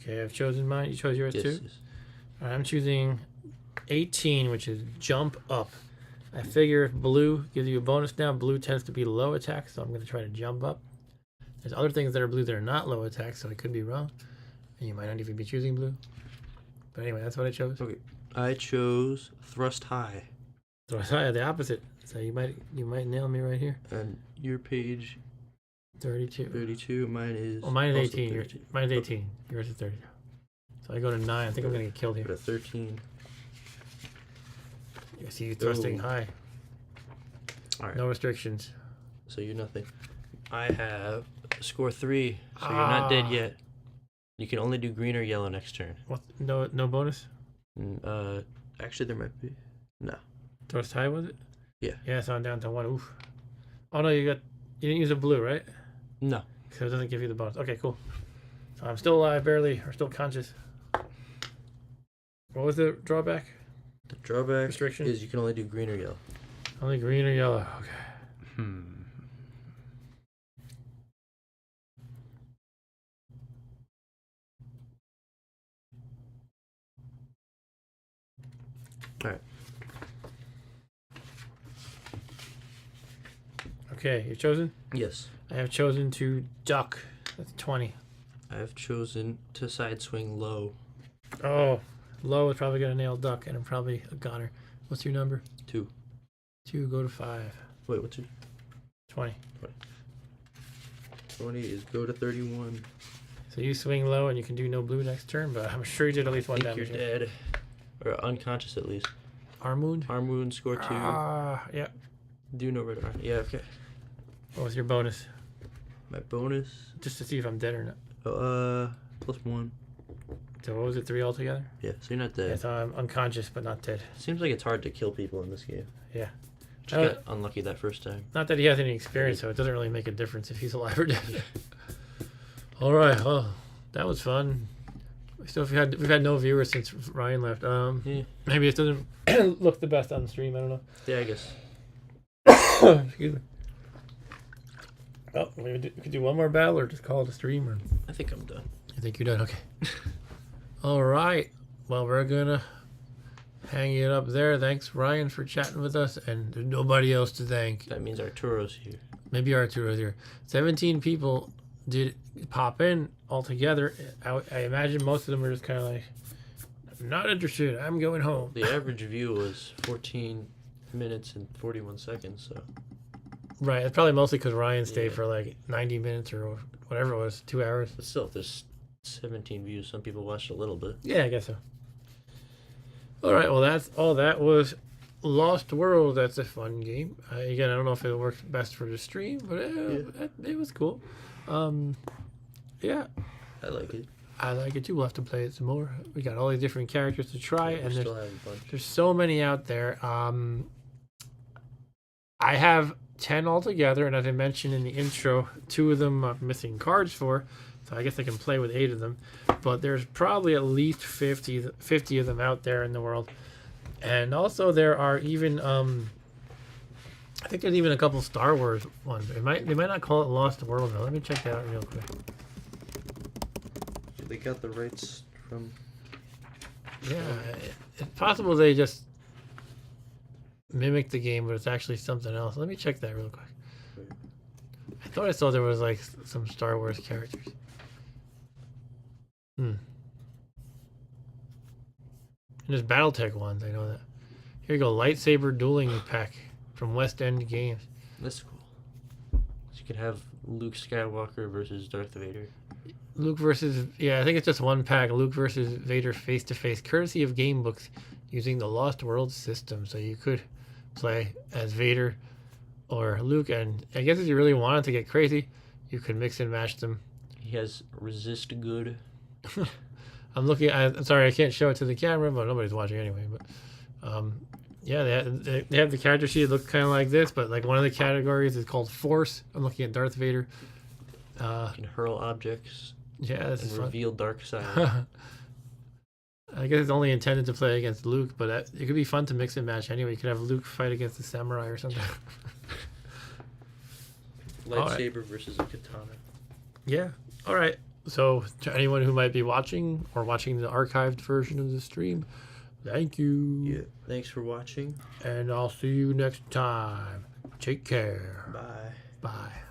Okay, I've chosen mine. You chose yours Yes, too? yes. All right, I'm choosing 18, which is jump up. I figure if blue gives you a bonus now, blue tends to be low attack, so I'm going to try to jump up. There's other things that are blue that are not low attack, so I could be wrong. And you might not even be choosing blue. But anyway, that's what I chose. Okay. I chose thrust high. So I saw the opposite. So you might nail me right here. And your page 32. 32. Mine is. Oh, mine is also 18. 32. Mine is 18. Yours is 32. So I go to 9. I think I'm going to get killed Go here. to 13. I see you thrusting Oh. high. All right. No restrictions. So you're nothing. I have score 3, so you're not dead yet. You can only do green or yellow next turn. What? No bonus? Actually, there might be. No. Thrust high, was it? Yeah. Yeah, so I'm down to 1. Oof. Oh no, you didn't use a blue, right? No. So it doesn't give you the bonus. Okay, cool. So I'm still alive, barely, or still conscious. What was the drawback? The drawback Restriction? is you can only do green or yellow. Only green or yellow. Okay. All right. Okay, you've chosen? Yes. I have chosen to duck. That's 20. I have chosen to side swing low. Oh, low is probably going to nail duck, and I'm probably a goner. What's your number? 2. 2, go to 5. Wait, what's your 20. 20 is go to 31. So you swing low, and you can do no blue next turn, but I'm sure you did at least I one think damage. you're dead. Or unconscious at least. Arm wound? Arm wound, score 2. Yeah. Do no red arm. Yeah, okay. What was your bonus? My bonus. Just to see if I'm dead or not. +1. So what was it, 3 altogether? Yeah, so you're not dead. Yeah, so I'm unconscious but not dead. Seems like it's hard to kill people in this game. Yeah. Just got unlucky that first time. Not that he has any experience, so it doesn't really make a difference if he's alive or dead. All right, well, that was fun. We've had no viewers since Ryan left. Yeah. Maybe it doesn't look the best on the stream. I don't know. Yeah, I guess. Excuse me. Oh, we could do one more battle or just call it a stream. Or I think I'm done. I think you're done. Okay. All right. Well, we're gonna hang it up there. Thanks, Ryan, for chatting with us, and there's nobody else to thank. That means Arturo's here. Maybe Arturo's here. 17 people did pop in altogether. I imagine most of them are just kind of like, I'm not interested. I'm going home. The average view was 14 minutes and 41 seconds, so. Right. It's probably mostly because Ryan stayed Yeah. for like 90 minutes or whatever it was, 2 hours. But still, if there's 17 views, some people watched a little bit. Yeah, I guess so. All right. Well, that's all. That was Lost World. That's a fun game. Again, I don't know if it works best for the stream, but it was cool. Yeah. I like it. I like it too. We'll have to play it some more. We got all these different characters to try, Yeah, and we're there's still having fun. so many out there. I have 10 altogether, and as I mentioned in the intro, 2 of them I'm missing cards for, so I guess I can play with 8 of them. But there's probably at least 50 of them out there in the world. And also there are even I think there's even a couple Star Wars ones. They might not call it Lost World though. Let me check that out real quick. They got the rights from. Yeah, it's possible they just mimic the game, but it's actually something else. Let me check that real quick. I thought I saw there was like some Star Wars characters. And there's BattleTech ones, I know that. Here you go, lightsaber dueling pack from West End Games. That's cool. So you could have Luke Skywalker versus Darth Vader. Luke versus, yeah, I think it's just one pack. Luke versus Vader face to face, courtesy of Gamebooks, using the Lost World system. So you could play as Vader or Luke, and I guess if you really wanted to get crazy, you could mix and match them. He has resist good. I'm looking. I'm sorry, I can't show it to the camera, but nobody's watching anyway. But yeah, they have the character sheet. It looks kind of like this, but like one of the categories is called Force. I'm looking at Darth Vader. You can hurl objects. Yeah, this and is reveal dark side. I guess it's only intended to play against Luke, but it could be fun to mix and match anyway. You could have Luke fight against the samurai or something. Lightsaber versus a katana. Yeah. All right. So to anyone who might be watching or watching the archived version of the stream, thank you. Yeah. Thanks for watching. And I'll see you next time. Take care. Bye. Bye.